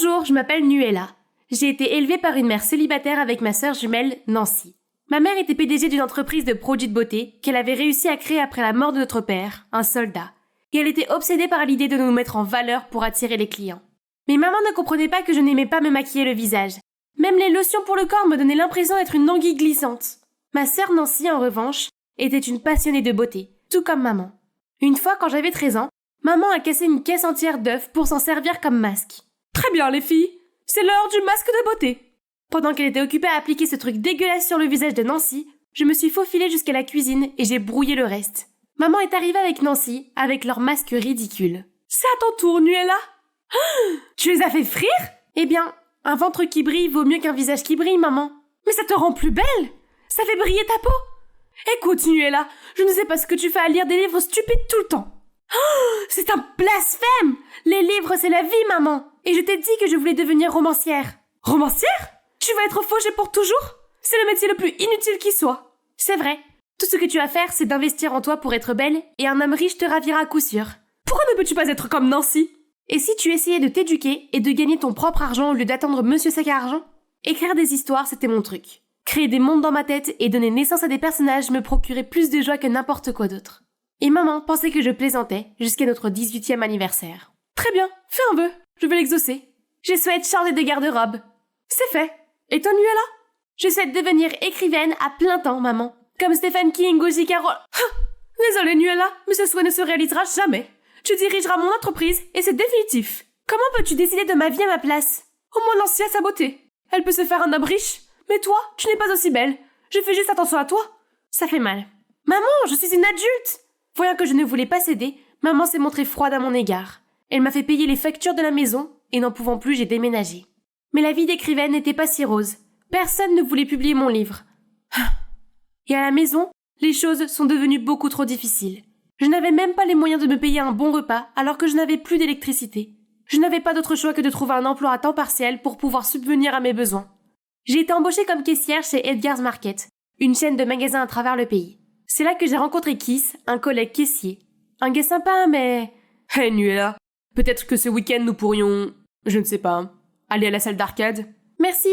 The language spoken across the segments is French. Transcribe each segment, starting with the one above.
Bonjour, je m'appelle Nuella. J'ai été élevée par une mère célibataire avec ma sœur jumelle, Nancy. Ma mère était PDG d'une entreprise de produits de beauté qu'elle avait réussi à créer après la mort de notre père, un soldat. Et elle était obsédée par l'idée de nous mettre en valeur pour attirer les clients. Mais maman ne comprenait pas que je n'aimais pas me maquiller le visage. Même les lotions pour le corps me donnaient l'impression d'être une anguille glissante. Ma sœur Nancy, en revanche, était une passionnée de beauté, tout comme maman. Une fois, quand j'avais 13 ans, maman a cassé une caisse entière d'œufs pour s'en servir comme masque. Très bien, les filles, c'est l'heure du masque de beauté. Pendant qu'elle était occupée à appliquer ce truc dégueulasse sur le visage de Nancy, je me suis faufilée jusqu'à la cuisine et j'ai brouillé le reste. Maman est arrivée avec Nancy, avec leur masque ridicule. C'est à ton tour, Nuella. Tu les as fait frire? Eh bien, un ventre qui brille vaut mieux qu'un visage qui brille, maman. Mais ça te rend plus belle. Ça fait briller ta peau. Écoute, Nuella, je ne sais pas ce que tu fais à lire des livres stupides tout le temps. C'est un blasphème. Les livres, c'est la vie, maman. Et je t'ai dit que je voulais devenir romancière. Romancière? Tu vas être fauchée pour toujours? C'est le métier le plus inutile qui soit. C'est vrai. Tout ce que tu as à faire, c'est d'investir en toi pour être belle, et un homme riche te ravira à coup sûr. Pourquoi ne peux-tu pas être comme Nancy? Et si tu essayais de t'éduquer et de gagner ton propre argent au lieu d'attendre Monsieur Sac à argent? Écrire des histoires, c'était mon truc. Créer des mondes dans ma tête et donner naissance à des personnages me procurait plus de joie que n'importe quoi d'autre. Et maman pensait que je plaisantais jusqu'à notre 18e anniversaire. Très bien, fais un vœu, je vais l'exaucer. Je souhaite changer de garde-robe. C'est fait. Et toi, Nuella? Je souhaite devenir écrivaine à plein temps, maman. Comme Stephen King ou J.K. Rowling. Désolée, Nuella, mais ce souhait ne se réalisera jamais. Tu dirigeras mon entreprise et c'est définitif. Comment peux-tu décider de ma vie à ma place? Au moins Nancy a sa beauté. Elle peut se faire un homme riche. Mais toi, tu n'es pas aussi belle. Je fais juste attention à toi. Ça fait mal. Maman, je suis une adulte. Voyant que je ne voulais pas céder, maman s'est montrée froide à mon égard. Elle m'a fait payer les factures de la maison et n'en pouvant plus, j'ai déménagé. Mais la vie d'écrivaine n'était pas si rose. Personne ne voulait publier mon livre. Et à la maison, les choses sont devenues beaucoup trop difficiles. Je n'avais même pas les moyens de me payer un bon repas alors que je n'avais plus d'électricité. Je n'avais pas d'autre choix que de trouver un emploi à temps partiel pour pouvoir subvenir à mes besoins. J'ai été embauchée comme caissière chez Edgar's Market, une chaîne de magasins à travers le pays. C'est là que j'ai rencontré Keith, un collègue caissier. Un gars sympa, mais... Hey Nuella, peut-être que ce week-end nous pourrions... Je ne sais pas... aller à la salle d'arcade? Merci,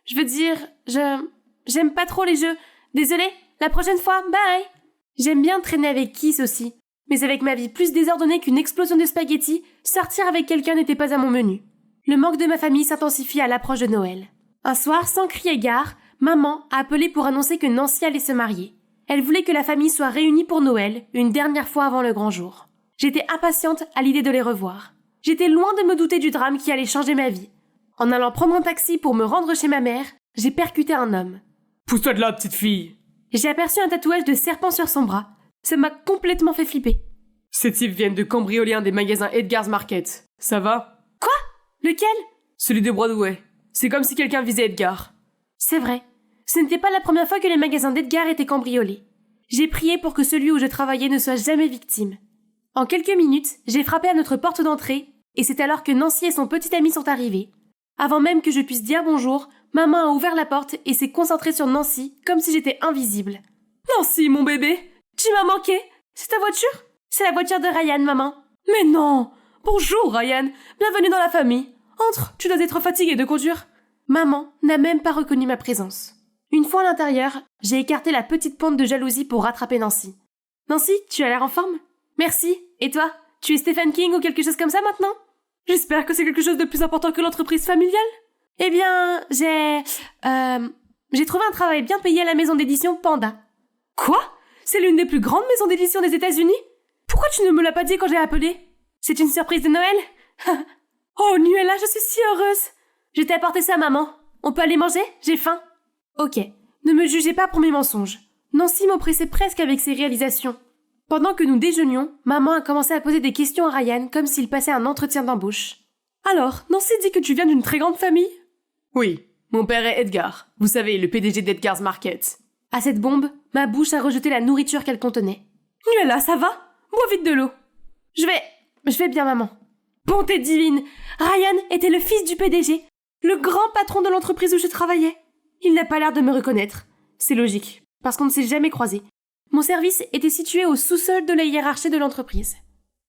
je veux dire... J'aime pas trop les jeux. Désolée, la prochaine fois, bye! J'aime bien traîner avec Keith aussi. Mais avec ma vie plus désordonnée qu'une explosion de spaghettis, sortir avec quelqu'un n'était pas à mon menu. Le manque de ma famille s'intensifie à l'approche de Noël. Un soir, sans crier gare, maman a appelé pour annoncer que Nancy allait se marier. Elle voulait que la famille soit réunie pour Noël, une dernière fois avant le grand jour. J'étais impatiente à l'idée de les revoir. J'étais loin de me douter du drame qui allait changer ma vie. En allant prendre un taxi pour me rendre chez ma mère, j'ai percuté un homme. Pousse-toi de là, petite fille! J'ai aperçu un tatouage de serpent sur son bras. Ça m'a complètement fait flipper. Ces types viennent de cambrioler un des magasins Edgar's Market. Ça va? Quoi? Lequel? Celui de Broadway. C'est comme si quelqu'un visait Edgar. C'est vrai. Ce n'était pas la première fois que les magasins d'Edgar étaient cambriolés. J'ai prié pour que celui où je travaillais ne soit jamais victime. En quelques minutes, j'ai frappé à notre porte d'entrée, et c'est alors que Nancy et son petit ami sont arrivés. Avant même que je puisse dire bonjour, maman a ouvert la porte et s'est concentrée sur Nancy, comme si j'étais invisible. Nancy, mon bébé, tu m'as manqué. C'est ta voiture? C'est la voiture de Ryan, maman. Mais non! Bonjour, Ryan. Bienvenue dans la famille. Entre, tu dois être fatiguée de conduire. Maman n'a même pas reconnu ma présence. Une fois à l'intérieur, j'ai écarté la petite pointe de jalousie pour rattraper Nancy. Nancy, tu as l'air en forme? Merci. Et toi? Tu es Stephen King ou quelque chose comme ça maintenant? J'espère que c'est quelque chose de plus important que l'entreprise familiale. Eh bien, j'ai trouvé un travail bien payé à la maison d'édition Panda. Quoi? C'est l'une des plus grandes maisons d'édition des États-Unis? Pourquoi tu ne me l'as pas dit quand j'ai appelé? C'est une surprise de Noël? Oh, Nuella, je suis si heureuse! Je t'ai apporté ça, maman. On peut aller manger? J'ai faim. Ok, ne me jugez pas pour mes mensonges. Nancy m'oppressait presque avec ses réalisations. Pendant que nous déjeunions, maman a commencé à poser des questions à Ryan comme s'il passait un entretien d'embauche. Alors, Nancy dit que tu viens d'une très grande famille? Oui, mon père est Edgar. Vous savez, le PDG d'Edgar's Market. À cette bombe, ma bouche a rejeté la nourriture qu'elle contenait. Nuella, ça va? Bois vite de l'eau. Je vais bien, maman. Bonté divine! Ryan était le fils du PDG, le grand patron de l'entreprise où je travaillais. Il n'a pas l'air de me reconnaître. C'est logique, parce qu'on ne s'est jamais croisés. Mon service était situé au sous-sol de la hiérarchie de l'entreprise.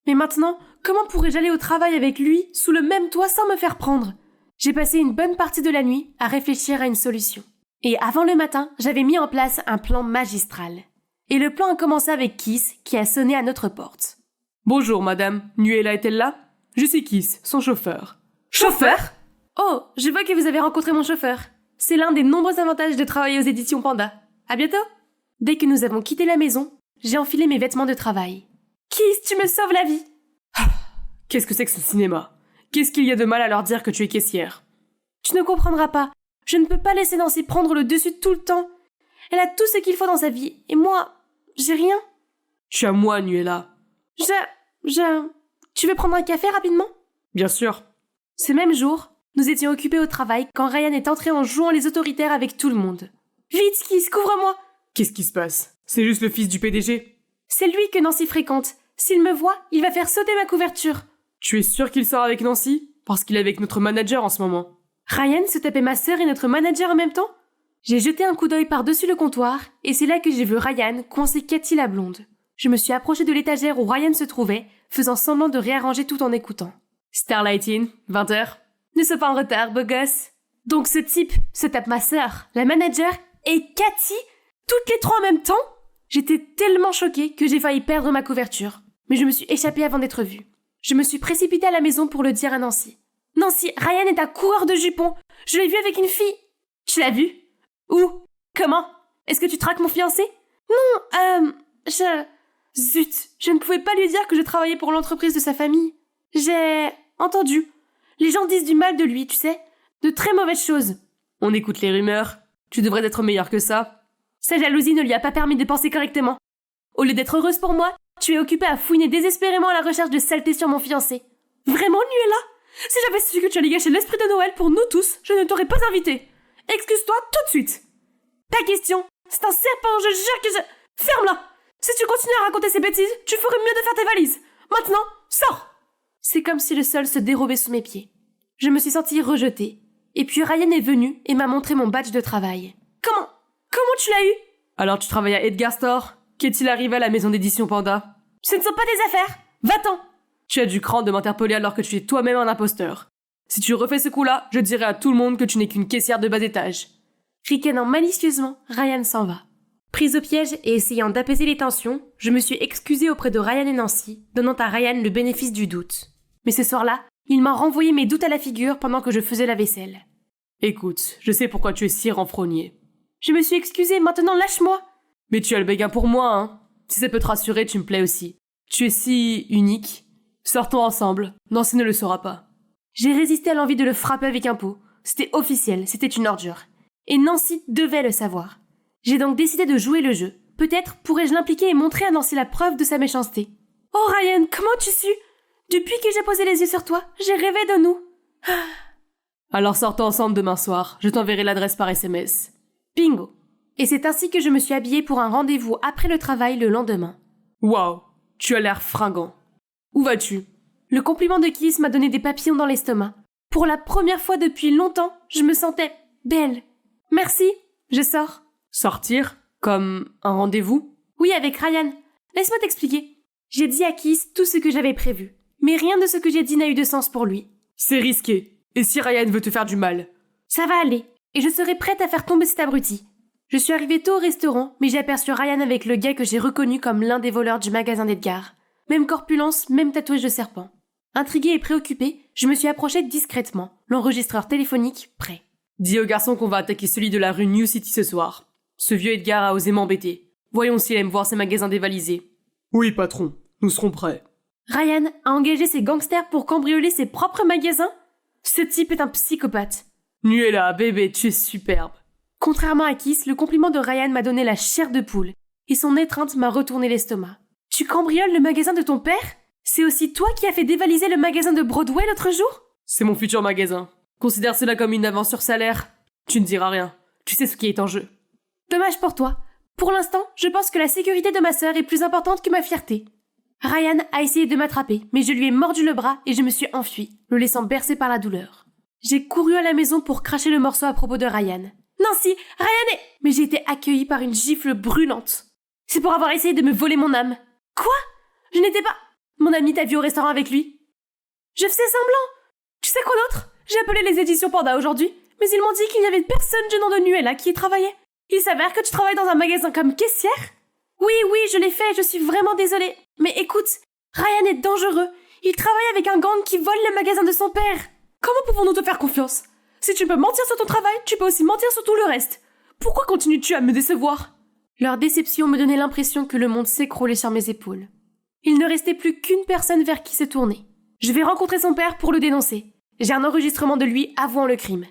Mais maintenant, comment pourrais-je aller au travail avec lui, sous le même toit, sans me faire prendre? J'ai passé une bonne partie de la nuit à réfléchir à une solution. Et avant le matin, j'avais mis en place un plan magistral. Et le plan a commencé avec Kiss qui a sonné à notre porte. Bonjour madame, Nuela est-elle là? Je suis Kiss, son chauffeur. Chauffeur? Oh, je vois que vous avez rencontré mon chauffeur. C'est l'un des nombreux avantages de travailler aux éditions Panda. À bientôt! Dès que nous avons quitté la maison, j'ai enfilé mes vêtements de travail. Kiss, tu me sauves la vie! Qu'est-ce que c'est que ce cinéma? Qu'est-ce qu'il y a de mal à leur dire que tu es caissière? Tu ne comprendras pas. Je ne peux pas laisser Nancy prendre le dessus tout le temps. Elle a tout ce qu'il faut dans sa vie, et moi, j'ai rien. Tu as moi, Nuela. Tu veux prendre un café rapidement? Bien sûr. Ce même jour, nous étions occupés au travail quand Ryan est entré en jouant les autoritaires avec tout le monde. Vite, Kiss, couvre-moi! Qu'est-ce qui se passe? C'est juste le fils du PDG? C'est lui que Nancy fréquente. S'il me voit, il va faire sauter ma couverture. Tu es sûr qu'il sort avec Nancy? Parce qu'il est avec notre manager en ce moment. Ryan se tapait ma sœur et notre manager en même temps? J'ai jeté un coup d'œil par-dessus le comptoir, et c'est là que j'ai vu Ryan coincer Cathy la blonde. Je me suis approchée de l'étagère où Ryan se trouvait, faisant semblant de réarranger tout en écoutant. Starlighting, 20h. Ne sois pas en retard, beau gosse. Donc ce type se tape ma sœur, la manager, et Cathy, toutes les trois en même temps? J'étais tellement choquée que j'ai failli perdre ma couverture. Mais je me suis échappée avant d'être vue. Je me suis précipitée à la maison pour le dire à Nancy. Nancy, Ryan est un coureur de jupons. Je l'ai vu avec une fille. Tu l'as vu? Où? Comment? Est-ce que tu traques mon fiancé? Non, Zut, je ne pouvais pas lui dire que je travaillais pour l'entreprise de sa famille. J'ai entendu. Les gens disent du mal de lui, tu sais. De très mauvaises choses. On écoute les rumeurs. Tu devrais être meilleur que ça. Sa jalousie ne lui a pas permis de penser correctement. Au lieu d'être heureuse pour moi, tu es occupée à fouiner désespérément à la recherche de saleté sur mon fiancé. Vraiment, Nuela? Si j'avais su que tu allais gâcher l'esprit de Noël pour nous tous, je ne t'aurais pas invité. Excuse-toi tout de suite. Pas question. C'est un serpent, je jure que je... Ferme-la. Si tu continues à raconter ces bêtises, tu ferais mieux de faire tes valises. Maintenant, sors. C'est comme si le sol se dérobait sous mes pieds. Je me suis sentie rejetée. Et puis Ryan est venu et m'a montré mon badge de travail. Comment tu l'as eu? Alors tu travailles à Edgar Store? Qu'est-il arrivé à la maison d'édition Panda? Ce ne sont pas des affaires. Va-t'en. Tu as du cran de m'interpeller alors que tu es toi-même un imposteur. Si tu refais ce coup-là, je dirai à tout le monde que tu n'es qu'une caissière de bas étage. Ricanant malicieusement, Ryan s'en va. Prise au piège et essayant d'apaiser les tensions, je me suis excusée auprès de Ryan et Nancy, donnant à Ryan le bénéfice du doute. Mais ce soir-là, il m'a renvoyé mes doutes à la figure pendant que je faisais la vaisselle. Écoute, je sais pourquoi tu es si renfrogné. Je me suis excusée, maintenant lâche-moi. Mais tu as le béguin pour moi, hein. Si ça peut te rassurer, tu me plais aussi. Tu es si unique. Sortons ensemble. Nancy ne le saura pas. J'ai résisté à l'envie de le frapper avec un pot. C'était officiel, c'était une ordure. Et Nancy devait le savoir. J'ai donc décidé de jouer le jeu. Peut-être pourrais-je l'impliquer et montrer à Nancy la preuve de sa méchanceté. Oh Ryan, comment tu su? Depuis que j'ai posé les yeux sur toi, j'ai rêvé de nous. Alors sortons ensemble demain soir. Je t'enverrai l'adresse par SMS. Bingo. Et c'est ainsi que je me suis habillée pour un rendez-vous après le travail le lendemain. Waouh, tu as l'air fringant. Où vas-tu? Le compliment de Kiss m'a donné des papillons dans l'estomac. Pour la première fois depuis longtemps, je me sentais belle. Merci, je sors. Sortir? Comme un rendez-vous? Oui, avec Ryan. Laisse-moi t'expliquer. J'ai dit à Kiss tout ce que j'avais prévu. Mais rien de ce que j'ai dit n'a eu de sens pour lui. C'est risqué. Et si Ryan veut te faire du mal? Ça va aller. Et je serai prête à faire tomber cet abruti. Je suis arrivée tôt au restaurant, mais j'ai aperçu Ryan avec le gars que j'ai reconnu comme l'un des voleurs du magasin d'Edgar. Même corpulence, même tatouage de serpent. Intriguée et préoccupée, je me suis approchée discrètement, l'enregistreur téléphonique prêt. Dis au garçon qu'on va attaquer celui de la rue New City ce soir. Ce vieux Edgar a osé m'embêter. Voyons s'il aime voir ses magasins dévalisés. Oui, patron, nous serons prêts. Ryan a engagé ses gangsters pour cambrioler ses propres magasins? Ce type est un psychopathe. Nuela, bébé, tu es superbe. Contrairement à Kiss, le compliment de Ryan m'a donné la chair de poule, et son étreinte m'a retourné l'estomac. Tu cambrioles le magasin de ton père? C'est aussi toi qui as fait dévaliser le magasin de Broadway l'autre jour? C'est mon futur magasin. Considère cela comme une avance sur salaire. Tu ne diras rien. Tu sais ce qui est en jeu. Dommage pour toi. Pour l'instant, je pense que la sécurité de ma sœur est plus importante que ma fierté. Ryan a essayé de m'attraper, mais je lui ai mordu le bras et je me suis enfuie, le laissant bercer par la douleur. J'ai couru à la maison pour cracher le morceau à propos de Ryan. Nancy, Ryan est... Mais j'ai été accueillie par une gifle brûlante. C'est pour avoir essayé de me voler mon âme. Quoi? Je n'étais pas... Mon ami t'a vu au restaurant avec lui? Je faisais semblant. Tu sais quoi d'autre? J'ai appelé les éditions Panda aujourd'hui, mais ils m'ont dit qu'il n'y avait personne du nom de Nuella qui y travaillait. Il s'avère que tu travailles dans un magasin comme caissière? Oui, je l'ai fait, je suis vraiment désolée. Mais écoute, Ryan est dangereux. Il travaille avec un gang qui vole le magasin de son père. Comment pouvons-nous te faire confiance? Si tu peux mentir sur ton travail, tu peux aussi mentir sur tout le reste. Pourquoi continues-tu à me décevoir? Leur déception me donnait l'impression que le monde s'écroulait sur mes épaules. Il ne restait plus qu'une personne vers qui se tourner. Je vais rencontrer son père pour le dénoncer. J'ai un enregistrement de lui avouant le crime.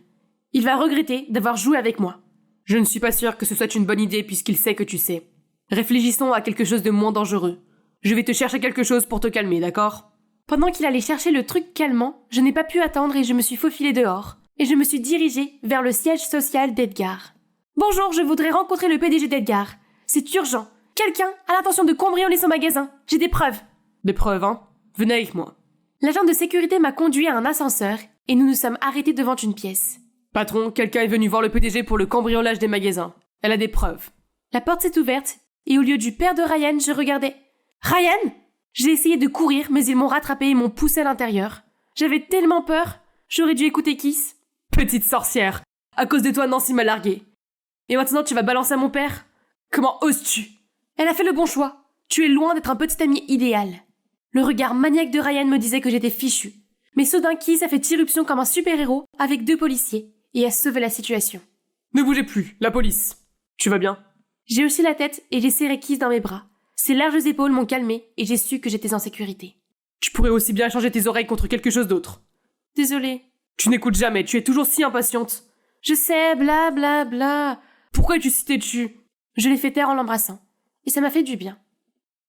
Il va regretter d'avoir joué avec moi. Je ne suis pas sûr que ce soit une bonne idée puisqu'il sait que tu sais. Réfléchissons à quelque chose de moins dangereux. Je vais te chercher quelque chose pour te calmer, d'accord? Pendant qu'il allait chercher le truc calmant, je n'ai pas pu attendre et je me suis faufilée dehors. Et je me suis dirigée vers le siège social d'Edgar. Bonjour, je voudrais rencontrer le PDG d'Edgar. C'est urgent. Quelqu'un a l'intention de cambrioler son magasin. J'ai des preuves. Des preuves, hein? Venez avec moi. L'agent de sécurité m'a conduit à un ascenseur et nous nous sommes arrêtés devant une pièce. Patron, quelqu'un est venu voir le PDG pour le cambriolage des magasins. Elle a des preuves. La porte s'est ouverte et au lieu du père de Ryan, je regardais. Ryan! J'ai essayé de courir, mais ils m'ont rattrapé et m'ont poussé à l'intérieur. J'avais tellement peur, j'aurais dû écouter Kiss. Petite sorcière! À cause de toi, Nancy m'a larguée. Et maintenant, tu vas balancer à mon père? Comment oses-tu? Elle a fait le bon choix. Tu es loin d'être un petit ami idéal. Le regard maniaque de Ryan me disait que j'étais fichue. Mais soudain, Kiss a fait irruption comme un super-héros avec 2 policiers et a sauvé la situation. Ne bougez plus, la police. Tu vas bien? J'ai hoché la tête et j'ai serré Kiss dans mes bras. Ses larges épaules m'ont calmée et j'ai su que j'étais en sécurité. Tu pourrais aussi bien changer tes oreilles contre quelque chose d'autre. Désolée. Tu n'écoutes jamais, tu es toujours si impatiente. Je sais, bla bla bla. Pourquoi es-tu cité dessus? Je l'ai fait taire en l'embrassant. Et ça m'a fait du bien.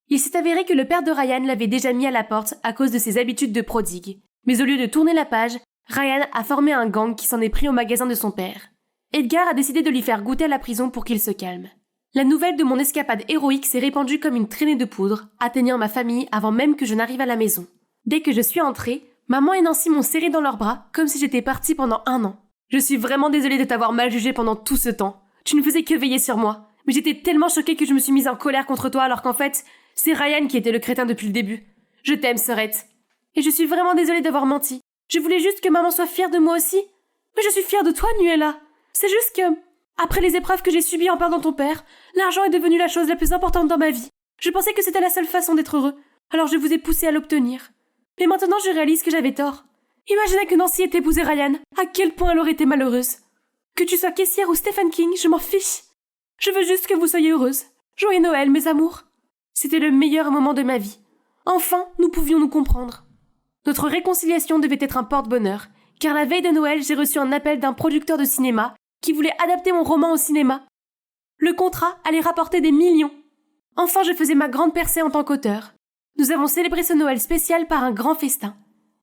Il s'est avéré que le père de Ryan l'avait déjà mis à la porte à cause de ses habitudes de prodigue. Mais au lieu de tourner la page, Ryan a formé un gang qui s'en est pris au magasin de son père. Edgar a décidé de lui faire goûter à la prison pour qu'il se calme. La nouvelle de mon escapade héroïque s'est répandue comme une traînée de poudre, atteignant ma famille avant même que je n'arrive à la maison. Dès que je suis entrée, maman et Nancy m'ont serré dans leurs bras comme si j'étais partie pendant 1 an. Je suis vraiment désolée de t'avoir mal jugée pendant tout ce temps. Tu ne faisais que veiller sur moi. Mais j'étais tellement choquée que je me suis mise en colère contre toi alors qu'en fait, c'est Ryan qui était le crétin depuis le début. Je t'aime, sœurette. Et je suis vraiment désolée d'avoir menti. Je voulais juste que maman soit fière de moi aussi. Mais je suis fière de toi, Nuella. C'est juste que, après les épreuves que j'ai subies en perdant ton père, l'argent est devenu la chose la plus importante dans ma vie. Je pensais que c'était la seule façon d'être heureux. Alors je vous ai poussé à l'obtenir. Mais maintenant je réalise que j'avais tort. Imaginez que Nancy ait épousé Ryan. À quel point elle aurait été malheureuse. Que tu sois caissière ou Stephen King, je m'en fiche. Je veux juste que vous soyez heureuses. Joyeux Noël, mes amours. C'était le meilleur moment de ma vie. Enfin, nous pouvions nous comprendre. Notre réconciliation devait être un porte-bonheur, car la veille de Noël, j'ai reçu un appel d'un producteur de cinéma qui voulait adapter mon roman au cinéma. Le contrat allait rapporter des millions. Enfin, je faisais ma grande percée en tant qu'auteur. Nous avons célébré ce Noël spécial par un grand festin.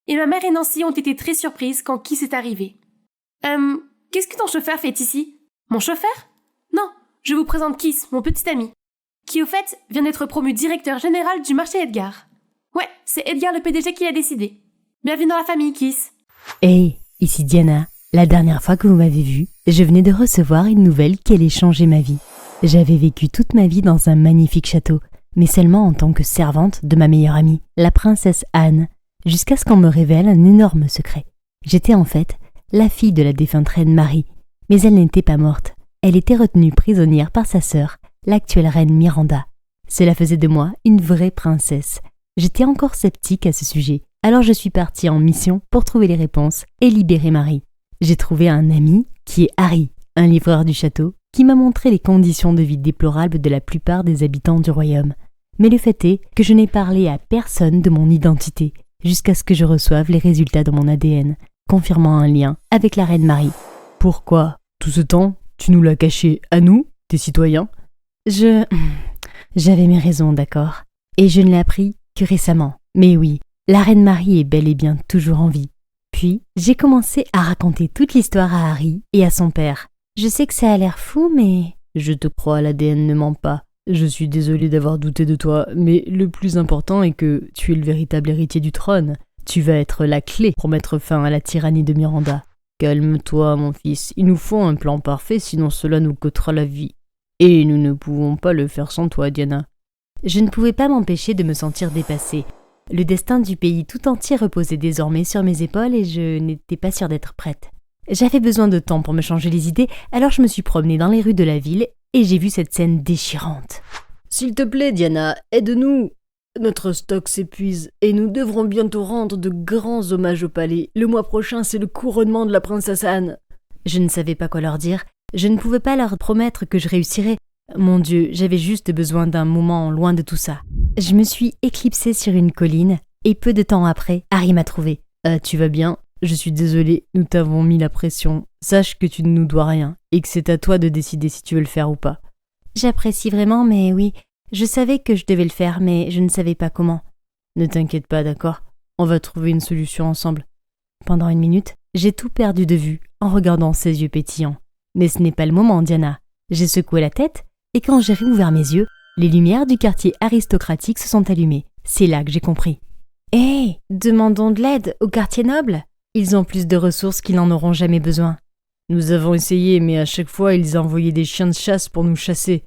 Et ma mère et Nancy ont été très surprises quand Kiss est arrivé. Qu'est-ce que ton chauffeur fait ici? Mon chauffeur? Non, je vous présente Kiss, mon petit ami, qui au fait vient d'être promu directeur général du marché Edgar. Ouais, c'est Edgar le PDG qui l'a décidé. Bienvenue dans la famille, Kiss. Hey, ici Diana. La dernière fois que vous m'avez vue, je venais de recevoir une nouvelle qui allait changer ma vie. J'avais vécu toute ma vie dans un magnifique château, mais seulement en tant que servante de ma meilleure amie, la princesse Anne, jusqu'à ce qu'on me révèle un énorme secret. J'étais en fait la fille de la défunte reine Marie, mais elle n'était pas morte. Elle était retenue prisonnière par sa sœur, l'actuelle reine Miranda. Cela faisait de moi une vraie princesse. J'étais encore sceptique à ce sujet, alors je suis partie en mission pour trouver les réponses et libérer Marie. J'ai trouvé un ami qui est Harry, un livreur du château, qui m'a montré les conditions de vie déplorables de la plupart des habitants du royaume. Mais le fait est que je n'ai parlé à personne de mon identité, jusqu'à ce que je reçoive les résultats de mon ADN, confirmant un lien avec la reine Marie. Pourquoi, tout ce temps, tu nous l'as caché à nous, tes citoyens? J'avais mes raisons, d'accord. Et je ne l'ai appris que récemment. Mais oui, la reine Marie est bel et bien toujours en vie. Puis, j'ai commencé à raconter toute l'histoire à Harry et à son père. Je sais que ça a l'air fou, mais... Je te crois, l'ADN ne ment pas. Je suis désolé d'avoir douté de toi, mais le plus important est que tu es le véritable héritier du trône. Tu vas être la clé pour mettre fin à la tyrannie de Miranda. Calme-toi, mon fils. Il nous faut un plan parfait, sinon cela nous coûtera la vie. Et nous ne pouvons pas le faire sans toi, Diana. Je ne pouvais pas m'empêcher de me sentir dépassée. Le destin du pays tout entier reposait désormais sur mes épaules et je n'étais pas sûre d'être prête. J'avais besoin de temps pour me changer les idées, alors je me suis promenée dans les rues de la ville et j'ai vu cette scène déchirante. « S'il te plaît, Diana, aide-nous. Notre stock s'épuise et nous devrons bientôt rendre de grands hommages au palais. Le mois prochain, c'est le couronnement de la princesse Anne. » Je ne savais pas quoi leur dire. Je ne pouvais pas leur promettre que je réussirais. Mon Dieu, j'avais juste besoin d'un moment loin de tout ça. Je me suis éclipsée sur une colline et peu de temps après, Harry m'a trouvée. « Tu vas bien ? Je suis désolée, nous t'avons mis la pression. Sache que tu ne nous dois rien et que c'est à toi de décider si tu veux le faire ou pas. » J'apprécie vraiment, mais oui, je savais que je devais le faire, mais je ne savais pas comment. Ne t'inquiète pas, d'accord ? On va trouver une solution ensemble. Pendant une minute, j'ai tout perdu de vue en regardant ses yeux pétillants. Mais ce n'est pas le moment, Diana. J'ai secoué la tête et quand j'ai réouvert mes yeux, les lumières du quartier aristocratique se sont allumées. C'est là que j'ai compris. Hé, demandons de l'aide au quartier noble. Ils ont plus de ressources qu'ils n'en auront jamais besoin. Nous avons essayé, mais à chaque fois, ils envoyaient des chiens de chasse pour nous chasser.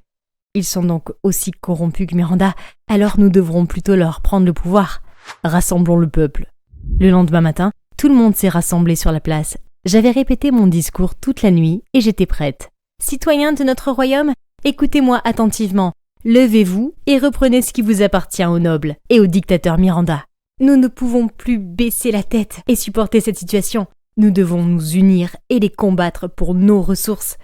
Ils sont donc aussi corrompus que Miranda, alors nous devrons plutôt leur prendre le pouvoir. Rassemblons le peuple. Le lendemain matin, tout le monde s'est rassemblé sur la place. J'avais répété mon discours toute la nuit et j'étais prête. Citoyens de notre royaume, écoutez-moi attentivement. Levez-vous et reprenez ce qui vous appartient aux nobles et au dictateur Miranda. Nous ne pouvons plus baisser la tête et supporter cette situation. Nous devons nous unir et les combattre pour nos ressources.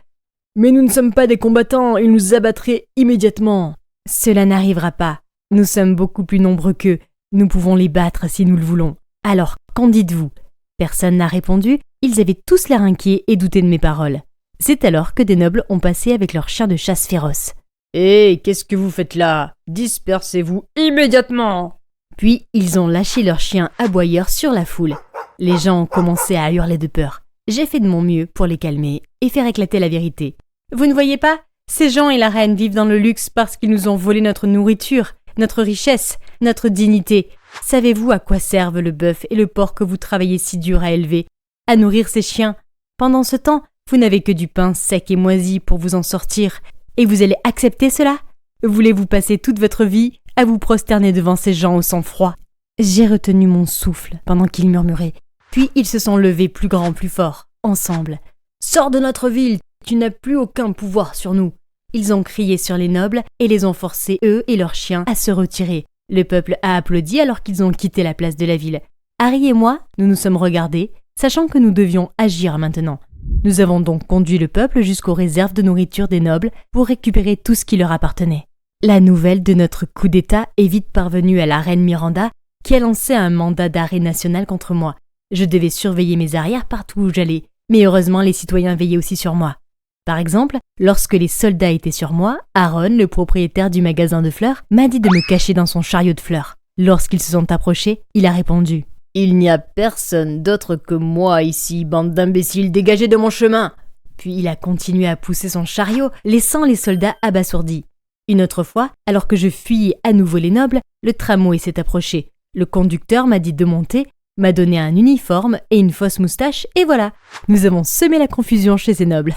Mais nous ne sommes pas des combattants, ils nous abattraient immédiatement. Cela n'arrivera pas. Nous sommes beaucoup plus nombreux qu'eux. Nous pouvons les battre si nous le voulons. Alors, qu'en dites-vous ? Personne n'a répondu, ils avaient tous l'air inquiets et doutaient de mes paroles. C'est alors que des nobles ont passé avec leurs chiens de chasse féroces. Hé, qu'est-ce que vous faites là ? Dispersez-vous immédiatement ! Puis, ils ont lâché leurs chiens aboyeurs sur la foule. Les gens ont commencé à hurler de peur. J'ai fait de mon mieux pour les calmer et faire éclater la vérité. Vous ne voyez pas ? Ces gens et la reine vivent dans le luxe parce qu'ils nous ont volé notre nourriture, notre richesse, notre dignité. Savez-vous à quoi servent le bœuf et le porc que vous travaillez si dur à élever ? À nourrir ces chiens. Pendant ce temps, vous n'avez que du pain sec et moisi pour vous en sortir. Et vous allez accepter cela ? Voulez-vous passer toute votre vie à vous prosterner devant ces gens au sang froid ? J'ai retenu mon souffle pendant qu'ils murmuraient. Puis ils se sont levés plus grands, plus forts, ensemble. « Sors de notre ville, tu n'as plus aucun pouvoir sur nous !» Ils ont crié sur les nobles et les ont forcés, eux et leurs chiens, à se retirer. Le peuple a applaudi alors qu'ils ont quitté la place de la ville. Harry et moi, nous nous sommes regardés, sachant que nous devions agir maintenant. Nous avons donc conduit le peuple jusqu'aux réserves de nourriture des nobles pour récupérer tout ce qui leur appartenait. La nouvelle de notre coup d'État est vite parvenue à la reine Miranda, qui a lancé un mandat d'arrêt national contre moi. Je devais surveiller mes arrières partout où j'allais, mais heureusement les citoyens veillaient aussi sur moi. Par exemple, lorsque les soldats étaient sur moi, Aaron, le propriétaire du magasin de fleurs, m'a dit de me cacher dans son chariot de fleurs. Lorsqu'ils se sont approchés, il a répondu « Il n'y a personne d'autre que moi ici, bande d'imbéciles, dégagez de mon chemin !» Puis il a continué à pousser son chariot, laissant les soldats abasourdis. Une autre fois, alors que je fuyais à nouveau les nobles, le tramway s'est approché. Le conducteur m'a dit de monter, m'a donné un uniforme et une fausse moustache, et voilà, nous avons semé la confusion chez ces nobles.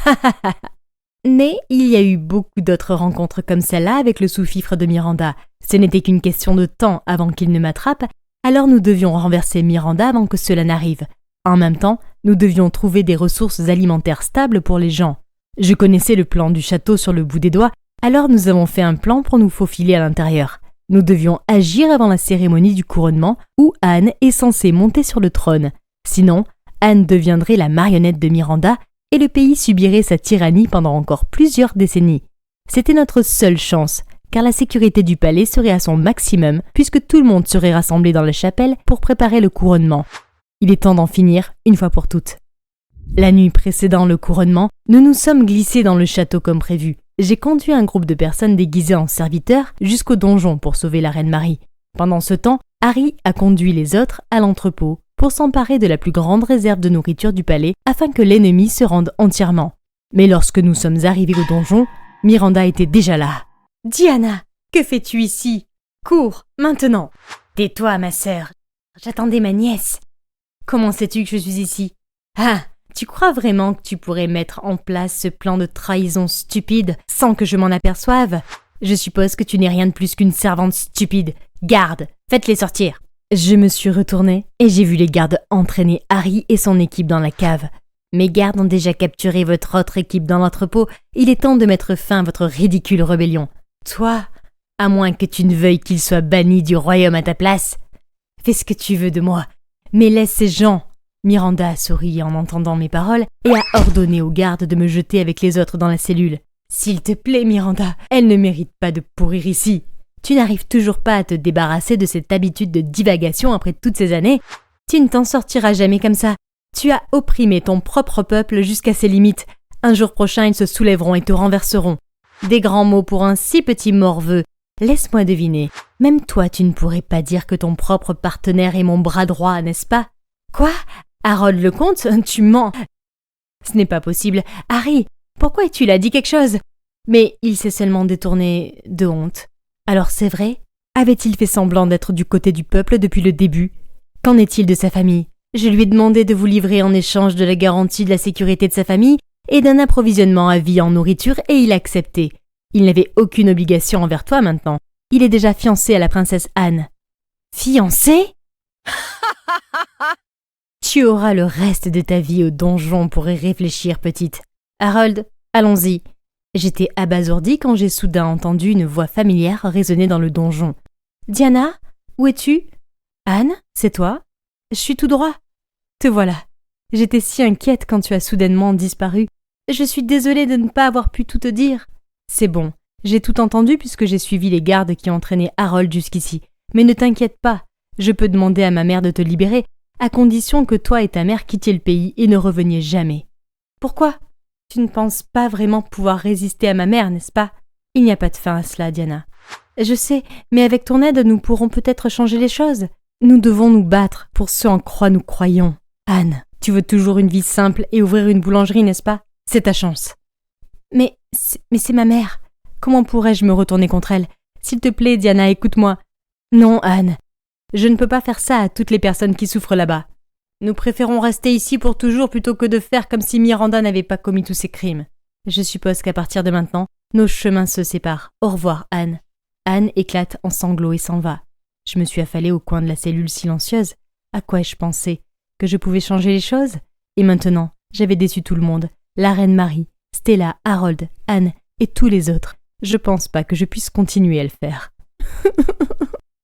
Mais il y a eu beaucoup d'autres rencontres comme celle-là avec le sous-fifre de Miranda. Ce n'était qu'une question de temps avant qu'il ne m'attrape, alors nous devions renverser Miranda avant que cela n'arrive. En même temps, nous devions trouver des ressources alimentaires stables pour les gens. Je connaissais le plan du château sur le bout des doigts, alors nous avons fait un plan pour nous faufiler à l'intérieur. Nous devions agir avant la cérémonie du couronnement où Anne est censée monter sur le trône. Sinon, Anne deviendrait la marionnette de Miranda et le pays subirait sa tyrannie pendant encore plusieurs décennies. C'était notre seule chance, car la sécurité du palais serait à son maximum puisque tout le monde serait rassemblé dans la chapelle pour préparer le couronnement. Il est temps d'en finir une fois pour toutes. La nuit précédant le couronnement, nous nous sommes glissés dans le château comme prévu. J'ai conduit un groupe de personnes déguisées en serviteurs jusqu'au donjon pour sauver la reine Marie. Pendant ce temps, Harry a conduit les autres à l'entrepôt pour s'emparer de la plus grande réserve de nourriture du palais afin que l'ennemi se rende entièrement. Mais lorsque nous sommes arrivés au donjon, Miranda était déjà là. « Diana, que fais-tu ici ? Cours, maintenant !»« Tais-toi, ma sœur. J'attendais ma nièce. »« Comment sais-tu que je suis ici ? » ?»« Ah, tu crois vraiment que tu pourrais mettre en place ce plan de trahison stupide sans que je m'en aperçoive ? Je suppose que tu n'es rien de plus qu'une servante stupide. Garde, faites-les sortir. » Je me suis retournée et j'ai vu les gardes entraîner Harry et son équipe dans la cave. Mes gardes ont déjà capturé votre autre équipe dans l'entrepôt. Il est temps de mettre fin à votre ridicule rébellion. Toi, à moins que tu ne veuilles qu'il soit banni du royaume à ta place, fais ce que tu veux de moi, mais laisse ces gens. Miranda a souri en entendant mes paroles et a ordonné aux gardes de me jeter avec les autres dans la cellule. S'il te plaît, Miranda, elle ne mérite pas de pourrir ici. Tu n'arrives toujours pas à te débarrasser de cette habitude de divagation après toutes ces années. Tu ne t'en sortiras jamais comme ça. Tu as opprimé ton propre peuple jusqu'à ses limites. Un jour prochain, ils se soulèveront et te renverseront. Des grands mots pour un si petit morveux. Laisse-moi deviner. Même toi, tu ne pourrais pas dire que ton propre partenaire est mon bras droit, n'est-ce pas? Quoi? Harold Lecomte? Tu mens. Ce n'est pas possible. Harry, pourquoi tu l'as dit quelque chose? Mais il s'est seulement détourné de honte. Alors c'est vrai? Avait-il fait semblant d'être du côté du peuple depuis le début? Qu'en est-il de sa famille? Je lui ai demandé de vous livrer en échange de la garantie de la sécurité de sa famille et d'un approvisionnement à vie en nourriture et il a accepté. Il n'avait aucune obligation envers toi maintenant. Il est déjà fiancé à la princesse Anne. Fiancé? Tu auras le reste de ta vie au donjon pour y réfléchir, petite. Harold, allons-y. J'étais abasourdie quand j'ai soudain entendu une voix familière résonner dans le donjon. Diana, où es-tu? Anne, c'est toi? Je suis tout droit. Te voilà. J'étais si inquiète quand tu as soudainement disparu. Je suis désolée de ne pas avoir pu tout te dire. C'est bon, j'ai tout entendu puisque j'ai suivi les gardes qui ont entraîné Harold jusqu'ici. Mais ne t'inquiète pas, je peux demander à ma mère de te libérer, à condition que toi et ta mère quittiez le pays et ne reveniez jamais. Pourquoi? Tu ne penses pas vraiment pouvoir résister à ma mère, n'est-ce pas? Il n'y a pas de fin à cela, Diana. Je sais, mais avec ton aide, nous pourrons peut-être changer les choses. Nous devons nous battre pour ce en quoi nous croyons. Anne, tu veux toujours une vie simple et ouvrir une boulangerie, n'est-ce pas? C'est ta chance. Mais c'est ma mère. Comment pourrais-je me retourner contre elle? S'il te plaît, Diana, écoute-moi. Non, Anne. Je ne peux pas faire ça à toutes les personnes qui souffrent là-bas. Nous préférons rester ici pour toujours plutôt que de faire comme si Miranda n'avait pas commis tous ces crimes. Je suppose qu'à partir de maintenant, nos chemins se séparent. Au revoir, Anne. Anne éclate en sanglots et s'en va. Je me suis affalée au coin de la cellule silencieuse. À quoi ai-je pensé? Que je pouvais changer les choses? Et maintenant, j'avais déçu tout le monde. La reine Marie, Stella, Harold, Anne et tous les autres. Je pense pas que je puisse continuer à le faire.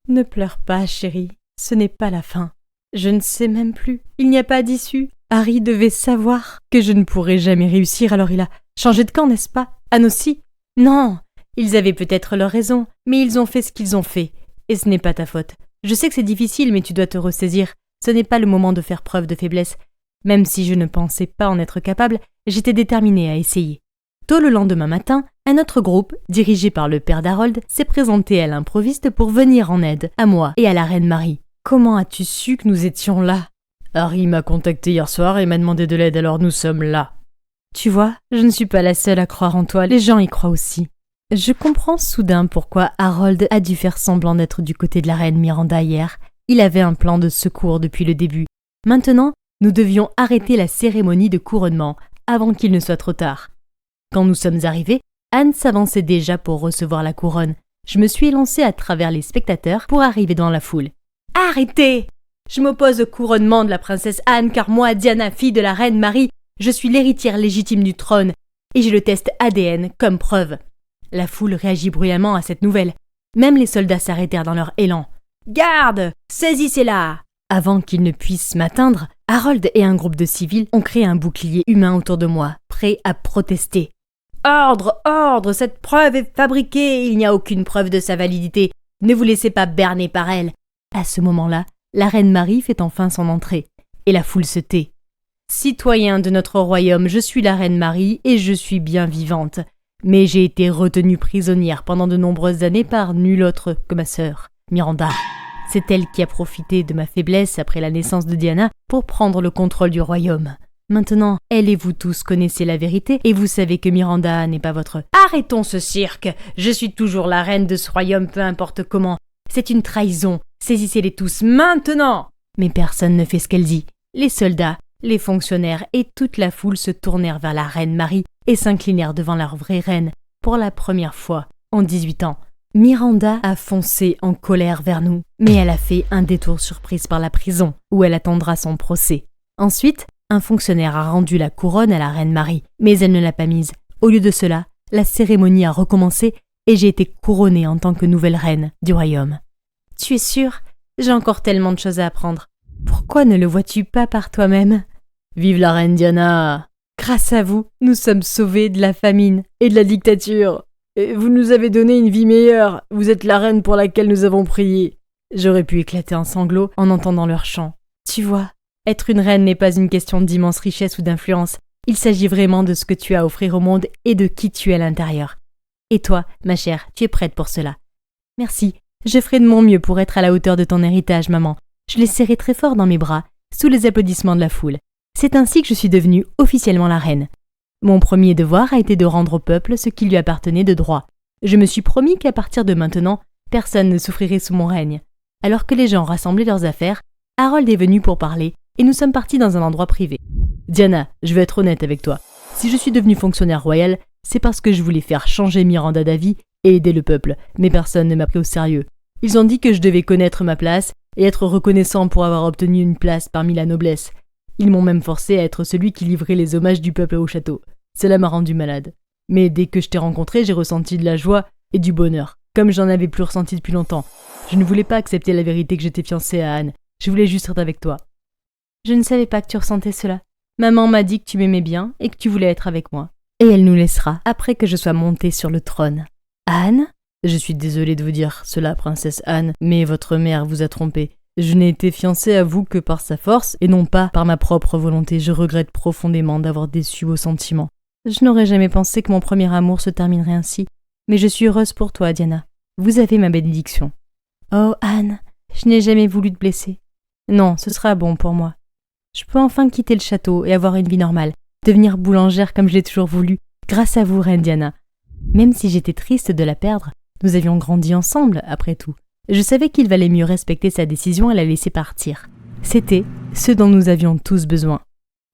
Ne pleure pas, chérie. Ce n'est pas la fin. Je ne sais même plus. Il n'y a pas d'issue. Harry devait savoir que je ne pourrais jamais réussir, alors il a changé de camp, n'est-ce pas? Anne aussi? Non. Ils avaient peut-être leur raison, mais ils ont fait ce qu'ils ont fait. Et ce n'est pas ta faute. Je sais que c'est difficile, mais tu dois te ressaisir. Ce n'est pas le moment de faire preuve de faiblesse. Même si je ne pensais pas en être capable, j'étais déterminée à essayer. Tôt le lendemain matin, un autre groupe, dirigé par le père d'Harold, s'est présenté à l'improviste pour venir en aide, à moi et à la reine Marie. Comment as-tu su que nous étions là? Harry m'a contacté hier soir et m'a demandé de l'aide, alors nous sommes là. Tu vois, je ne suis pas la seule à croire en toi, les gens y croient aussi. Je comprends soudain pourquoi Harold a dû faire semblant d'être du côté de la reine Miranda hier. Il avait un plan de secours depuis le début. Maintenant, nous devions arrêter la cérémonie de couronnement avant qu'il ne soit trop tard. Quand nous sommes arrivés, Anne s'avançait déjà pour recevoir la couronne. Je me suis élancée à travers les spectateurs pour arriver dans la foule. Arrêtez! Je m'oppose au couronnement de la princesse Anne car moi, Diana, fille de la reine Marie, je suis l'héritière légitime du trône et j'ai le test ADN comme preuve. La foule réagit bruyamment à cette nouvelle. Même les soldats s'arrêtèrent dans leur élan. Garde! Saisissez-la! Avant qu'ils ne puissent m'atteindre, Harold et un groupe de civils ont créé un bouclier humain autour de moi, prêts à protester. Ordre! Ordre! Cette preuve est fabriquée! Il n'y a aucune preuve de sa validité. Ne vous laissez pas berner par elle. À ce moment-là, la reine Marie fait enfin son entrée, et la foule se tait. Citoyen de notre royaume, je suis la reine Marie et je suis bien vivante. Mais j'ai été retenue prisonnière pendant de nombreuses années par nulle autre que ma sœur, Miranda. C'est elle qui a profité de ma faiblesse après la naissance de Diana pour prendre le contrôle du royaume. Maintenant, elle et vous tous connaissez la vérité et vous savez que Miranda n'est pas votre... Arrêtons ce cirque! Je suis toujours la reine de ce royaume, peu importe comment. C'est une trahison. Saisissez-les tous maintenant! Mais personne ne fait ce qu'elle dit. Les soldats, les fonctionnaires et toute la foule se tournèrent vers la reine Marie et s'inclinèrent devant leur vraie reine pour la première fois en 18 ans. Miranda a foncé en colère vers nous, mais elle a fait un détour surprise par la prison, où elle attendra son procès. Ensuite, un fonctionnaire a rendu la couronne à la reine Marie, mais elle ne l'a pas mise. Au lieu de cela, la cérémonie a recommencé et j'ai été couronnée en tant que nouvelle reine du royaume. Tu es sûre? J'ai encore tellement de choses à apprendre. Pourquoi ne le vois-tu pas par toi-même? Vive la reine Diana! Grâce à vous, nous sommes sauvés de la famine et de la dictature. Et vous nous avez donné une vie meilleure. Vous êtes la reine pour laquelle nous avons prié. J'aurais pu éclater en sanglots en entendant leur chant. Tu vois, être une reine n'est pas une question d'immense richesse ou d'influence. Il s'agit vraiment de ce que tu as à offrir au monde et de qui tu es à l'intérieur. Et toi, ma chère, tu es prête pour cela. Merci, je ferai de mon mieux pour être à la hauteur de ton héritage, maman. Je l'ai serré très fort dans mes bras, sous les applaudissements de la foule. C'est ainsi que je suis devenue officiellement la reine. Mon premier devoir a été de rendre au peuple ce qui lui appartenait de droit. Je me suis promis qu'à partir de maintenant, personne ne souffrirait sous mon règne. Alors que les gens rassemblaient leurs affaires, Harold est venu pour parler et nous sommes partis dans un endroit privé. Diana, je vais être honnête avec toi. Si je suis devenue fonctionnaire royal, c'est parce que je voulais faire changer Miranda d'avis et aider le peuple, mais personne ne m'a pris au sérieux. Ils ont dit que je devais connaître ma place et être reconnaissant pour avoir obtenu une place parmi la noblesse. Ils m'ont même forcé à être celui qui livrait les hommages du peuple au château. Cela m'a rendu malade. Mais dès que je t'ai rencontré, j'ai ressenti de la joie et du bonheur, comme j'en avais plus ressenti depuis longtemps. Je ne voulais pas accepter la vérité que j'étais fiancée à Anne. Je voulais juste être avec toi. Je ne savais pas que tu ressentais cela. Maman m'a dit que tu m'aimais bien et que tu voulais être avec moi. Et elle nous laissera après que je sois montée sur le trône. Anne? Je suis désolée de vous dire cela, princesse Anne, mais votre mère vous a trompée. Je n'ai été fiancée à vous que par sa force et non pas par ma propre volonté. Je regrette profondément d'avoir déçu vos sentiments. Je n'aurais jamais pensé que mon premier amour se terminerait ainsi. Mais je suis heureuse pour toi, Diana. Vous avez ma bénédiction. Oh, Anne, je n'ai jamais voulu te blesser. Non, ce sera bon pour moi. Je peux enfin quitter le château et avoir une vie normale, devenir boulangère comme je l'ai toujours voulu, grâce à vous, reine Diana. Même si j'étais triste de la perdre, nous avions grandi ensemble, après tout. Je savais qu'il valait mieux respecter sa décision et la laisser partir. C'était ce dont nous avions tous besoin.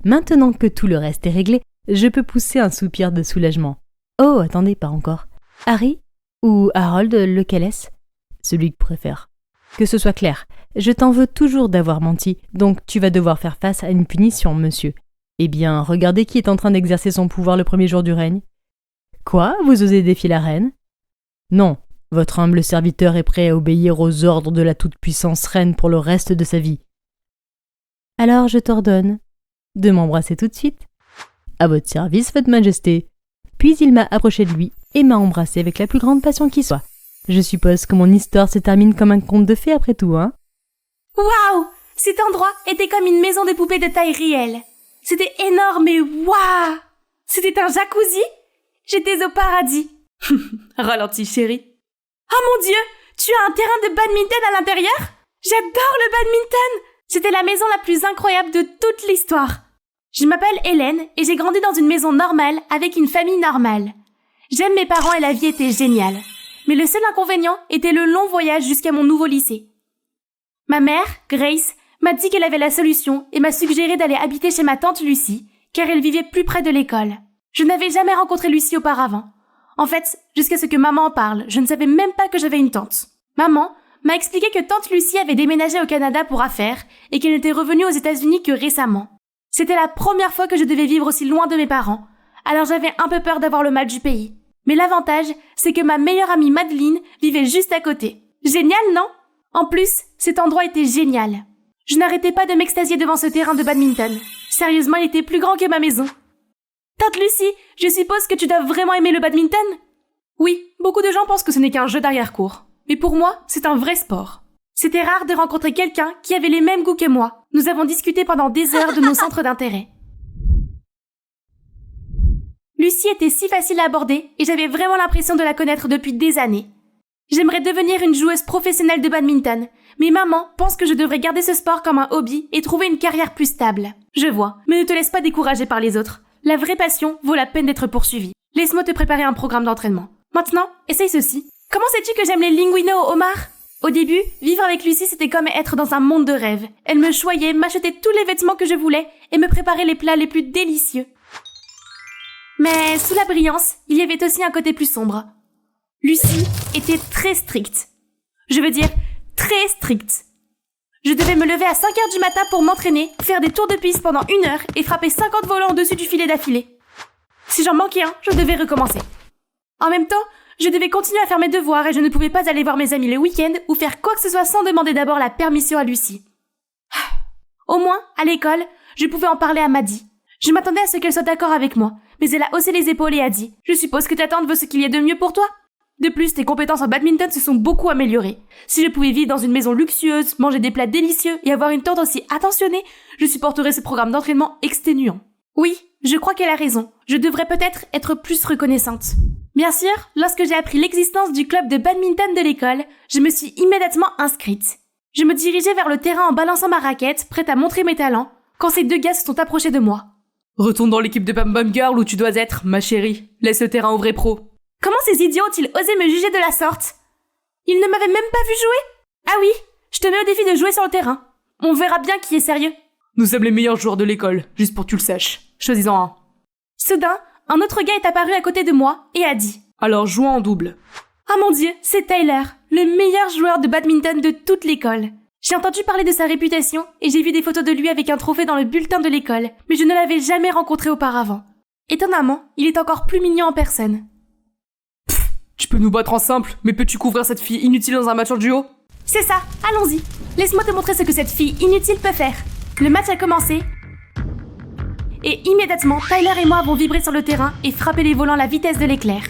Maintenant que tout le reste est réglé, je peux pousser un soupir de soulagement. Oh, attendez, pas encore. Harry ou Harold, lequel est-ce? Celui que préfère. Que ce soit clair, je t'en veux toujours d'avoir menti, donc tu vas devoir faire face à une punition, monsieur. Eh bien, regardez qui est en train d'exercer son pouvoir le premier jour du règne. Quoi? Vous osez défier la reine? Non. Votre humble serviteur est prêt à obéir aux ordres de la toute-puissance reine pour le reste de sa vie. Alors je t'ordonne de m'embrasser tout de suite. À votre service, votre majesté. Puis il m'a approché de lui et m'a embrassé avec la plus grande passion qui soit. Je suppose que mon histoire se termine comme un conte de fées après tout, hein? Waouh! Cet endroit était comme une maison de poupées de taille réelle. C'était énorme et waouh! C'était un jacuzzi? J'étais au paradis. Ralentis, chérie. Oh mon Dieu! Tu as un terrain de badminton à l'intérieur? J'adore le badminton! C'était la maison la plus incroyable de toute l'histoire. Je m'appelle Hélène et j'ai grandi dans une maison normale avec une famille normale. J'aime mes parents et la vie était géniale. Mais le seul inconvénient était le long voyage jusqu'à mon nouveau lycée. Ma mère, Grace, m'a dit qu'elle avait la solution et m'a suggéré d'aller habiter chez ma tante Lucie, car elle vivait plus près de l'école. Je n'avais jamais rencontré Lucie auparavant. En fait, jusqu'à ce que maman en parle, je ne savais même pas que j'avais une tante. Maman m'a expliqué que tante Lucie avait déménagé au Canada pour affaires et qu'elle n'était revenue aux États-Unis que récemment. C'était la première fois que je devais vivre aussi loin de mes parents, alors j'avais un peu peur d'avoir le mal du pays. Mais l'avantage, c'est que ma meilleure amie Madeleine vivait juste à côté. Génial, non? En plus, cet endroit était génial. Je n'arrêtais pas de m'extasier devant ce terrain de badminton. Sérieusement, il était plus grand que ma maison. Tante Lucie, je suppose que tu dois vraiment aimer le badminton? Oui, beaucoup de gens pensent que ce n'est qu'un jeu d'arrière-cour. Mais pour moi, c'est un vrai sport. C'était rare de rencontrer quelqu'un qui avait les mêmes goûts que moi. Nous avons discuté pendant des heures de nos centres d'intérêt. Lucie était si facile à aborder et j'avais vraiment l'impression de la connaître depuis des années. J'aimerais devenir une joueuse professionnelle de badminton, mais maman pense que je devrais garder ce sport comme un hobby et trouver une carrière plus stable. Je vois, mais ne te laisse pas décourager par les autres. La vraie passion vaut la peine d'être poursuivie. Laisse-moi te préparer un programme d'entraînement. Maintenant, essaye ceci. Comment sais-tu que j'aime les linguinos au homard? Au début, vivre avec Lucie c'était comme être dans un monde de rêve. Elle me choyait, m'achetait tous les vêtements que je voulais et me préparait les plats les plus délicieux. Mais sous la brillance, il y avait aussi un côté plus sombre. Lucie était très stricte. Je veux dire, très stricte. Je devais me lever à 5 heures du matin pour m'entraîner, faire des tours de piste pendant 1 heure et frapper 50 volants au-dessus du filet d'affilée. Si j'en manquais un, je devais recommencer. En même temps, je devais continuer à faire mes devoirs et je ne pouvais pas aller voir mes amis le week-end ou faire quoi que ce soit sans demander d'abord la permission à Lucie. Au moins, à l'école, je pouvais en parler à Maddy. Je m'attendais à ce qu'elle soit d'accord avec moi, mais elle a haussé les épaules et a dit « Je suppose que ta tante veut ce qu'il y ait de mieux pour toi ?» De plus, tes compétences en badminton se sont beaucoup améliorées. Si je pouvais vivre dans une maison luxueuse, manger des plats délicieux et avoir une tante aussi attentionnée, je supporterais ce programme d'entraînement exténuant. Oui, je crois qu'elle a raison. Je devrais peut-être être plus reconnaissante. Bien sûr, lorsque j'ai appris l'existence du club de badminton de l'école, je me suis immédiatement inscrite. Je me dirigeais vers le terrain en balançant ma raquette, prête à montrer mes talents, quand ces deux gars se sont approchés de moi. Retourne dans l'équipe de Bam Bam Girl où tu dois être, ma chérie. Laisse le terrain aux vrais pros. Comment ces idiots ont-ils osé me juger de la sorte? Ils ne m'avaient même pas vu jouer? Ah oui, je te mets au défi de jouer sur le terrain. On verra bien qui est sérieux. Nous sommes les meilleurs joueurs de l'école, juste pour que tu le saches. Choisis-en un. Soudain, un autre gars est apparu à côté de moi et a dit « Alors jouons en double. » Ah mon Dieu, c'est Tyler, le meilleur joueur de badminton de toute l'école. J'ai entendu parler de sa réputation et j'ai vu des photos de lui avec un trophée dans le bulletin de l'école, mais je ne l'avais jamais rencontré auparavant. Étonnamment, il est encore plus mignon en personne. Tu peux nous battre en simple, mais peux-tu couvrir cette fille inutile dans un match en duo? C'est ça, allons-y. Laisse-moi te montrer ce que cette fille inutile peut faire. Le match a commencé. Et immédiatement, Tyler et moi avons vibré sur le terrain et frappé les volants à la vitesse de l'éclair.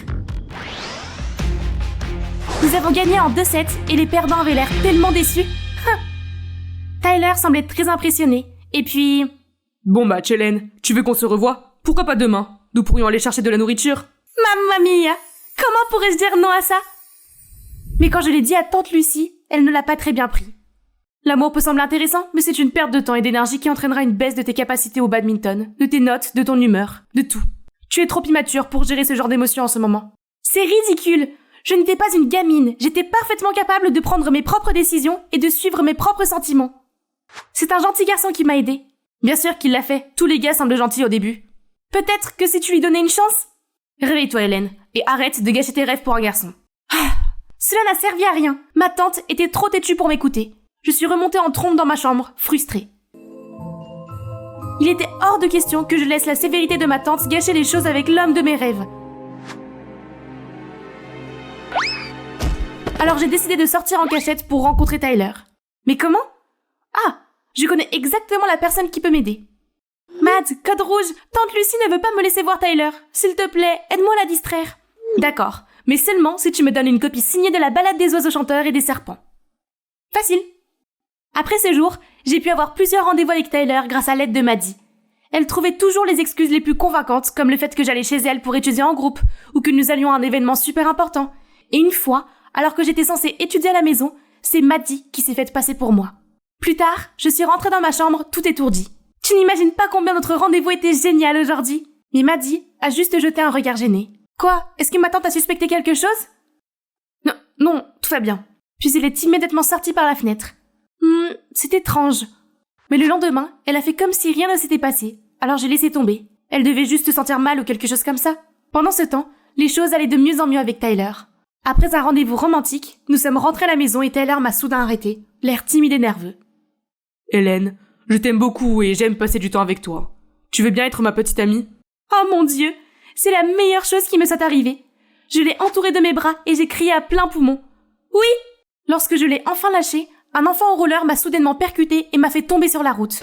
Nous avons gagné en 2 sets et les perdants avaient l'air tellement déçus. Tyler semblait très impressionné. Et puis... Bon match, Hélène. Tu veux qu'on se revoie? Pourquoi pas demain? Nous pourrions aller chercher de la nourriture. Mamma mia! Comment pourrais-je dire non à ça? Mais quand je l'ai dit à tante Lucie, elle ne l'a pas très bien pris. L'amour peut sembler intéressant, mais c'est une perte de temps et d'énergie qui entraînera une baisse de tes capacités au badminton, de tes notes, de ton humeur, de tout. Tu es trop immature pour gérer ce genre d'émotions en ce moment. C'est ridicule! Je n'étais pas une gamine, j'étais parfaitement capable de prendre mes propres décisions et de suivre mes propres sentiments. C'est un gentil garçon qui m'a aidé. Bien sûr qu'il l'a fait, tous les gars semblent gentils au début. Peut-être que si tu lui donnais une chance... Réveille-toi, Hélène, et arrête de gâcher tes rêves pour un garçon. Cela n'a servi à rien. Ma tante était trop têtue pour m'écouter. Je suis remontée en trombe dans ma chambre, frustrée. Il était hors de question que je laisse la sévérité de ma tante gâcher les choses avec l'homme de mes rêves. Alors j'ai décidé de sortir en cachette pour rencontrer Tyler. Mais comment? Ah, je connais exactement la personne qui peut m'aider. Mads, code rouge, tante Lucie ne veut pas me laisser voir Tyler. S'il te plaît, aide-moi à la distraire. D'accord, mais seulement si tu me donnes une copie signée de la balade des oiseaux chanteurs et des serpents. Facile. Après ce jour, j'ai pu avoir plusieurs rendez-vous avec Tyler grâce à l'aide de Maddy. Elle trouvait toujours les excuses les plus convaincantes, comme le fait que j'allais chez elle pour étudier en groupe, ou que nous allions à un événement super important. Et une fois, alors que j'étais censée étudier à la maison, c'est Maddy qui s'est faite passer pour moi. Plus tard, je suis rentrée dans ma chambre tout étourdie. Tu n'imagines pas combien notre rendez-vous était génial aujourd'hui. Mais Maddy a juste jeté un regard gêné. Quoi? Est-ce que ma tante a suspecté quelque chose? Non, tout va bien. Puis elle est immédiatement sortie par la fenêtre. C'est étrange. Mais le lendemain, elle a fait comme si rien ne s'était passé. Alors j'ai laissé tomber. Elle devait juste se sentir mal ou quelque chose comme ça. Pendant ce temps, les choses allaient de mieux en mieux avec Tyler. Après un rendez-vous romantique, nous sommes rentrés à la maison et Tyler m'a soudain arrêté, l'air timide et nerveux. Hélène, je t'aime beaucoup et j'aime passer du temps avec toi. Tu veux bien être ma petite amie? Oh mon Dieu! C'est la meilleure chose qui me soit arrivée. Je l'ai entouré de mes bras et j'ai crié à plein poumon. Oui! Lorsque je l'ai enfin lâché, un enfant au roller m'a soudainement percuté et m'a fait tomber sur la route.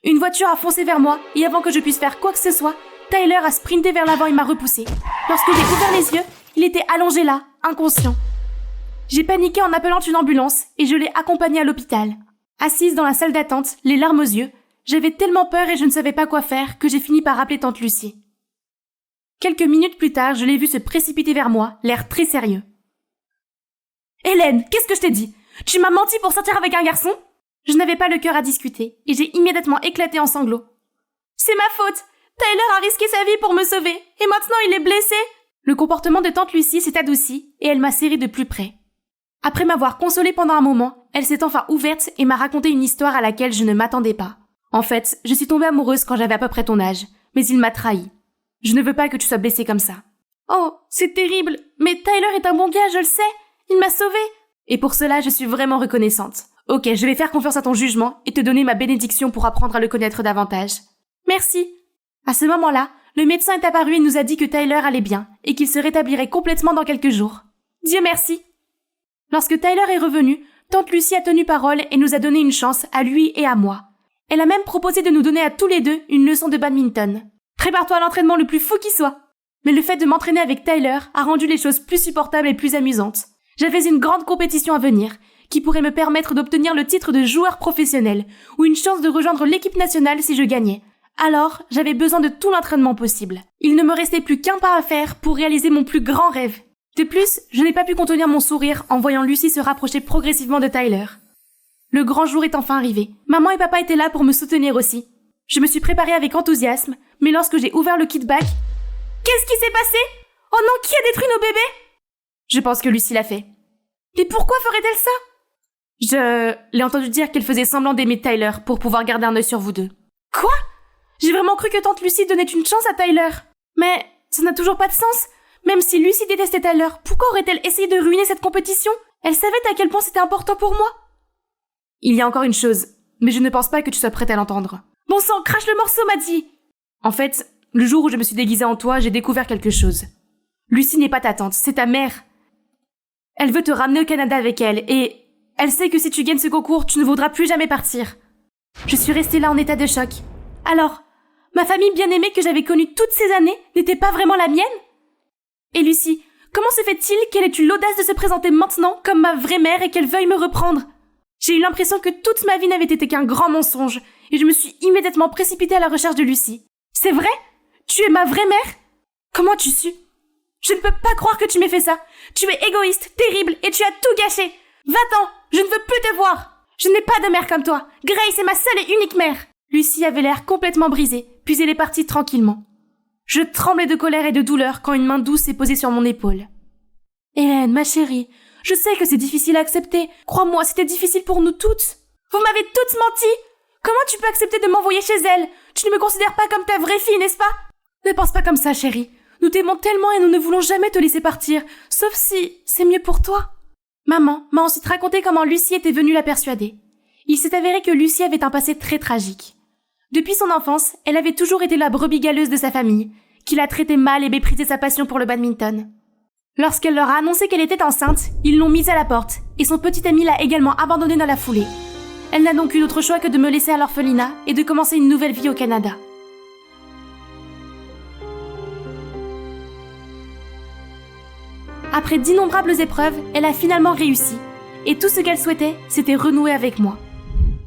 Une voiture a foncé vers moi et avant que je puisse faire quoi que ce soit, Tyler a sprinté vers l'avant et m'a repoussé. Lorsque j'ai ouvert les yeux, il était allongé là, inconscient. J'ai paniqué en appelant une ambulance et je l'ai accompagné à l'hôpital. Assise dans la salle d'attente, les larmes aux yeux, j'avais tellement peur et je ne savais pas quoi faire que j'ai fini par appeler tante Lucie. Quelques minutes plus tard, je l'ai vu se précipiter vers moi, l'air très sérieux. « Hélène, qu'est-ce que je t'ai dit? Tu m'as menti pour sortir avec un garçon ?» Je n'avais pas le cœur à discuter et j'ai immédiatement éclaté en sanglots. « C'est ma faute! Tyler a risqué sa vie pour me sauver et maintenant il est blessé !» Le comportement de tante Lucie s'est adouci et elle m'a serré de plus près. Après m'avoir consolée pendant un moment, elle s'est enfin ouverte et m'a raconté une histoire à laquelle je ne m'attendais pas. En fait, je suis tombée amoureuse quand j'avais à peu près ton âge, mais il m'a trahi. Je ne veux pas que tu sois blessée comme ça. Oh, c'est terrible, mais Tyler est un bon gars, je le sais. Il m'a sauvée. Et pour cela, je suis vraiment reconnaissante. Ok, je vais faire confiance à ton jugement et te donner ma bénédiction pour apprendre à le connaître davantage. Merci. À ce moment-là, le médecin est apparu et nous a dit que Tyler allait bien et qu'il se rétablirait complètement dans quelques jours. Dieu merci. Lorsque Tyler est revenu, tante Lucie a tenu parole et nous a donné une chance à lui et à moi. Elle a même proposé de nous donner à tous les deux une leçon de badminton. Prépare-toi à l'entraînement le plus fou qui soit. Mais le fait de m'entraîner avec Tyler a rendu les choses plus supportables et plus amusantes. J'avais une grande compétition à venir, qui pourrait me permettre d'obtenir le titre de joueur professionnel, ou une chance de rejoindre l'équipe nationale si je gagnais. Alors, j'avais besoin de tout l'entraînement possible. Il ne me restait plus qu'un pas à faire pour réaliser mon plus grand rêve. De plus, je n'ai pas pu contenir mon sourire en voyant Lucie se rapprocher progressivement de Tyler. Le grand jour est enfin arrivé. Maman et papa étaient là pour me soutenir aussi. Je me suis préparée avec enthousiasme, mais lorsque j'ai ouvert le kit bag... Qu'est-ce qui s'est passé? Oh non, qui a détruit nos bébés? Je pense que Lucie l'a fait. Mais pourquoi ferait-elle ça? Je l'ai entendu dire qu'elle faisait semblant d'aimer Tyler pour pouvoir garder un œil sur vous deux. Quoi? J'ai vraiment cru que tante Lucie donnait une chance à Tyler. Mais ça n'a toujours pas de sens. Même si Lucie détestait Tyler, pourquoi aurait-elle essayé de ruiner cette compétition? Elle savait à quel point c'était important pour moi. Il y a encore une chose, mais je ne pense pas que tu sois prête à l'entendre. Bon sang, crache le morceau, Maddie! En fait, le jour où je me suis déguisée en toi, j'ai découvert quelque chose. Lucie n'est pas ta tante, c'est ta mère. Elle veut te ramener au Canada avec elle, et elle sait que si tu gagnes ce concours, tu ne voudras plus jamais partir. Je suis restée là en état de choc. Alors, ma famille bien-aimée que j'avais connue toutes ces années n'était pas vraiment la mienne? Et Lucie, comment se fait-il qu'elle ait eu l'audace de se présenter maintenant comme ma vraie mère et qu'elle veuille me reprendre? J'ai eu l'impression que toute ma vie n'avait été qu'un grand mensonge, et je me suis immédiatement précipitée à la recherche de Lucie. C'est vrai? Tu es ma vraie mère? Comment as-tu su? Je ne peux pas croire que tu m'aies fait ça. Tu es égoïste, terrible, et tu as tout gâché. Va-t'en, je ne veux plus te voir. Je n'ai pas de mère comme toi. Grace est ma seule et unique mère. Lucie avait l'air complètement brisée, puis elle est partie tranquillement. Je tremblais de colère et de douleur quand une main douce s'est posée sur mon épaule. Hélène, ma chérie, je sais que c'est difficile à accepter. Crois-moi, c'était difficile pour nous toutes. Vous m'avez toutes menti. Comment tu peux accepter de m'envoyer chez elle? Tu ne me considères pas comme ta vraie fille, n'est-ce pas? Ne pense pas comme ça, chérie. Nous t'aimons tellement et nous ne voulons jamais te laisser partir, sauf si c'est mieux pour toi. Maman m'a ensuite raconté comment Lucie était venue la persuader. Il s'est avéré que Lucie avait un passé très tragique. Depuis son enfance, elle avait toujours été la brebis galeuse de sa famille, qui la traitait mal et méprisait sa passion pour le badminton. Lorsqu'elle leur a annoncé qu'elle était enceinte, ils l'ont mise à la porte, et son petit ami l'a également abandonnée dans la foulée. Elle n'a donc eu d'autre choix que de me laisser à l'orphelinat et de commencer une nouvelle vie au Canada. Après d'innombrables épreuves, elle a finalement réussi. Et tout ce qu'elle souhaitait, c'était renouer avec moi.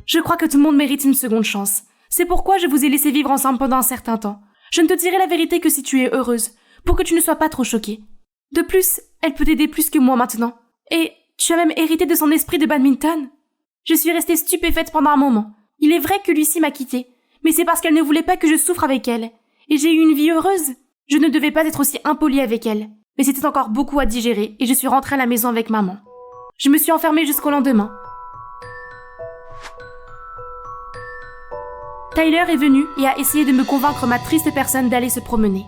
Je crois que tout le monde mérite une seconde chance. C'est pourquoi je vous ai laissé vivre ensemble pendant un certain temps. Je ne te dirai la vérité que si tu es heureuse, pour que tu ne sois pas trop choquée. De plus, elle peut t'aider plus que moi maintenant. Et tu as même hérité de son esprit de badminton. Je suis restée stupéfaite pendant un moment. Il est vrai que Lucie m'a quittée, mais c'est parce qu'elle ne voulait pas que je souffre avec elle. Et j'ai eu une vie heureuse. Je ne devais pas être aussi impolie avec elle. Mais c'était encore beaucoup à digérer et je suis rentrée à la maison avec maman. Je me suis enfermée jusqu'au lendemain. Tyler est venu et a essayé de me convaincre, ma triste personne, d'aller se promener.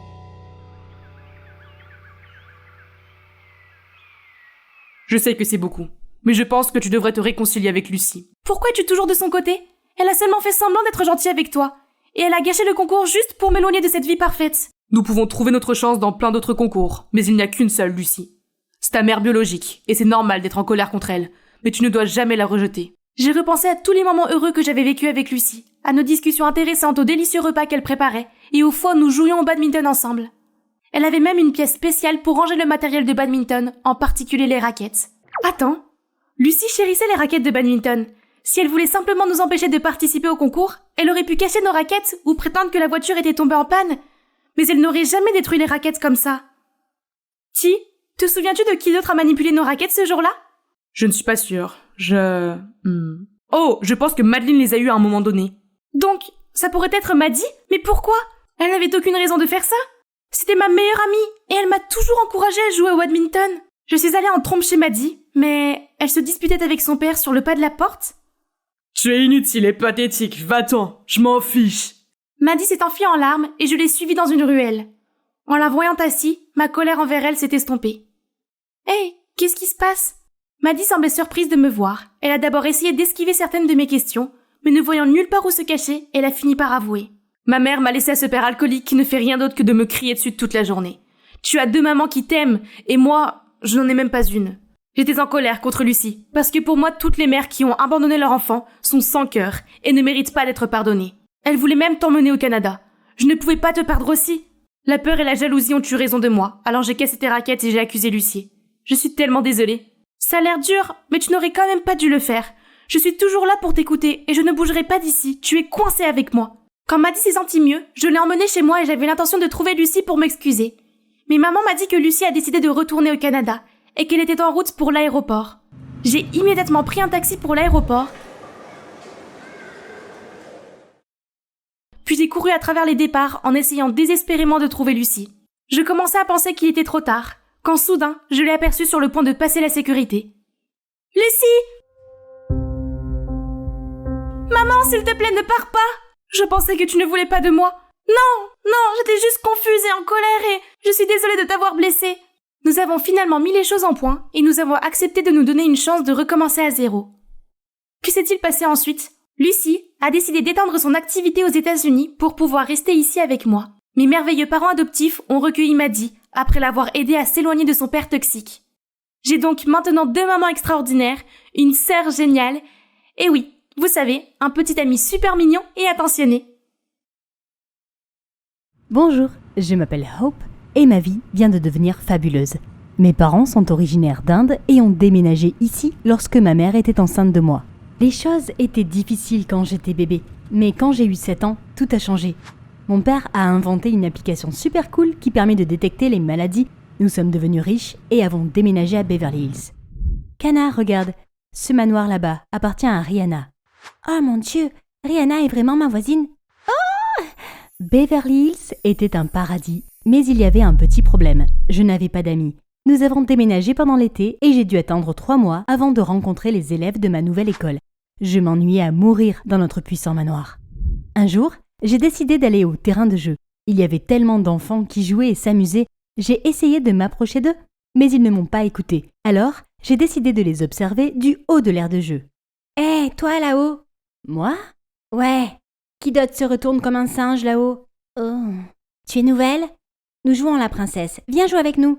Je sais que c'est beaucoup, mais je pense que tu devrais te réconcilier avec Lucie. Pourquoi es-tu toujours de son côté? Elle a seulement fait semblant d'être gentille avec toi. Et elle a gâché le concours juste pour m'éloigner de cette vie parfaite. Nous pouvons trouver notre chance dans plein d'autres concours, mais il n'y a qu'une seule, Lucie. C'est ta mère biologique, et c'est normal d'être en colère contre elle, mais tu ne dois jamais la rejeter. J'ai repensé à tous les moments heureux que j'avais vécus avec Lucie, à nos discussions intéressantes, aux délicieux repas qu'elle préparait, et aux fois où nous jouions au badminton ensemble. Elle avait même une pièce spéciale pour ranger le matériel de badminton, en particulier les raquettes. Attends, Lucie chérissait les raquettes de badminton. Si elle voulait simplement nous empêcher de participer au concours, elle aurait pu cacher nos raquettes ou prétendre que la voiture était tombée en panne. Mais elle n'aurait jamais détruit les raquettes comme ça. Ti, te souviens-tu de qui d'autre a manipulé nos raquettes ce jour-là? Je ne suis pas sûre. Oh, je pense que Madeleine les a eues à un moment donné. Donc, ça pourrait être Maddie? Mais pourquoi? Elle n'avait aucune raison de faire ça. C'était ma meilleure amie, et elle m'a toujours encouragée à jouer au badminton. Je suis allée en trompe chez Maddie, mais elle se disputait avec son père sur le pas de la porte. Tu es inutile et pathétique, va-t'en, je m'en fiche. Maddie s'est enfuie en larmes et je l'ai suivie dans une ruelle. En la voyant assise, ma colère envers elle s'est estompée. « Hey, qu'est-ce qui se passe ?» Maddy semblait surprise de me voir. Elle a d'abord essayé d'esquiver certaines de mes questions, mais ne voyant nulle part où se cacher, elle a fini par avouer. « Ma mère m'a laissé à ce père alcoolique qui ne fait rien d'autre que de me crier dessus toute la journée. Tu as 2 mamans qui t'aiment, et moi, je n'en ai même pas une. » J'étais en colère contre Lucie, parce que pour moi, toutes les mères qui ont abandonné leur enfant sont sans cœur et ne méritent pas d'être pardonnées. Elle voulait même t'emmener au Canada. Je ne pouvais pas te perdre aussi. La peur et la jalousie ont eu raison de moi, alors j'ai cassé tes raquettes et j'ai accusé Lucie. Je suis tellement désolée. Ça a l'air dur, mais tu n'aurais quand même pas dû le faire. Je suis toujours là pour t'écouter et je ne bougerai pas d'ici, tu es coincée avec moi. Quand Maddy s'est sentie mieux, je l'ai emmenée chez moi et j'avais l'intention de trouver Lucie pour m'excuser. Mais maman m'a dit que Lucie a décidé de retourner au Canada et qu'elle était en route pour l'aéroport. J'ai immédiatement pris un taxi pour l'aéroport, puis j'ai couru à travers les départs en essayant désespérément de trouver Lucie. Je commençais à penser qu'il était trop tard, quand soudain, je l'ai aperçue sur le point de passer la sécurité. « Lucie !»« Maman, s'il te plaît, ne pars pas !» Je pensais que tu ne voulais pas de moi. « Non, j'étais juste confuse et en colère et je suis désolée de t'avoir blessée. » Nous avons finalement mis les choses en point et nous avons accepté de nous donner une chance de recommencer à zéro. Que s'est-il passé ensuite ? Lucie a décidé d'étendre son activité aux États-Unis pour pouvoir rester ici avec moi. Mes merveilleux parents adoptifs ont recueilli Maddy après l'avoir aidée à s'éloigner de son père toxique. J'ai donc maintenant 2 mamans extraordinaires, une sœur géniale, et oui, vous savez, un petit ami super mignon et attentionné. Bonjour, je m'appelle Hope et ma vie vient de devenir fabuleuse. Mes parents sont originaires d'Inde et ont déménagé ici lorsque ma mère était enceinte de moi. Les choses étaient difficiles quand j'étais bébé, mais quand j'ai eu 7 ans, tout a changé. Mon père a inventé une application super cool qui permet de détecter les maladies. Nous sommes devenus riches et avons déménagé à Beverly Hills. Kana, regarde, ce manoir là-bas appartient à Rihanna. Oh mon Dieu, Rihanna est vraiment ma voisine. Oh! Beverly Hills était un paradis, mais il y avait un petit problème. Je n'avais pas d'amis. Nous avons déménagé pendant l'été et j'ai dû attendre 3 mois avant de rencontrer les élèves de ma nouvelle école. Je m'ennuyais à mourir dans notre puissant manoir. Un jour, j'ai décidé d'aller au terrain de jeu. Il y avait tellement d'enfants qui jouaient et s'amusaient. J'ai essayé de m'approcher d'eux, mais ils ne m'ont pas écouté. Alors, j'ai décidé de les observer du haut de l'aire de jeu. Hé, toi là-haut! Moi? Ouais. Qui d'autre se retourne comme un singe là-haut? Oh. Tu es nouvelle? Nous jouons la princesse. Viens jouer avec nous.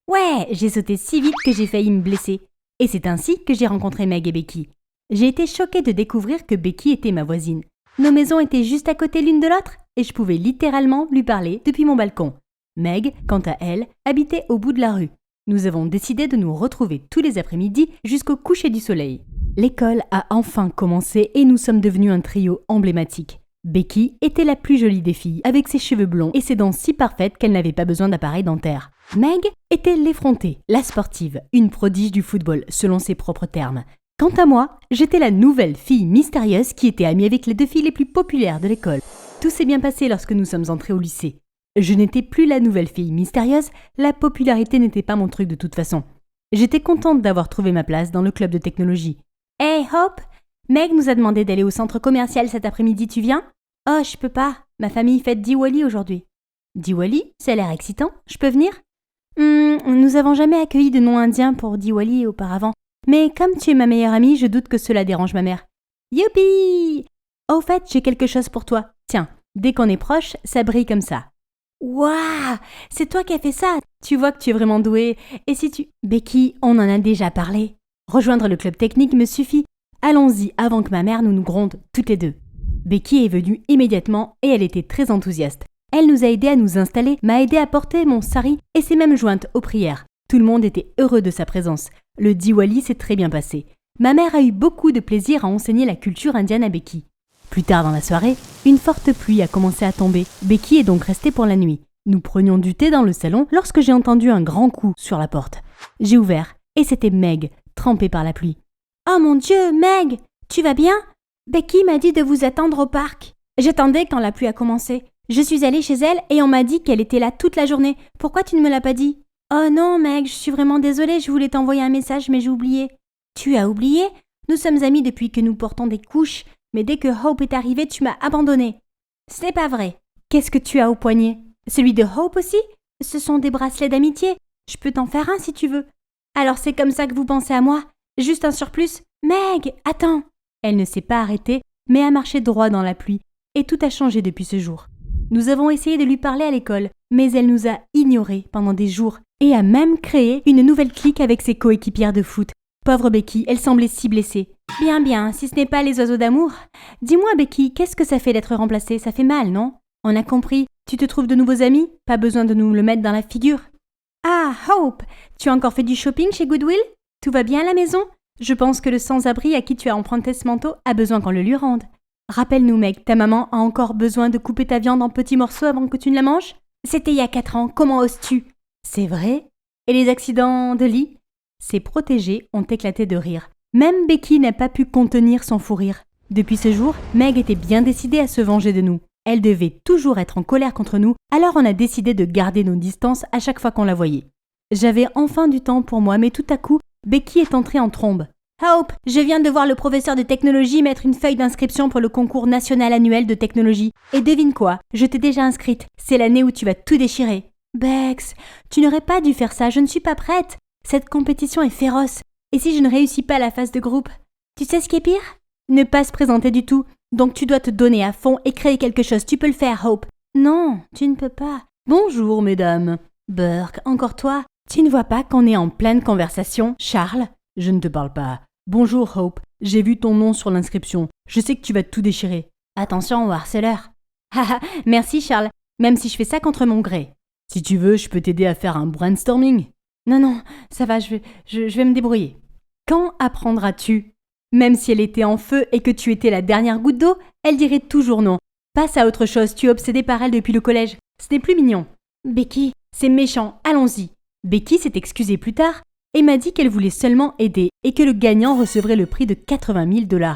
Ouais, j'ai sauté si vite que j'ai failli me blesser. Et c'est ainsi que j'ai rencontré Meg et Becky. J'ai été choquée de découvrir que Becky était ma voisine. Nos maisons étaient juste à côté l'une de l'autre et je pouvais littéralement lui parler depuis mon balcon. Meg, quant à elle, habitait au bout de la rue. Nous avons décidé de nous retrouver tous les après-midi jusqu'au coucher du soleil. L'école a enfin commencé et nous sommes devenus un trio emblématique. Becky était la plus jolie des filles, avec ses cheveux blonds et ses dents si parfaites qu'elle n'avait pas besoin d'appareil dentaire. Meg était l'effrontée, la sportive, une prodige du football, selon ses propres termes. Quant à moi, j'étais la nouvelle fille mystérieuse qui était amie avec les 2 filles les plus populaires de l'école. Tout s'est bien passé lorsque nous sommes entrés au lycée. Je n'étais plus la nouvelle fille mystérieuse, la popularité n'était pas mon truc de toute façon. J'étais contente d'avoir trouvé ma place dans le club de technologie. Hey Hope, Meg nous a demandé d'aller au centre commercial cet après-midi, tu viens? Oh, je peux pas, ma famille fête Diwali aujourd'hui. Diwali, ça a l'air excitant, je peux venir? Nous avons jamais accueilli de nom indien pour Diwali auparavant. Mais comme tu es ma meilleure amie, je doute que cela dérange ma mère. Youpi! Au fait, j'ai quelque chose pour toi. Tiens, dès qu'on est proche, ça brille comme ça. Waouh! C'est toi qui as fait ça! Tu vois que tu es vraiment douée. Et si tu... Becky, on en a déjà parlé. Rejoindre le club technique me suffit. Allons-y avant que ma mère nous gronde toutes les 2. Becky est venue immédiatement et elle était très enthousiaste. Elle nous a aidés à nous installer, m'a aidé à porter mon sari et s'est même jointe aux prières. Tout le monde était heureux de sa présence. Le Diwali s'est très bien passé. Ma mère a eu beaucoup de plaisir à enseigner la culture indienne à Becky. Plus tard dans la soirée, une forte pluie a commencé à tomber. Becky est donc restée pour la nuit. Nous prenions du thé dans le salon lorsque j'ai entendu un grand coup sur la porte. J'ai ouvert et c'était Meg, trempée par la pluie. « Oh mon Dieu, Meg, tu vas bien? Becky m'a dit de vous attendre au parc. J'attendais quand la pluie a commencé. Je suis allée chez elle et on m'a dit qu'elle était là toute la journée. Pourquoi tu ne me l'as pas dit? Oh non, Meg, je suis vraiment désolée, je voulais t'envoyer un message mais j'ai oublié. Tu as oublié? Nous sommes amis depuis que nous portons des couches, mais dès que Hope est arrivée, tu m'as abandonnée. Ce n'est pas vrai. Qu'est-ce que tu as au poignet? Celui de Hope aussi? Ce sont des bracelets d'amitié. Je peux t'en faire un si tu veux. Alors c'est comme ça que vous pensez à moi? Juste un surplus? Meg, attends! Elle ne s'est pas arrêtée, mais a marché droit dans la pluie. Et tout a changé depuis ce jour. Nous avons essayé de lui parler à l'école, mais elle nous a ignorés pendant des jours et a même créé une nouvelle clique avec ses coéquipières de foot. Pauvre Becky, elle semblait si blessée. Bien, si ce n'est pas les oiseaux d'amour. Dis-moi Becky, qu'est-ce que ça fait d'être remplacée? Ça fait mal, non? On a compris. Tu te trouves de nouveaux amis? Pas besoin de nous le mettre dans la figure. Ah, Hope, tu as encore fait du shopping chez Goodwill? Tout va bien à la maison? Je pense que le sans-abri à qui tu as emprunté ce manteau a besoin qu'on le lui rende. Rappelle-nous, Meg, ta maman a encore besoin de couper ta viande en petits morceaux avant que tu ne la manges? C'était il y a 4 ans, comment oses-tu? C'est vrai? Et les accidents de lit? Ses protégés ont éclaté de rire. Même Becky n'a pas pu contenir son fou rire. Depuis ce jour, Meg était bien décidée à se venger de nous. Elle devait toujours être en colère contre nous, alors on a décidé de garder nos distances à chaque fois qu'on la voyait. J'avais enfin du temps pour moi, mais tout à coup, Becky est entrée en trombe. Hope, je viens de voir le professeur de technologie mettre une feuille d'inscription pour le concours national annuel de technologie. Et devine quoi? Je t'ai déjà inscrite. C'est l'année où tu vas tout déchirer. Bex, tu n'aurais pas dû faire ça, je ne suis pas prête. Cette compétition est féroce. Et si je ne réussis pas la phase de groupe? Tu sais ce qui est pire? Ne pas se présenter du tout. Donc tu dois te donner à fond et créer quelque chose. Tu peux le faire, Hope. Non, tu ne peux pas. Bonjour, mesdames. Burke, encore toi? Tu ne vois pas qu'on est en pleine conversation, Charles? Je ne te parle pas. Bonjour, Hope. J'ai vu ton nom sur l'inscription. Je sais que tu vas tout déchirer. Attention au harceleur. Haha, merci, Charles. Même si je fais ça contre mon gré. Si tu veux, je peux t'aider à faire un brainstorming. Non, ça va, je vais me débrouiller. Quand apprendras-tu? Même si elle était en feu et que tu étais la dernière goutte d'eau, elle dirait toujours non. Passe à autre chose, tu es obsédée par elle depuis le collège. Ce n'est plus mignon. Becky, c'est méchant, allons-y. Becky s'est excusée plus tard et m'a dit qu'elle voulait seulement aider et que le gagnant recevrait le prix de 80 000 $.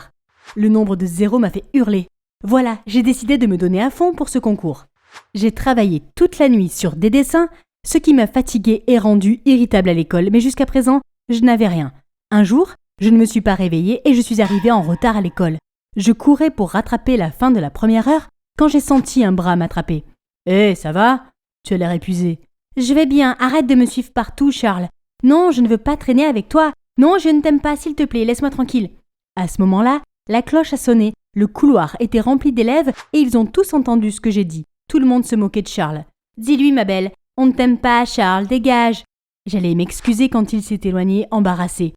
Le nombre de zéros m'a fait hurler. Voilà, j'ai décidé de me donner à fond pour ce concours. J'ai travaillé toute la nuit sur des dessins, ce qui m'a fatiguée et rendue irritable à l'école, mais jusqu'à présent, je n'avais rien. Un jour, je ne me suis pas réveillée et je suis arrivée en retard à l'école. Je courais pour rattraper la fin de la première heure quand j'ai senti un bras m'attraper. « Hé, ça va? Tu as l'air épuisé. »« Je vais bien, arrête de me suivre partout, Charles. Non, je ne veux pas traîner avec toi. Non, je ne t'aime pas, s'il te plaît, laisse-moi tranquille. » À ce moment-là, la cloche a sonné, le couloir était rempli d'élèves et ils ont tous entendu ce que j'ai dit. Tout le monde se moquait de Charles. « Dis-lui, ma belle, on ne t'aime pas, Charles, dégage. » J'allais m'excuser quand il s'est éloigné, embarrassé.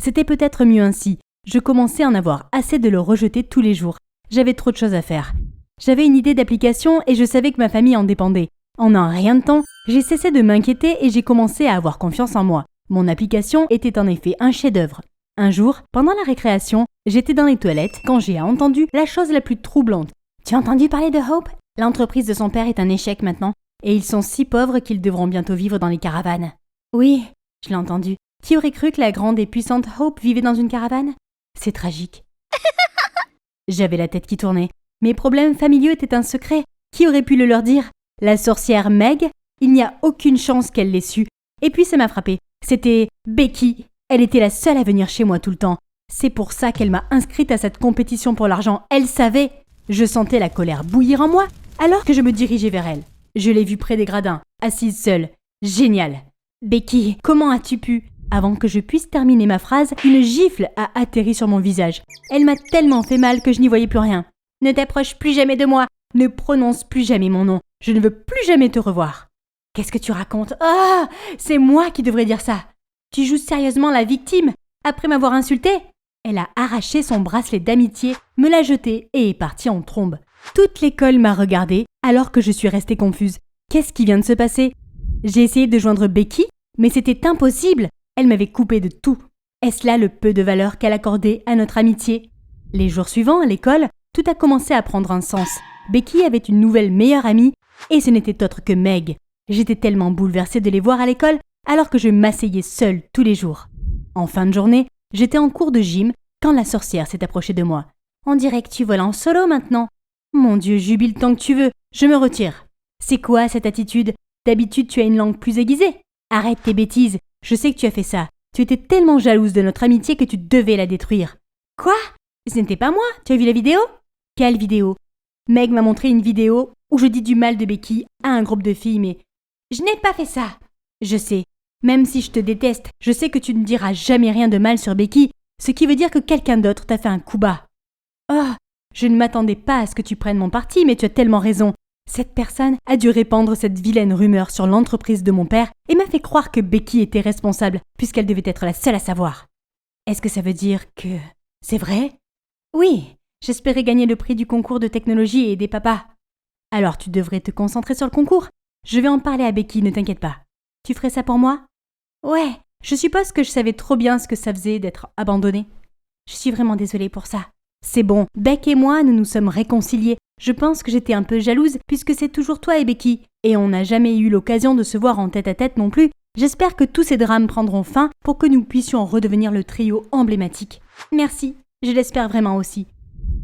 C'était peut-être mieux ainsi. Je commençais à en avoir assez de le rejeter tous les jours. J'avais trop de choses à faire. J'avais une idée d'application et je savais que ma famille en dépendait. En un rien de temps, j'ai cessé de m'inquiéter et j'ai commencé à avoir confiance en moi. Mon application était en effet un chef-d'œuvre. Un jour, pendant la récréation, j'étais dans les toilettes quand j'ai entendu la chose la plus troublante. « Tu as entendu parler de Hope? L'entreprise de son père est un échec maintenant et ils sont si pauvres qu'ils devront bientôt vivre dans les caravanes. » Oui, je l'ai entendu. Qui aurait cru que la grande et puissante Hope vivait dans une caravane? C'est tragique. J'avais la tête qui tournait. Mes problèmes familiaux étaient un secret. Qui aurait pu le leur dire? La sorcière Meg? Il n'y a aucune chance qu'elle l'ait su. Et puis ça m'a frappé. C'était Becky. Elle était la seule à venir chez moi tout le temps. C'est pour ça qu'elle m'a inscrite à cette compétition pour l'argent. Elle savait. Je sentais la colère bouillir en moi alors que je me dirigeais vers elle. Je l'ai vue près des gradins, assise seule. Génial. Becky, comment as-tu pu? Avant que je puisse terminer ma phrase, une gifle a atterri sur mon visage. Elle m'a tellement fait mal que je n'y voyais plus rien. Ne t'approche plus jamais de moi. Ne prononce plus jamais mon nom. Je ne veux plus jamais te revoir. Qu'est-ce que tu racontes? Ah, c'est moi qui devrais dire ça. Tu joues sérieusement la victime après m'avoir insultée? Elle a arraché son bracelet d'amitié, me l'a jeté et est partie en trombe. Toute l'école m'a regardée alors que je suis restée confuse. Qu'est-ce qui vient de se passer? J'ai essayé de joindre Becky, mais c'était impossible. Elle m'avait coupé de tout. Est-ce là le peu de valeur qu'elle accordait à notre amitié? Les jours suivants, à l'école, tout a commencé à prendre un sens. Becky avait une nouvelle meilleure amie, et ce n'était autre que Meg. J'étais tellement bouleversée de les voir à l'école, alors que je m'asseyais seule tous les jours. En fin de journée, j'étais en cours de gym quand la sorcière s'est approchée de moi. « On dirait que tu voles en solo maintenant. »« Mon Dieu, jubile tant que tu veux, je me retire. »« C'est quoi cette attitude? D'habitude, tu as une langue plus aiguisée. Arrête tes bêtises. Je sais que tu as fait ça. Tu étais tellement jalouse de notre amitié que tu devais la détruire. » « Quoi? Ce n'était pas moi. Tu as vu la vidéo? » « Quelle vidéo? » Meg m'a montré une vidéo où je dis du mal de Becky à un groupe de filles, mais je n'ai pas fait ça. Je sais, même si je te déteste, je sais que tu ne diras jamais rien de mal sur Becky, ce qui veut dire que quelqu'un d'autre t'a fait un coup bas. Oh, je ne m'attendais pas à ce que tu prennes mon parti, mais tu as tellement raison. Cette personne a dû répandre cette vilaine rumeur sur l'entreprise de mon père et m'a fait croire que Becky était responsable, puisqu'elle devait être la seule à savoir. Est-ce que ça veut dire que c'est vrai? Oui, j'espérais gagner le prix du concours de technologie et des papas. Alors tu devrais te concentrer sur le concours. Je vais en parler à Becky, ne t'inquiète pas. Tu ferais ça pour moi? Ouais, je suppose que je savais trop bien ce que ça faisait d'être abandonnée. Je suis vraiment désolée pour ça. C'est bon, Beck et moi, nous nous sommes réconciliés. Je pense que j'étais un peu jalouse puisque c'est toujours toi et Becky. Et on n'a jamais eu l'occasion de se voir en tête-à-tête non plus. J'espère que tous ces drames prendront fin pour que nous puissions redevenir le trio emblématique. Merci, je l'espère vraiment aussi.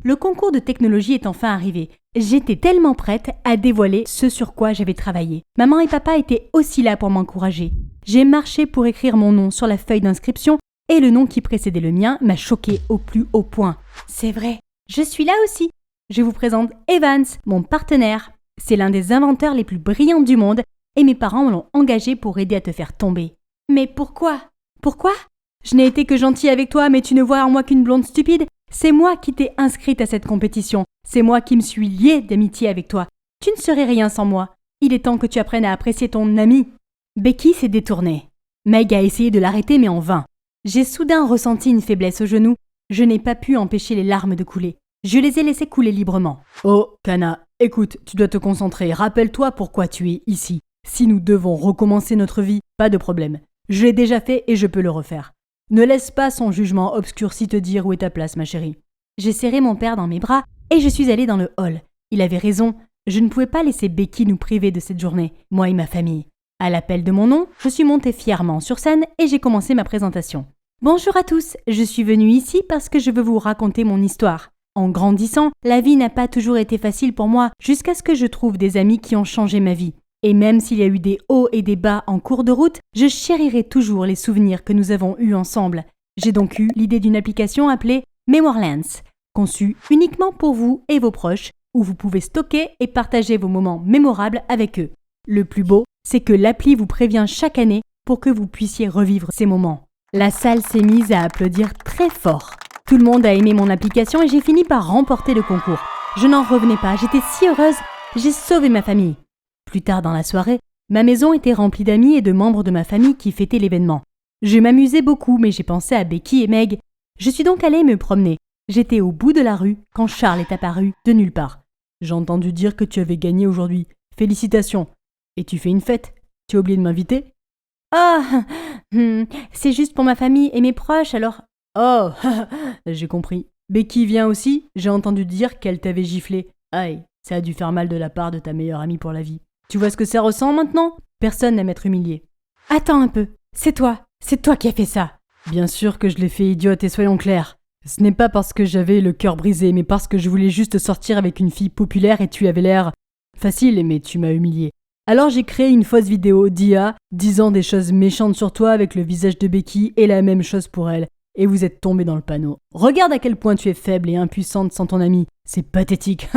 Le concours de technologie est enfin arrivé. J'étais tellement prête à dévoiler ce sur quoi j'avais travaillé. Maman et papa étaient aussi là pour m'encourager. J'ai marché pour écrire mon nom sur la feuille d'inscription et le nom qui précédait le mien m'a choqué au plus haut point. C'est vrai, je suis là aussi. Je vous présente Evans, mon partenaire. C'est l'un des inventeurs les plus brillants du monde et mes parents l'ont engagé pour aider à te faire tomber. Mais pourquoi? Pourquoi? Je n'ai été que gentille avec toi, mais tu ne vois en moi qu'une blonde stupide. C'est moi qui t'ai inscrite à cette compétition. C'est moi qui me suis liée d'amitié avec toi. Tu ne serais rien sans moi. Il est temps que tu apprennes à apprécier ton ami. Becky s'est détournée. Meg a essayé de l'arrêter, mais en vain. J'ai soudain ressenti une faiblesse au genou. Je n'ai pas pu empêcher les larmes de couler. Je les ai laissées couler librement. Oh, Kana, écoute, tu dois te concentrer. Rappelle-toi pourquoi tu es ici. Si nous devons recommencer notre vie, pas de problème. Je l'ai déjà fait et je peux le refaire. Ne laisse pas son jugement obscurci te dire où est ta place, ma chérie. J'ai serré mon père dans mes bras et je suis allée dans le hall. Il avait raison, je ne pouvais pas laisser Becky nous priver de cette journée, moi et ma famille. À l'appel de mon nom, je suis montée fièrement sur scène et j'ai commencé ma présentation. Bonjour à tous, je suis venue ici parce que je veux vous raconter mon histoire. En grandissant, la vie n'a pas toujours été facile pour moi jusqu'à ce que je trouve des amis qui ont changé ma vie. Et même s'il y a eu des hauts et des bas en cours de route, je chérirai toujours les souvenirs que nous avons eus ensemble. J'ai donc eu l'idée d'une application appelée Memoirlands, conçue uniquement pour vous et vos proches, où vous pouvez stocker et partager vos moments mémorables avec eux. Le plus beau, c'est que l'appli vous prévient chaque année pour que vous puissiez revivre ces moments. La salle s'est mise à applaudir très fort. Tout le monde a aimé mon application et j'ai fini par remporter le concours. Je n'en revenais pas, j'étais si heureuse, j'ai sauvé ma famille. Plus tard dans la soirée, ma maison était remplie d'amis et de membres de ma famille qui fêtaient l'événement. Je m'amusais beaucoup, mais j'ai pensé à Becky et Meg. Je suis donc allée me promener. J'étais au bout de la rue quand Charles est apparu de nulle part. J'ai entendu dire que tu avais gagné aujourd'hui. Félicitations. Et tu fais une fête. Tu as oublié de m'inviter? Oh, c'est juste pour ma famille et mes proches, alors... Oh, j'ai compris. Becky vient aussi? J'ai entendu dire qu'elle t'avait giflé. Aïe, ça a dû faire mal de la part de ta meilleure amie pour la vie. Tu vois ce que ça ressent maintenant? Personne n'aime être humilié. Attends un peu, c'est toi qui as fait ça. Bien sûr que je l'ai fait, idiote, et soyons clairs. Ce n'est pas parce que j'avais le cœur brisé, mais parce que je voulais juste sortir avec une fille populaire et tu avais l'air facile, mais tu m'as humilié. Alors j'ai créé une fausse vidéo d'IA disant des choses méchantes sur toi avec le visage de Becky et la même chose pour elle. Et vous êtes tombé dans le panneau. Regarde à quel point tu es faible et impuissante sans ton ami. C'est pathétique.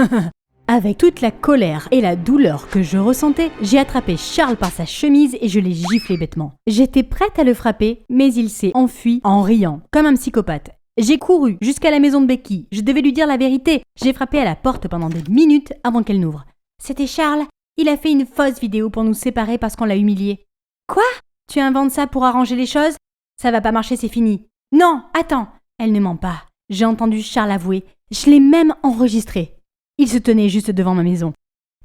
Avec toute la colère et la douleur que je ressentais, j'ai attrapé Charles par sa chemise et je l'ai giflé bêtement. J'étais prête à le frapper, mais il s'est enfui en riant, comme un psychopathe. J'ai couru jusqu'à la maison de Becky. Je devais lui dire la vérité. J'ai frappé à la porte pendant des minutes avant qu'elle n'ouvre. C'était Charles. Il a fait une fausse vidéo pour nous séparer parce qu'on l'a humilié. Quoi? Tu inventes ça pour arranger les choses? Ça va pas marcher, c'est fini. Non, attends. Elle ne ment pas. J'ai entendu Charles avouer. Je l'ai même enregistré. Il se tenait juste devant ma maison.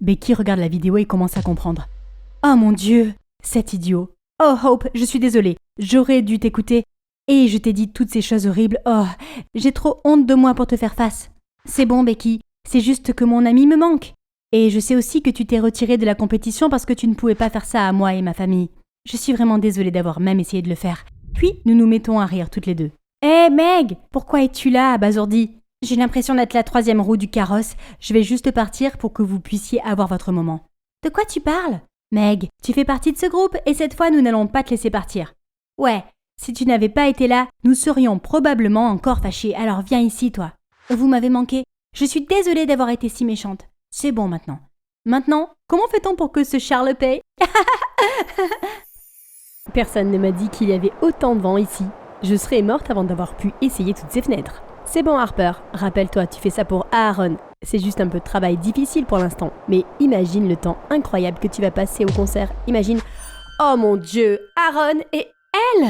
Becky regarde la vidéo et commence à comprendre. Oh mon Dieu, cet idiot. Oh Hope, je suis désolée. J'aurais dû t'écouter. Et je t'ai dit toutes ces choses horribles. Oh, j'ai trop honte de moi pour te faire face. C'est bon, Becky. C'est juste que mon ami me manque. Et je sais aussi que tu t'es retirée de la compétition parce que tu ne pouvais pas faire ça à moi et ma famille. Je suis vraiment désolée d'avoir même essayé de le faire. Puis, nous nous mettons à rire toutes les deux. Hé, Meg, pourquoi es-tu là, abasourdie? J'ai l'impression d'être la troisième roue du carrosse. Je vais juste partir pour que vous puissiez avoir votre moment. De quoi tu parles? Meg, tu fais partie de ce groupe et cette fois, nous n'allons pas te laisser partir. Ouais, si tu n'avais pas été là, nous serions probablement encore fâchés. Alors viens ici, toi. Vous m'avez manqué. Je suis désolée d'avoir été si méchante. C'est bon maintenant. Maintenant, comment fait-on pour que ce Charles paye? Personne ne m'a dit qu'il y avait autant de vent ici. Je serais morte avant d'avoir pu essayer toutes ces fenêtres. C'est bon Harper, rappelle-toi, tu fais ça pour Aaron. C'est juste un peu de travail difficile pour l'instant, mais imagine le temps incroyable que tu vas passer au concert. Imagine... Oh mon Dieu, Aaron et elle!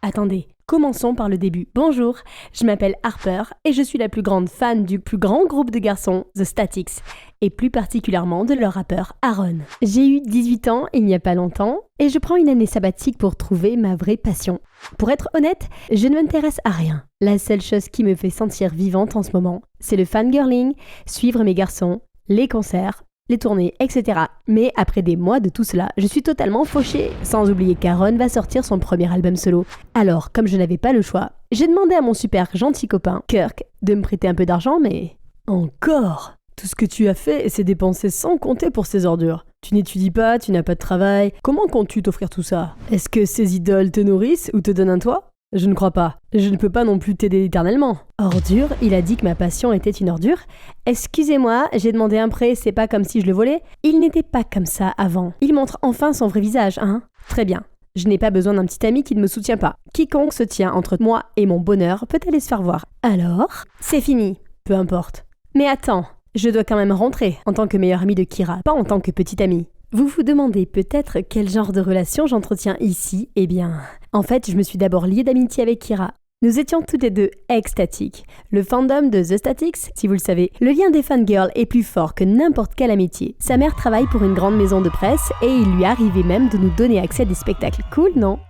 Attendez, commençons par le début. Bonjour, je m'appelle Harper et je suis la plus grande fan du plus grand groupe de garçons, The Statics, et plus particulièrement de leur rappeur Aaron. J'ai eu 18 ans il n'y a pas longtemps et je prends une année sabbatique pour trouver ma vraie passion. Pour être honnête, je ne m'intéresse à rien. La seule chose qui me fait sentir vivante en ce moment, c'est le fangirling, suivre mes garçons, les concerts, les tournées, etc. Mais après des mois de tout cela, je suis totalement fauchée. Sans oublier qu'Aaron va sortir son premier album solo. Alors, comme je n'avais pas le choix, j'ai demandé à mon super gentil copain, Kirk, de me prêter un peu d'argent, mais... Encore? Tout ce que tu as fait, c'est dépenser sans compter pour ces ordures. Tu n'étudies pas, tu n'as pas de travail. Comment comptes-tu t'offrir tout ça? Est-ce que ces idoles te nourrissent ou te donnent un toit? Je ne crois pas. Je ne peux pas non plus t'aider éternellement. Ordure, il a dit que ma passion était une ordure. Excusez-moi, j'ai demandé un prêt, c'est pas comme si je le volais. Il n'était pas comme ça avant. Il montre enfin son vrai visage, hein? Très bien. Je n'ai pas besoin d'un petit ami qui ne me soutient pas. Quiconque se tient entre moi et mon bonheur peut aller se faire voir. Alors? C'est fini. Peu importe. Mais attends, je dois quand même rentrer en tant que meilleur ami de Kira, pas en tant que petit ami. Vous vous demandez peut-être quel genre de relation j'entretiens ici? Eh bien, en fait, je me suis d'abord liée d'amitié avec Kira. Nous étions toutes les deux extatiques. Le fandom de The Statics, si vous le savez, le lien des fangirls est plus fort que n'importe quelle amitié. Sa mère travaille pour une grande maison de presse et il lui arrivait même de nous donner accès à des spectacles. Cool, non?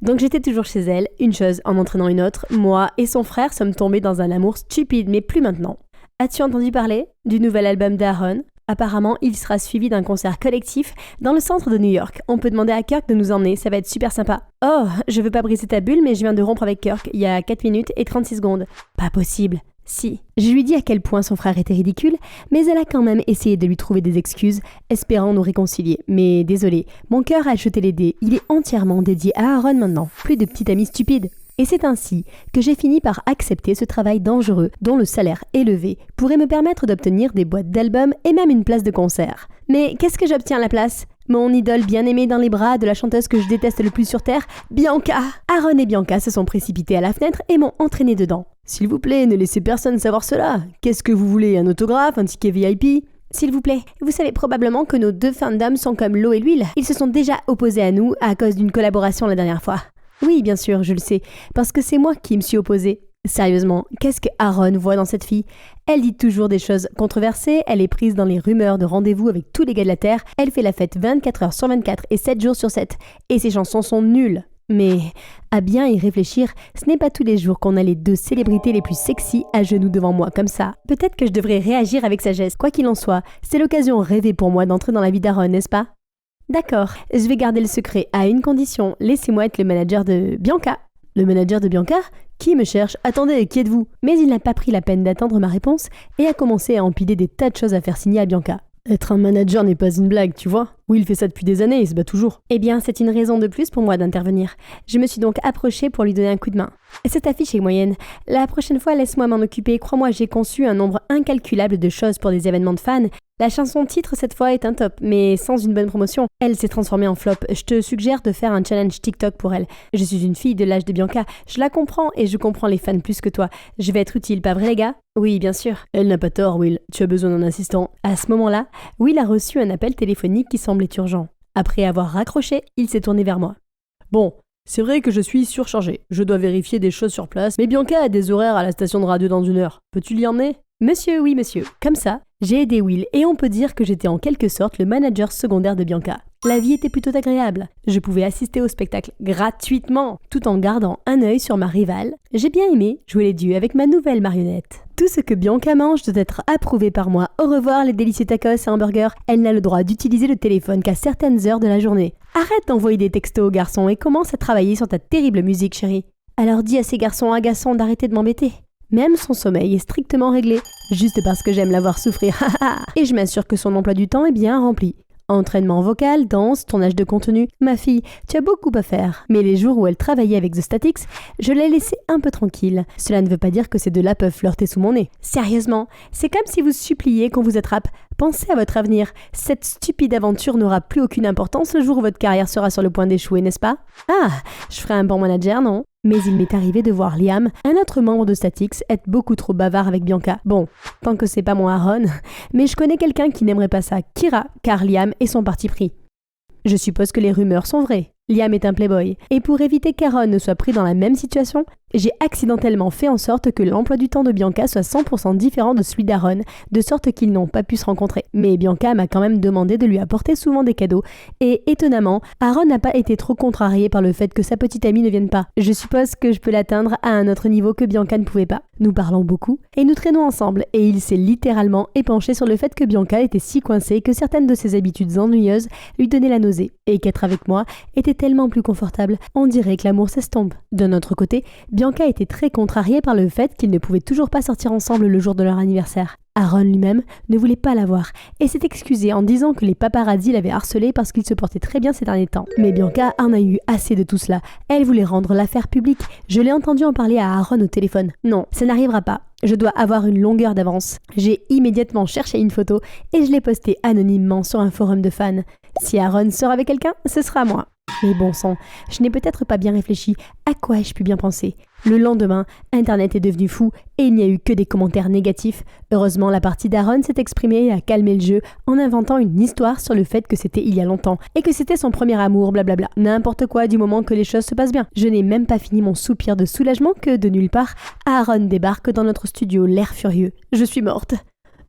Donc j'étais toujours chez elle, une chose en entraînant une autre. Moi et son frère sommes tombés dans un amour stupide, mais plus maintenant. As-tu entendu parler du nouvel album d'Aaron? Apparemment, il sera suivi d'un concert collectif dans le centre de New York. On peut demander à Kirk de nous emmener, ça va être super sympa. Oh, je veux pas briser ta bulle, mais je viens de rompre avec Kirk il y a 4 minutes et 36 secondes. Pas possible. Si. Je lui dis à quel point son frère était ridicule, mais elle a quand même essayé de lui trouver des excuses, espérant nous réconcilier. Mais désolé, mon cœur a jeté les dés, il est entièrement dédié à Aaron maintenant. Plus de petit ami stupide. Et c'est ainsi que j'ai fini par accepter ce travail dangereux dont le salaire élevé pourrait me permettre d'obtenir des boîtes d'albums et même une place de concert. Mais qu'est-ce que j'obtiens à la place? Mon idole bien-aimée dans les bras de la chanteuse que je déteste le plus sur Terre, Bianca. Aaron et Bianca se sont précipités à la fenêtre et m'ont entraîné dedans. S'il vous plaît, ne laissez personne savoir cela. Qu'est-ce que vous voulez? Un autographe? Un ticket VIP? S'il vous plaît, vous savez probablement que nos deux fandoms sont comme l'eau et l'huile. Ils se sont déjà opposés à nous à cause d'une collaboration la dernière fois. Oui, bien sûr, je le sais, parce que c'est moi qui me suis opposée. Sérieusement, qu'est-ce que Aaron voit dans cette fille? Elle dit toujours des choses controversées, elle est prise dans les rumeurs de rendez-vous avec tous les gars de la Terre, elle fait la fête 24 heures sur 24 et 7 jours sur 7, et ses chansons sont nulles. Mais, à bien y réfléchir, ce n'est pas tous les jours qu'on a les deux célébrités les plus sexy à genoux devant moi comme ça. Peut-être que je devrais réagir avec sagesse. Quoi qu'il en soit, c'est l'occasion rêvée pour moi d'entrer dans la vie d'Aaron, n'est-ce pas? D'accord, je vais garder le secret à une condition. Laissez-moi être le manager de Bianca. Le manager de Bianca? Qui me cherche? Attendez, qui êtes-vous? Mais il n'a pas pris la peine d'attendre ma réponse et a commencé à empiler des tas de choses à faire signer à Bianca. Être un manager n'est pas une blague, tu vois. Oui, il fait ça depuis des années, il se bat toujours. Eh bien, c'est une raison de plus pour moi d'intervenir. Je me suis donc approchée pour lui donner un coup de main. Cette affiche est moyenne. La prochaine fois, laisse-moi m'en occuper. Crois-moi, j'ai conçu un nombre incalculable de choses pour des événements de fans. La chanson titre cette fois est un top, mais sans une bonne promotion. Elle s'est transformée en flop. Je te suggère de faire un challenge TikTok pour elle. Je suis une fille de l'âge de Bianca. Je la comprends et je comprends les fans plus que toi. Je vais être utile, pas vrai les gars? Oui, bien sûr. Elle n'a pas tort, Will. Tu as besoin d'un assistant. À ce moment-là, Will a reçu un appel téléphonique qui semblait urgent. Après avoir raccroché, il s'est tourné vers moi. Bon, c'est vrai que je suis surchargé. Je dois vérifier des choses sur place, mais Bianca a des horaires à la station de radio dans 1 heure. Peux-tu l'y emmener? Monsieur, oui monsieur. Comme ça, j'ai aidé Will et on peut dire que j'étais en quelque sorte le manager secondaire de Bianca. La vie était plutôt agréable. Je pouvais assister au spectacle gratuitement, tout en gardant un œil sur ma rivale. J'ai bien aimé jouer les dieux avec ma nouvelle marionnette. Tout ce que Bianca mange doit être approuvé par moi. Au revoir les délicieux tacos et hamburgers. Elle n'a le droit d'utiliser le téléphone qu'à certaines heures de la journée. Arrête d'envoyer des textos aux garçons et commence à travailler sur ta terrible musique, chérie. Alors dis à ces garçons agaçants d'arrêter de m'embêter. Même son sommeil est strictement réglé, juste parce que j'aime la voir souffrir. Et je m'assure que son emploi du temps est bien rempli. Entraînement vocal, danse, tournage de contenu. Ma fille, tu as beaucoup à faire. Mais les jours où elle travaillait avec The Statics, je l'ai laissée un peu tranquille. Cela ne veut pas dire que ces deux-là peuvent flirter sous mon nez. Sérieusement, c'est comme si vous suppliez qu'on vous attrape. Pensez à votre avenir. Cette stupide aventure n'aura plus aucune importance le jour où votre carrière sera sur le point d'échouer, n'est-ce pas? Ah, je ferai un bon manager, non? Mais il m'est arrivé de voir Liam, un autre membre de Statics, être beaucoup trop bavard avec Bianca. Bon, tant que c'est pas mon Aaron, mais je connais quelqu'un qui n'aimerait pas ça, Kira, car Liam est son parti pris. Je suppose que les rumeurs sont vraies. Liam est un playboy. Et pour éviter qu'Aaron ne soit pris dans la même situation, j'ai accidentellement fait en sorte que l'emploi du temps de Bianca soit 100% différent de celui d'Aaron, de sorte qu'ils n'ont pas pu se rencontrer. Mais Bianca m'a quand même demandé de lui apporter souvent des cadeaux. Et étonnamment, Aaron n'a pas été trop contrarié par le fait que sa petite amie ne vienne pas. Je suppose que je peux l'atteindre à un autre niveau que Bianca ne pouvait pas. Nous parlons beaucoup et nous traînons ensemble. Et il s'est littéralement épanché sur le fait que Bianca était si coincée que certaines de ses habitudes ennuyeuses lui donnaient la nausée. Et qu'être avec moi était tellement plus confortable. On dirait que l'amour s'estompe. D'un autre côté, Bianca était très contrariée par le fait qu'ils ne pouvaient toujours pas sortir ensemble le jour de leur anniversaire. Aaron lui-même ne voulait pas la voir et s'est excusé en disant que les paparazzis l'avaient harcelé parce qu'il se portait très bien ces derniers temps. Mais Bianca en a eu assez de tout cela. Elle voulait rendre l'affaire publique. Je l'ai entendu en parler à Aaron au téléphone. Non, ça n'arrivera pas. Je dois avoir une longueur d'avance. J'ai immédiatement cherché une photo et je l'ai postée anonymement sur un forum de fans. Si Aaron sort avec quelqu'un, ce sera moi. Mais bon sang, je n'ai peut-être pas bien réfléchi. À quoi ai-je pu bien penser? Le lendemain, Internet est devenu fou et il n'y a eu que des commentaires négatifs. Heureusement, la partie d'Aaron s'est exprimée et a calmé le jeu en inventant une histoire sur le fait que c'était il y a longtemps et que c'était son premier amour, blablabla. N'importe quoi du moment que les choses se passent bien. Je n'ai même pas fini mon soupir de soulagement que, de nulle part, Aaron débarque dans notre studio, l'air furieux. Je suis morte.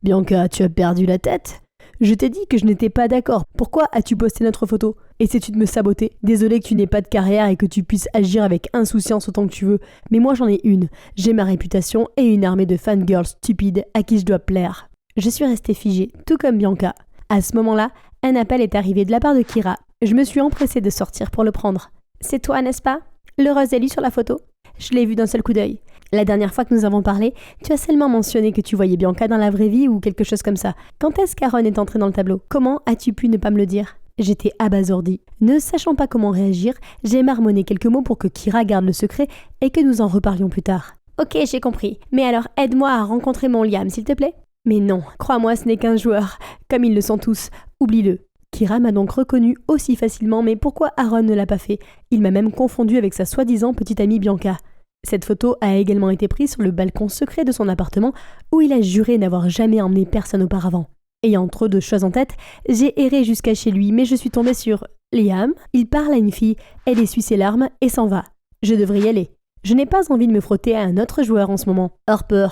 Bianca, tu as perdu la tête? Je t'ai dit que je n'étais pas d'accord. Pourquoi as-tu posté notre photo? Essaies-tu de me saboter? Désolé que tu n'aies pas de carrière et que tu puisses agir avec insouciance autant que tu veux. Mais moi j'en ai une. J'ai ma réputation et une armée de fangirls stupides à qui je dois plaire. Je suis restée figée, tout comme Bianca. À ce moment-là, un appel est arrivé de la part de Kira. Je me suis empressée de sortir pour le prendre. C'est toi, n'est-ce pas? L'heureuse élue sur la photo? Je l'ai vue d'un seul coup d'œil. La dernière fois que nous avons parlé, tu as seulement mentionné que tu voyais Bianca dans la vraie vie ou quelque chose comme ça. Quand est-ce qu'Aaron est entré dans le tableau? Comment as-tu pu ne pas me le dire? J'étais abasourdie. Ne sachant pas comment réagir, j'ai marmonné quelques mots pour que Kira garde le secret et que nous en reparlions plus tard. Ok, j'ai compris. Mais alors aide-moi à rencontrer mon Liam, s'il te plaît? Mais non, crois-moi, ce n'est qu'un joueur. Comme ils le sont tous. Oublie-le. Kira m'a donc reconnu aussi facilement, mais pourquoi Aaron ne l'a pas fait? Il m'a même confondu avec sa soi-disant petite amie Bianca. Cette photo a également été prise sur le balcon secret de son appartement où il a juré n'avoir jamais emmené personne auparavant. Ayant trop de choses en tête, j'ai erré jusqu'à chez lui, mais je suis tombée sur Liam. Il parle à une fille, elle essuie ses larmes et s'en va. Je devrais y aller. Je n'ai pas envie de me frotter à un autre joueur en ce moment. Harper.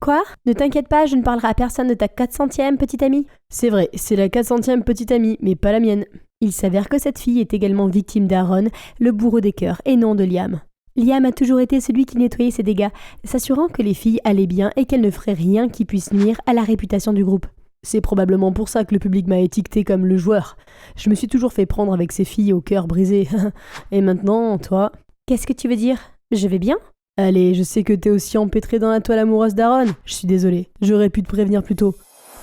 Quoi? Ne t'inquiète pas, je ne parlerai à personne de ta 400e petite amie. C'est vrai, c'est la 400e petite amie, mais pas la mienne. Il s'avère que cette fille est également victime d'Aaron, le bourreau des cœurs, et non de Liam. Liam a toujours été celui qui nettoyait ses dégâts, s'assurant que les filles allaient bien et qu'elles ne feraient rien qui puisse nuire à la réputation du groupe. C'est probablement pour ça que le public m'a étiqueté comme le joueur. Je me suis toujours fait prendre avec ces filles au cœur brisé. Et maintenant, toi... Qu'est-ce que tu veux dire? Je vais bien? Allez, je sais que t'es aussi empêtré dans la toile amoureuse d'Aaron. Je suis désolée, j'aurais pu te prévenir plus tôt.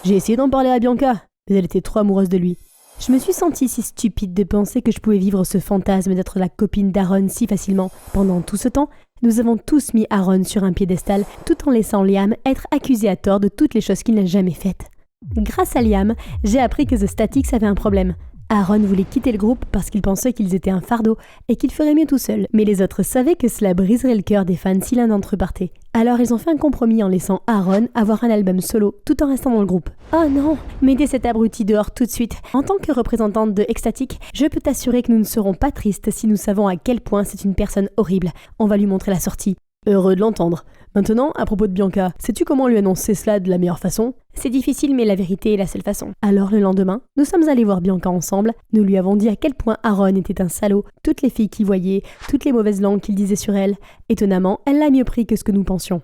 J'ai essayé d'en parler à Bianca, mais elle était trop amoureuse de lui. Je me suis sentie si stupide de penser que je pouvais vivre ce fantasme d'être la copine d'Aaron si facilement. Pendant tout ce temps, nous avons tous mis Aaron sur un piédestal, tout en laissant Liam être accusé à tort de toutes les choses qu'il n'a jamais faites. Grâce à Liam, j'ai appris que The Statics avait un problème. Aaron voulait quitter le groupe parce qu'il pensait qu'ils étaient un fardeau et qu'il ferait mieux tout seul. Mais les autres savaient que cela briserait le cœur des fans si l'un d'entre eux partait. Alors ils ont fait un compromis en laissant Aaron avoir un album solo tout en restant dans le groupe. Oh non, mettez cet abruti dehors tout de suite. En tant que représentante de Ecstatic, je peux t'assurer que nous ne serons pas tristes si nous savons à quel point c'est une personne horrible. On va lui montrer la sortie. Heureux de l'entendre. Maintenant, à propos de Bianca, sais-tu comment lui annoncer cela de la meilleure façon? C'est difficile, mais la vérité est la seule façon. Alors le lendemain, nous sommes allés voir Bianca ensemble. Nous lui avons dit à quel point Aaron était un salaud, toutes les filles qu'il voyait, toutes les mauvaises langues qu'il disait sur elle. Étonnamment, elle l'a mieux pris que ce que nous pensions.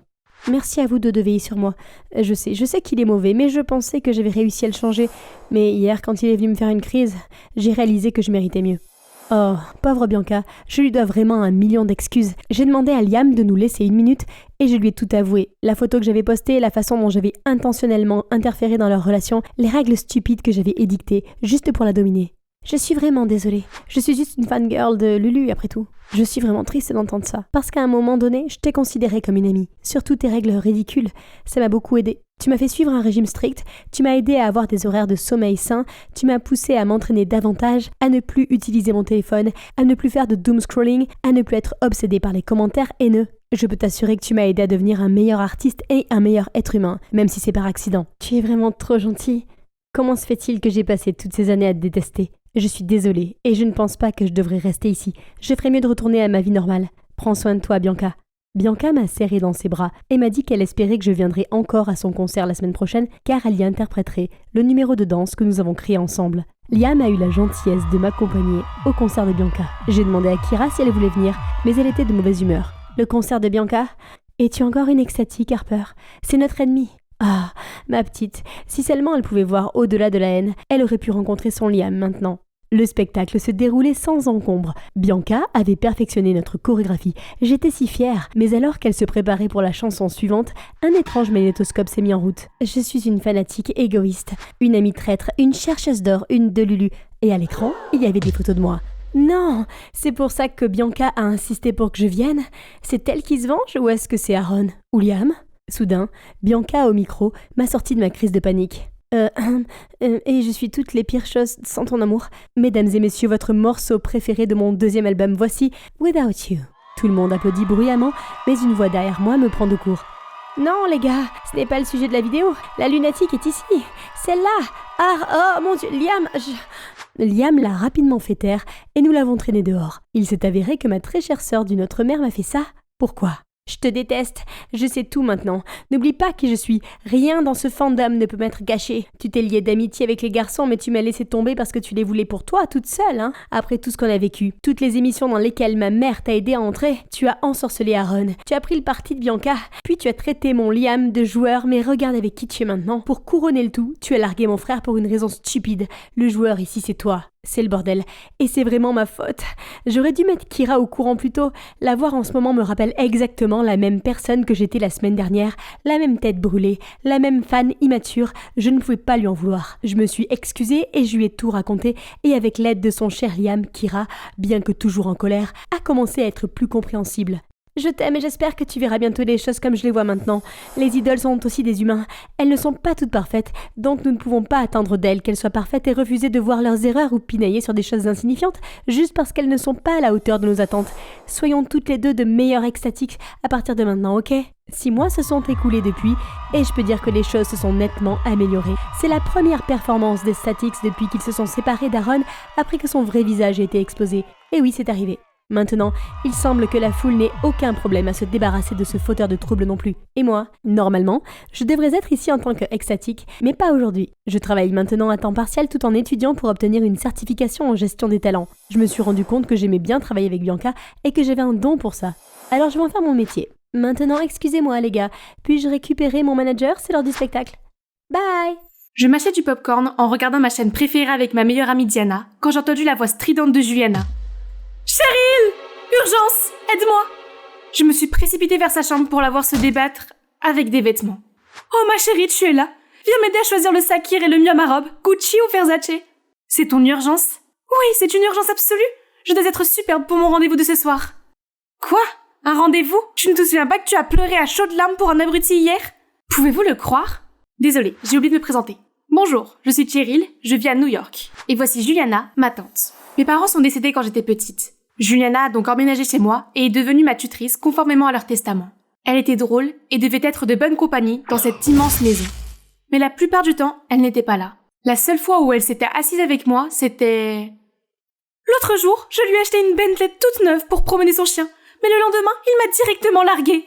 Merci à vous deux de veiller sur moi. Je sais qu'il est mauvais, mais je pensais que j'avais réussi à le changer. Mais hier, quand il est venu me faire une crise, j'ai réalisé que je méritais mieux. Oh, pauvre Bianca, je lui dois vraiment 1 million d'excuses. J'ai demandé à Liam de nous laisser 1 minute et je lui ai tout avoué. La photo que j'avais postée, la façon dont j'avais intentionnellement interféré dans leur relation, les règles stupides que j'avais édictées, juste pour la dominer. Je suis vraiment désolée. Je suis juste une fangirl de Lulu, après tout. Je suis vraiment triste d'entendre ça. Parce qu'à un moment donné, je t'ai considérée comme une amie. Surtout tes règles ridicules. Ça m'a beaucoup aidée. Tu m'as fait suivre un régime strict, tu m'as aidé à avoir des horaires de sommeil sains, tu m'as poussé à m'entraîner davantage, à ne plus utiliser mon téléphone, à ne plus faire de doom scrolling, à ne plus être obsédée par les commentaires haineux. Je peux t'assurer que tu m'as aidé à devenir un meilleur artiste et un meilleur être humain, même si c'est par accident. Tu es vraiment trop gentil. Comment se fait-il que j'ai passé toutes ces années à te détester ? Je suis désolée, et je ne pense pas que je devrais rester ici. Je ferais mieux de retourner à ma vie normale. Prends soin de toi, Bianca. Bianca m'a serré dans ses bras et m'a dit qu'elle espérait que je viendrais encore à son concert la semaine prochaine car elle y interpréterait le numéro de danse que nous avons créé ensemble. Liam a eu la gentillesse de m'accompagner au concert de Bianca. J'ai demandé à Kira si elle voulait venir, mais elle était de mauvaise humeur. Le concert de Bianca ? Es-tu encore une extatique, Harper ? C'est notre ennemie. Ah, ma petite, si seulement elle pouvait voir au-delà de la haine, elle aurait pu rencontrer son Liam maintenant. Le spectacle se déroulait sans encombre. Bianca avait perfectionné notre chorégraphie. J'étais si fière. Mais alors qu'elle se préparait pour la chanson suivante, un étrange magnétoscope s'est mis en route. Je suis une fanatique égoïste, une amie traître, une chercheuse d'or, une de Lulu. Et à l'écran, il y avait des photos de moi. Non, c'est pour ça que Bianca a insisté pour que je vienne. C'est elle qui se venge ou est-ce que c'est Aaron ou Liam ? Soudain, Bianca au micro m'a sorti de ma crise de panique. Et je suis toutes les pires choses sans ton amour. Mesdames et messieurs, votre morceau préféré de mon 2e album, voici Without You. Tout le monde applaudit bruyamment, mais une voix derrière moi me prend de court. Non les gars, ce n'est pas le sujet de la vidéo. La lunatique est ici. Celle-là. Ah, oh mon Dieu, Liam, Liam l'a rapidement fait taire et nous l'avons traîné dehors. Il s'est avéré que ma très chère sœur d'une autre mère m'a fait ça. Pourquoi ? Je te déteste, je sais tout maintenant. N'oublie pas qui je suis. Rien dans ce fandom ne peut m'être gâché. Tu t'es liée d'amitié avec les garçons, mais tu m'as laissé tomber parce que tu les voulais pour toi, toute seule, hein. Après tout ce qu'on a vécu, toutes les émissions dans lesquelles ma mère t'a aidé à entrer, tu as ensorcelé Aaron. Tu as pris le parti de Bianca, puis tu as traité mon Liam de joueur, mais regarde avec qui tu es maintenant. Pour couronner le tout, tu as largué mon frère pour une raison stupide. Le joueur ici, c'est toi. C'est le bordel. Et c'est vraiment ma faute. J'aurais dû mettre Kira au courant plus tôt. La voir en ce moment me rappelle exactement la même personne que j'étais la semaine dernière. La même tête brûlée. La même fan immature. Je ne pouvais pas lui en vouloir. Je me suis excusée et je lui ai tout raconté. Et avec l'aide de son cher Liam, Kira, bien que toujours en colère, a commencé à être plus compréhensible. Je t'aime et j'espère que tu verras bientôt les choses comme je les vois maintenant. Les idoles sont aussi des humains. Elles ne sont pas toutes parfaites, donc nous ne pouvons pas attendre d'elles qu'elles soient parfaites et refuser de voir leurs erreurs ou pinailler sur des choses insignifiantes juste parce qu'elles ne sont pas à la hauteur de nos attentes. Soyons toutes les deux de meilleures extatiques à partir de maintenant, ok ? 6 mois se sont écoulés depuis et je peux dire que les choses se sont nettement améliorées. C'est la première performance des Statics depuis qu'ils se sont séparés d'Aaron après que son vrai visage ait été exposé. Et oui, c'est arrivé. Maintenant, il semble que la foule n'ait aucun problème à se débarrasser de ce fauteur de troubles non plus. Et moi, normalement, je devrais être ici en tant qu'extatique, mais pas aujourd'hui. Je travaille maintenant à temps partiel tout en étudiant pour obtenir une certification en gestion des talents. Je me suis rendu compte que j'aimais bien travailler avec Bianca et que j'avais un don pour ça. Alors je vais en faire mon métier. Maintenant, excusez-moi les gars, puis-je récupérer mon manager, c'est l'heure du spectacle. Bye! Je mâchais du popcorn en regardant ma chaîne préférée avec ma meilleure amie Diana quand j'ai entendu la voix stridente de Juliana. Cheryl! Urgence! Aide-moi! Je me suis précipitée vers sa chambre pour la voir se débattre avec des vêtements. Oh ma chérie, tu es là! Viens m'aider à choisir le sakir et le mieux à ma robe, Gucci ou Versace. C'est ton urgence? Oui, c'est une urgence absolue. Je dois être superbe pour mon rendez-vous de ce soir. Quoi? Un rendez-vous? Tu ne te souviens pas que tu as pleuré à chaudes larmes pour un abruti hier? Pouvez-vous le croire? Désolée, j'ai oublié de me présenter. Bonjour, je suis Cheryl, je vis à New York. Et voici Juliana, ma tante. Mes parents sont décédés quand j'étais petite. Juliana a donc emménagé chez moi et est devenue ma tutrice conformément à leur testament. Elle était drôle et devait être de bonne compagnie dans cette immense maison. Mais la plupart du temps, elle n'était pas là. La seule fois où elle s'était assise avec moi, c'était... L'autre jour, je lui ai acheté une Bentley toute neuve pour promener son chien. Mais le lendemain, il m'a directement larguée.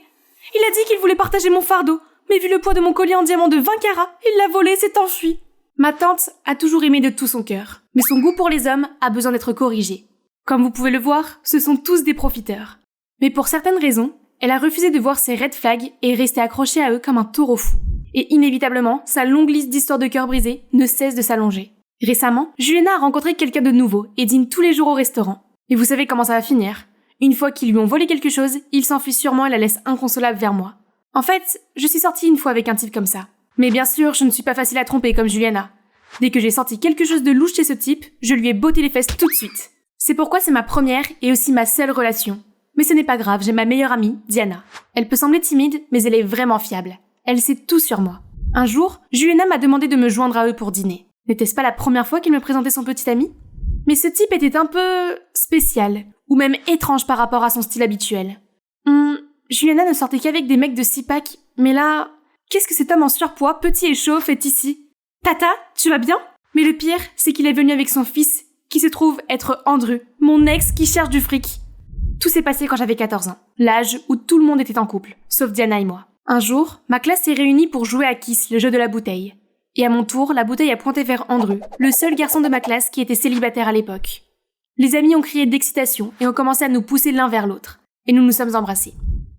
Il a dit qu'il voulait partager mon fardeau, mais vu le poids de mon collier en diamant de 20 carats, il l'a volé et s'est enfui. Ma tante a toujours aimé de tout son cœur, mais son goût pour les hommes a besoin d'être corrigé. Comme vous pouvez le voir, ce sont tous des profiteurs. Mais pour certaines raisons, elle a refusé de voir ses red flags et est restée accrochée à eux comme un taureau fou. Et inévitablement, sa longue liste d'histoires de cœur brisé ne cesse de s'allonger. Récemment, Juliana a rencontré quelqu'un de nouveau et dîne tous les jours au restaurant. Et vous savez comment ça va finir. Une fois qu'ils lui ont volé quelque chose, il s'enfuit sûrement et la laisse inconsolable vers moi. En fait, je suis sortie une fois avec un type comme ça. Mais bien sûr, je ne suis pas facile à tromper comme Juliana. Dès que j'ai senti quelque chose de louche chez ce type, je lui ai botté les fesses tout de suite. C'est pourquoi c'est ma première et aussi ma seule relation. Mais ce n'est pas grave, j'ai ma meilleure amie, Diana. Elle peut sembler timide, mais elle est vraiment fiable. Elle sait tout sur moi. Un jour, Juliana m'a demandé de me joindre à eux pour dîner. N'était-ce pas la première fois qu'il me présentait son petit ami ? Mais ce type était un peu spécial, ou même étrange par rapport à son style habituel. Juliana ne sortait qu'avec des mecs de 6-pack, mais là, qu'est-ce que cet homme en surpoids, petit et chauve, fait ici ? Tata, tu vas bien ? Mais le pire, c'est qu'il est venu avec son fils, qui se trouve être Andrew, mon ex qui cherche du fric. Tout s'est passé quand j'avais 14 ans, l'âge où tout le monde était en couple, sauf Diana et moi. Un jour, ma classe s'est réunie pour jouer à Kiss, le jeu de la bouteille. Et à mon tour, la bouteille a pointé vers Andrew, le seul garçon de ma classe qui était célibataire à l'époque. Les amis ont crié d'excitation et ont commencé à nous pousser l'un vers l'autre. Et nous nous sommes embrassés.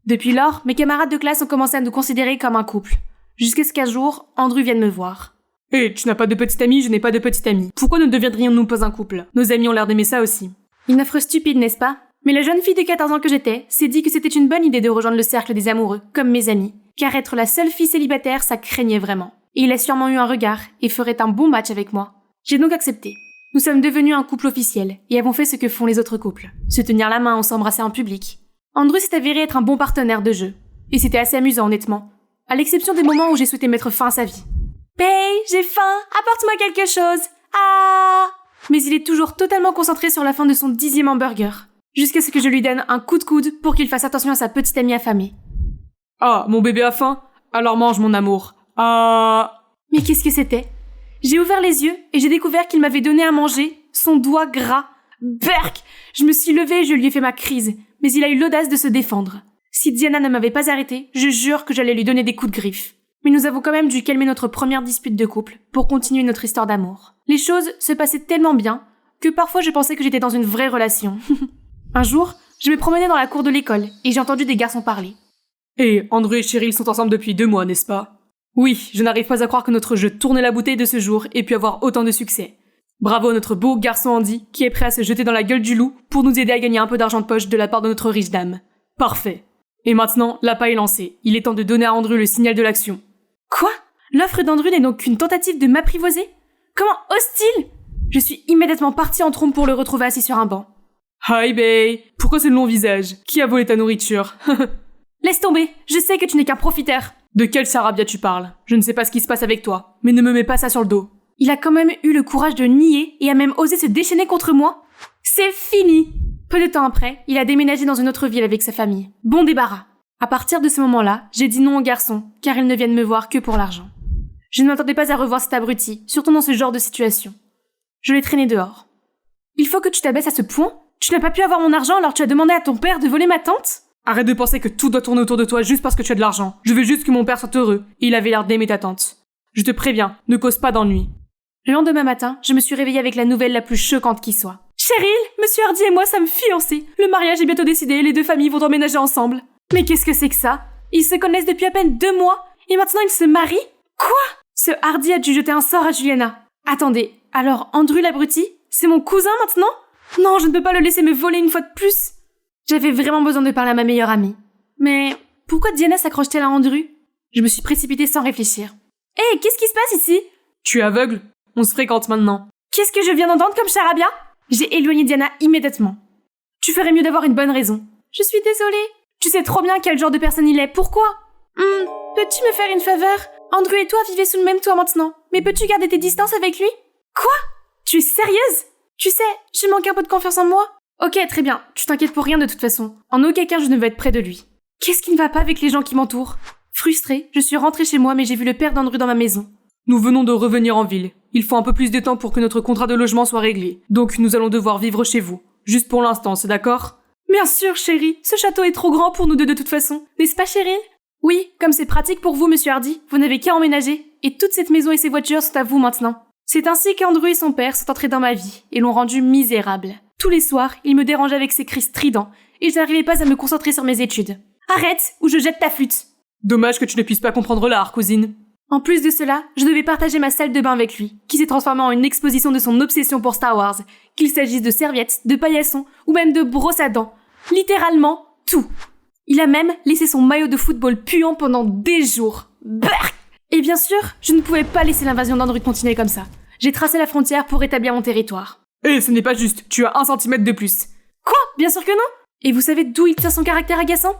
Depuis lors, mes camarades de classe ont commencé à nous considérer comme un couple. Jusqu'à ce qu'un jour, Andrew vienne me voir. Hé, tu n'as pas de petite amie, je n'ai pas de petite amie. Pourquoi ne deviendrions-nous pas un couple ? Nos amis ont l'air d'aimer ça aussi. Une offre stupide, n'est-ce pas ? Mais la jeune fille de 14 ans que j'étais s'est dit que c'était une bonne idée de rejoindre le cercle des amoureux, comme mes amis. Car être la seule fille célibataire, ça craignait vraiment. Et il a sûrement eu un regard et ferait un bon match avec moi. J'ai donc accepté. Nous sommes devenus un couple officiel et avons fait ce que font les autres couples. Se tenir la main ou s'embrasser en public. Andrew s'est avéré être un bon partenaire de jeu. Et c'était assez amusant, honnêtement. À l'exception des moments où j'ai souhaité mettre fin à sa vie. Pay, j'ai faim, apporte-moi quelque chose. Ah! Mais il est toujours totalement concentré sur la fin de son 10e hamburger. Jusqu'à ce que je lui donne un coup de coude pour qu'il fasse attention à sa petite amie affamée. Ah, mon bébé a faim ? Alors mange, mon amour. Ah... Mais qu'est-ce que c'était ? J'ai ouvert les yeux et j'ai découvert qu'il m'avait donné à manger son doigt gras. Berk ! Je me suis levée et je lui ai fait ma crise, mais il a eu l'audace de se défendre. Si Diana ne m'avait pas arrêtée, je jure que j'allais lui donner des coups de griffe. Mais nous avons quand même dû calmer notre première dispute de couple pour continuer notre histoire d'amour. Les choses se passaient tellement bien que parfois je pensais que j'étais dans une vraie relation. Un jour, je me promenais dans la cour de l'école et j'ai entendu des garçons parler. Hé, Andrew et Cheryl sont ensemble depuis 2 mois, n'est-ce pas ? Oui, je n'arrive pas à croire que notre jeu tourner la bouteille de ce jour ait pu avoir autant de succès. Bravo à notre beau garçon Andy, qui est prêt à se jeter dans la gueule du loup pour nous aider à gagner un peu d'argent de poche de la part de notre riche dame. Parfait. Et maintenant, l'appât est lancé. Il est temps de donner à Andrew le signal de l'action. Quoi ? L'offre d'Andrew n'est donc qu'une tentative de m'apprivoiser ? Comment hostile ? Je suis immédiatement partie en trompe pour le retrouver assis sur un banc. Hi, bae. Pourquoi ce long visage ? Qui a volé ta nourriture ? Laisse tomber, je sais que tu n'es qu'un profiteur. De quel sarabia tu parles ? Je ne sais pas ce qui se passe avec toi, mais ne me mets pas ça sur le dos. Il a quand même eu le courage de nier et a même osé se déchaîner contre moi. C'est fini ! Peu de temps après, il a déménagé dans une autre ville avec sa famille. Bon débarras. À partir de ce moment-là, j'ai dit non aux garçons, car ils ne viennent me voir que pour l'argent. Je ne m'attendais pas à revoir cet abruti, surtout dans ce genre de situation. Je l'ai traîné dehors. Il faut que tu t'abaisses à ce point ? Tu n'as pas pu avoir mon argent alors tu as demandé à ton père de voler ma tante ? Arrête de penser que tout doit tourner autour de toi juste parce que tu as de l'argent. Je veux juste que mon père soit heureux, et il avait l'air d'aimer ta tante. Je te préviens, ne cause pas d'ennui. Le lendemain matin, je me suis réveillée avec la nouvelle la plus choquante qui soit. Cheryl, Monsieur Hardy et moi sommes fiancés. Le mariage est bientôt décidé, les deux familles vont emménager ensemble. Mais qu'est-ce que c'est que ça ? Ils se connaissent depuis à peine 2 mois, et maintenant ils se marient ? Quoi ? Ce Hardy a dû jeter un sort à Juliana. Attendez, alors Andrew l'abruti, c'est mon cousin maintenant ? Non, je ne peux pas le laisser me voler une fois de plus. J'avais vraiment besoin de parler à ma meilleure amie. Mais pourquoi Diana s'accroche-t-elle à Andrew ? Je me suis précipitée sans réfléchir. Hé, qu'est-ce qui se passe ici ? Tu es aveugle ? On se fréquente maintenant. Qu'est-ce que je viens d'entendre comme charabia ? J'ai éloigné Diana immédiatement. Tu ferais mieux d'avoir une bonne raison. Je suis désolée. Tu sais trop bien quel genre de personne il est. Pourquoi ? Peux-tu me faire une faveur ? Andrew et toi vivez sous le même toit maintenant. Mais peux-tu garder tes distances avec lui ? Quoi ? Tu es sérieuse ? Tu sais, je manque un peu de confiance en moi. Ok, très bien. Tu t'inquiètes pour rien de toute façon. En aucun cas je ne veux être près de lui. Qu'est-ce qui ne va pas avec les gens qui m'entourent ? Frustrée, je suis rentrée chez moi mais j'ai vu le père d'Andrew dans ma maison. Nous venons de revenir en ville. Il faut un peu plus de temps pour que notre contrat de logement soit réglé. Donc nous allons devoir vivre chez vous. Juste pour l'instant, c'est d'accord ? Bien sûr, chérie. Ce château est trop grand pour nous deux de toute façon. N'est-ce pas, chérie ? Oui, comme c'est pratique pour vous, Monsieur Hardy, vous n'avez qu'à emménager. Et toute cette maison et ses voitures sont à vous maintenant. C'est ainsi qu'Andrew et son père sont entrés dans ma vie et l'ont rendu misérable. Tous les soirs, il me dérangeait avec ses cris stridents et je n'arrivais pas à me concentrer sur mes études. Arrête ou je jette ta flûte. Dommage que tu ne puisses pas comprendre l'art, cousine. En plus de cela, je devais partager ma salle de bain avec lui, qui s'est transformée en une exposition de son obsession pour Star Wars, qu'il s'agisse de serviettes, de paillassons ou même de brosses à dents. Littéralement tout. Il a même laissé son maillot de football puant pendant des jours. Brrr. Et bien sûr, je ne pouvais pas laisser l'invasion d'Andrew continuer comme ça. J'ai tracé la frontière pour établir mon territoire. Ce n'est pas juste, tu as 1 centimètre de plus. Quoi? Bien sûr que non. Et vous savez d'où il tient son caractère agaçant?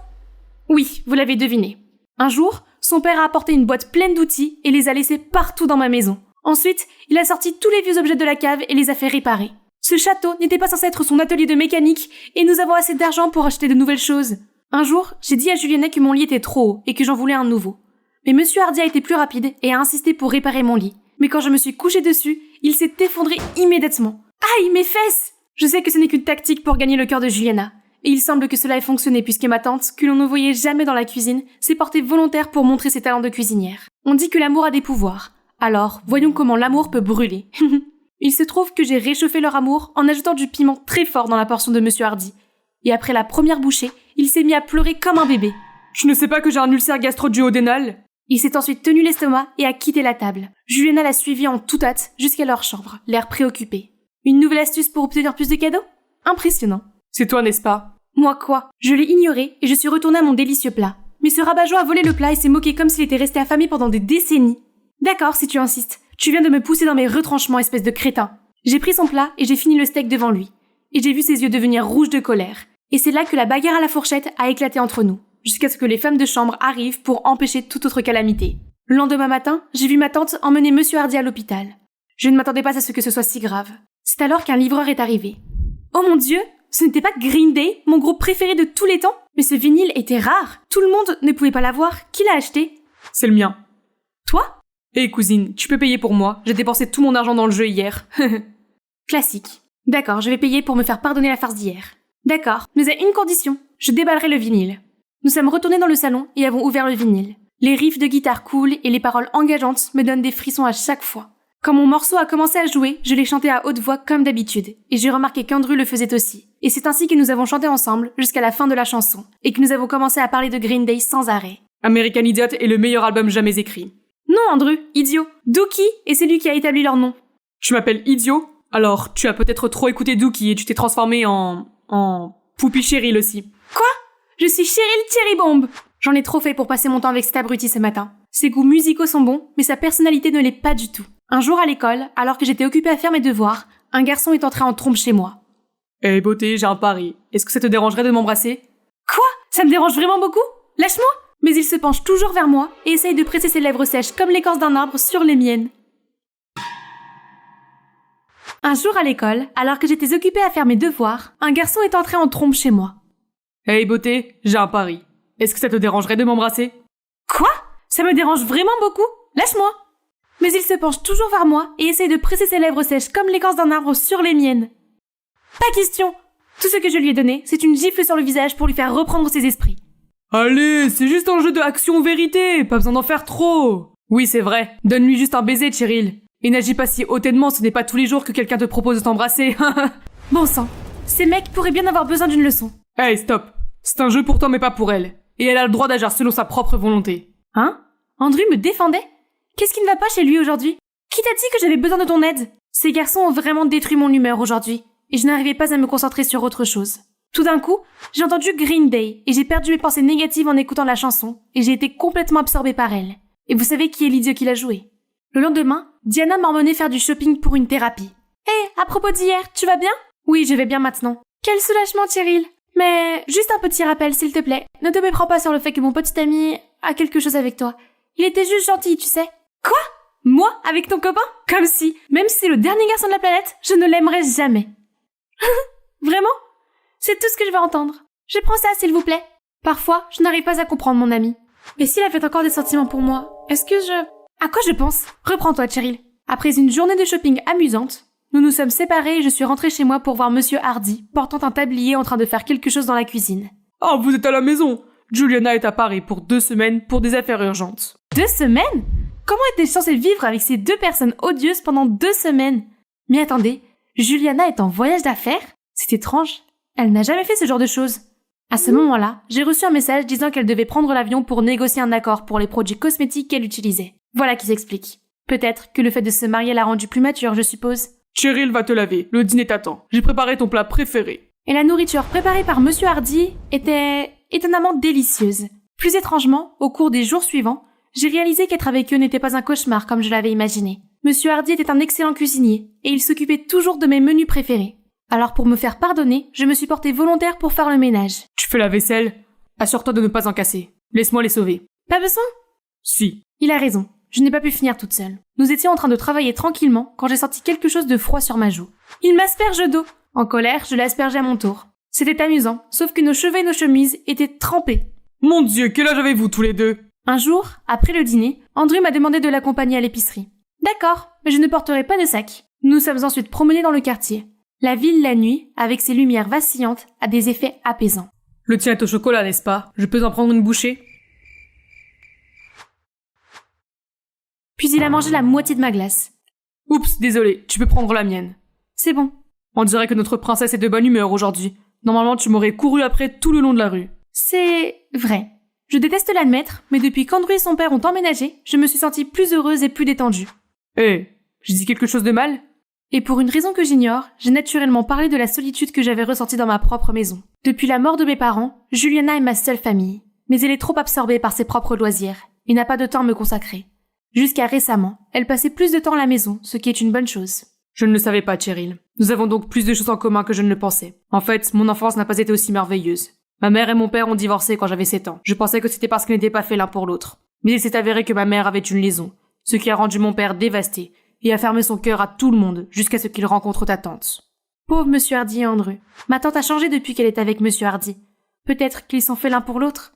Oui, vous l'avez deviné. Un jour, son père a apporté une boîte pleine d'outils et les a laissés partout dans ma maison. Ensuite, il a sorti tous les vieux objets de la cave et les a fait réparer. Ce château n'était pas censé être son atelier de mécanique et nous avons assez d'argent pour acheter de nouvelles choses. Un jour, j'ai dit à Juliana que mon lit était trop haut et que j'en voulais un nouveau. Mais Monsieur Hardy a été plus rapide et a insisté pour réparer mon lit. Mais quand je me suis couchée dessus, il s'est effondré immédiatement. Aïe, mes fesses! Je sais que ce n'est qu'une tactique pour gagner le cœur de Juliana. Et il semble que cela ait fonctionné puisque ma tante, que l'on ne voyait jamais dans la cuisine, s'est portée volontaire pour montrer ses talents de cuisinière. On dit que l'amour a des pouvoirs. Alors, voyons comment l'amour peut brûler. Il se trouve que j'ai réchauffé leur amour en ajoutant du piment très fort dans la portion de Monsieur Hardy. Et après la première bouchée, il s'est mis à pleurer comme un bébé. Tu ne sais pas que j'ai un ulcère gastro-duodénal? Il s'est ensuite tenu l'estomac et a quitté la table. Juliana l'a suivi en toute hâte jusqu'à leur chambre, l'air préoccupé. Une nouvelle astuce pour obtenir plus de cadeaux? Impressionnant. C'est toi, n'est-ce pas? Moi quoi? Je l'ai ignoré et je suis retournée à mon délicieux plat. Mais ce rabat-joie a volé le plat et s'est moqué comme s'il était resté affamé pendant des décennies. D'accord, si tu insistes. Tu viens de me pousser dans mes retranchements, espèce de crétin. J'ai pris son plat et j'ai fini le steak devant lui. Et j'ai vu ses yeux devenir rouges de colère. Et c'est là que la bagarre à la fourchette a éclaté entre nous, jusqu'à ce que les femmes de chambre arrivent pour empêcher toute autre calamité. Le lendemain matin, j'ai vu ma tante emmener Monsieur Hardy à l'hôpital. Je ne m'attendais pas à ce que ce soit si grave. C'est alors qu'un livreur est arrivé. Oh mon Dieu! Ce n'était pas Green Day, mon groupe préféré de tous les temps? Mais ce vinyle était rare. Tout le monde ne pouvait pas l'avoir. Qui l'a acheté? C'est le mien. Toi? Cousine, tu peux payer pour moi. J'ai dépensé tout mon argent dans le jeu hier. Classique. D'accord, je vais payer pour me faire pardonner la farce d'hier. D'accord, mais à une condition. Je déballerai le vinyle. Nous sommes retournés dans le salon et avons ouvert le vinyle. Les riffs de guitare cool et les paroles engageantes me donnent des frissons à chaque fois. Quand mon morceau a commencé à jouer, je l'ai chanté à haute voix comme d'habitude, et j'ai remarqué qu'Andrew le faisait aussi. Et c'est ainsi que nous avons chanté ensemble jusqu'à la fin de la chanson, et que nous avons commencé à parler de Green Day sans arrêt. American Idiot est le meilleur album jamais écrit. Non, Andrew, idiot. Dookie est celui qui a établi leur nom. Tu m'appelles idiot? Alors, tu as peut-être trop écouté Dookie et tu t'es transformé en Poupie Cheryl aussi. Quoi? Je suis Cheryl Cherry Bomb. J'en ai trop fait pour passer mon temps avec cet abruti ce matin. Ses goûts musicaux sont bons, mais sa personnalité ne l'est pas du tout. Un jour à l'école, alors que j'étais occupée à faire mes devoirs, un garçon est entré en trompe chez moi. Hey beauté, j'ai un pari. Est-ce que ça te dérangerait de m'embrasser? Quoi? Ça me dérange vraiment beaucoup? Lâche-moi! Mais il se penche toujours vers moi et essaye de presser ses lèvres sèches comme l'écorce d'un arbre sur les miennes. Un jour à l'école, alors que j'étais occupée à faire mes devoirs, un garçon est entré en trompe chez moi. Hey beauté, j'ai un pari. Est-ce que ça te dérangerait de m'embrasser? Quoi? Ça me dérange vraiment beaucoup? Lâche-moi! Mais il se penche toujours vers moi et essaye de presser ses lèvres sèches comme l'écorce d'un arbre sur les miennes. Pas question! Tout ce que je lui ai donné, c'est une gifle sur le visage pour lui faire reprendre ses esprits. Allez, c'est juste un jeu de action-vérité, pas besoin d'en faire trop. Oui, c'est vrai, donne-lui juste un baiser, Cheryl. Et n'agis pas si hautement, ce n'est pas tous les jours que quelqu'un te propose de t'embrasser. Bon sang, ces mecs pourraient bien avoir besoin d'une leçon. Hey, stop. C'est un jeu pour toi mais pas pour elle. Et elle a le droit d'agir selon sa propre volonté. Hein? Andrew me défendait? Qu'est-ce qui ne va pas chez lui aujourd'hui? Qui t'a dit que j'avais besoin de ton aide? Ces garçons ont vraiment détruit mon humeur aujourd'hui, et je n'arrivais pas à me concentrer sur autre chose. Tout d'un coup, j'ai entendu Green Day, et j'ai perdu mes pensées négatives en écoutant la chanson, et j'ai été complètement absorbée par elle. Et vous savez qui est l'idiot qui l'a joué? Le lendemain, Diana m'a emmené faire du shopping pour une thérapie. Hé, à propos d'hier, tu vas bien? Oui, je vais bien maintenant. Quel soulagement, Cheryl. Mais juste un petit rappel, s'il te plaît. Ne te méprends pas sur le fait que mon petit ami a quelque chose avec toi. Il était juste gentil, tu sais. Quoi? Moi? Avec ton copain? Comme si, même si c'est le dernier garçon de la planète, je ne l'aimerais jamais. Vraiment? C'est tout ce que je veux entendre. Je prends ça, s'il vous plaît. Parfois, je n'arrive pas à comprendre mon ami. Mais s'il avait encore des sentiments pour moi, est-ce que je... À quoi je pense? Reprends-toi, Cheryl. Après une journée de shopping amusante, nous nous sommes séparés et je suis rentrée chez moi pour voir Monsieur Hardy, portant un tablier en train de faire quelque chose dans la cuisine. Oh, vous êtes à la maison. Juliana est à Paris pour 2 semaines pour des affaires urgentes. 2 semaines? Comment était-je censée vivre avec ces 2 personnes odieuses pendant 2 semaines? Mais attendez, Juliana est en voyage d'affaires? C'est étrange. Elle n'a jamais fait ce genre de choses. À ce moment-là, j'ai reçu un message disant qu'elle devait prendre l'avion pour négocier un accord pour les produits cosmétiques qu'elle utilisait. Voilà qui s'explique. Peut-être que le fait de se marier l'a rendue plus mature, je suppose. Cheryl va te laver, le dîner t'attend. J'ai préparé ton plat préféré. Et la nourriture préparée par Monsieur Hardy était étonnamment délicieuse. Plus étrangement, au cours des jours suivants, j'ai réalisé qu'être avec eux n'était pas un cauchemar comme je l'avais imaginé. Monsieur Hardy était un excellent cuisinier, et il s'occupait toujours de mes menus préférés. Alors pour me faire pardonner, je me suis portée volontaire pour faire le ménage. Tu fais la vaisselle? Assure-toi de ne pas en casser. Laisse-moi les sauver. Pas besoin? Si. Il a raison. Je n'ai pas pu finir toute seule. Nous étions en train de travailler tranquillement quand j'ai senti quelque chose de froid sur ma joue. Il m'asperge d'eau. En colère, je l'ai aspergé à mon tour. C'était amusant, sauf que nos cheveux et nos chemises étaient trempés. Mon Dieu, quel âge avez-vous tous les deux? Un jour, après le dîner, Andrew m'a demandé de l'accompagner à l'épicerie. D'accord, mais je ne porterai pas de sac. Nous sommes ensuite promenés dans le quartier. La ville la nuit, avec ses lumières vacillantes, a des effets apaisants. Le tien est au chocolat, n'est-ce pas? Je peux en prendre une bouchée? Puis il a mangé la moitié de ma glace. Oups, désolé, tu peux prendre la mienne. C'est bon. On dirait que notre princesse est de bonne humeur aujourd'hui. Normalement, tu m'aurais couru après tout le long de la rue. C'est vrai. Je déteste l'admettre, mais depuis qu'Andrew et son père ont emménagé, je me suis sentie plus heureuse et plus détendue. J'ai dit quelque chose de mal? Et pour une raison que j'ignore, j'ai naturellement parlé de la solitude que j'avais ressentie dans ma propre maison. Depuis la mort de mes parents, Juliana est ma seule famille. Mais elle est trop absorbée par ses propres loisirs et n'a pas de temps à me consacrer. Jusqu'à récemment, elle passait plus de temps à la maison, ce qui est une bonne chose. Je ne le savais pas, Cheryl. Nous avons donc plus de choses en commun que je ne le pensais. En fait, mon enfance n'a pas été aussi merveilleuse. Ma mère et mon père ont divorcé quand j'avais 7 ans. Je pensais que c'était parce qu'ils n'étaient pas faits l'un pour l'autre. Mais il s'est avéré que ma mère avait une liaison, ce qui a rendu mon père dévasté et a fermé son cœur à tout le monde jusqu'à ce qu'il rencontre ta tante. Pauvre Monsieur Hardy et Andrew. Ma tante a changé depuis qu'elle est avec Monsieur Hardy. Peut-être qu'ils sont faits l'un pour l'autre.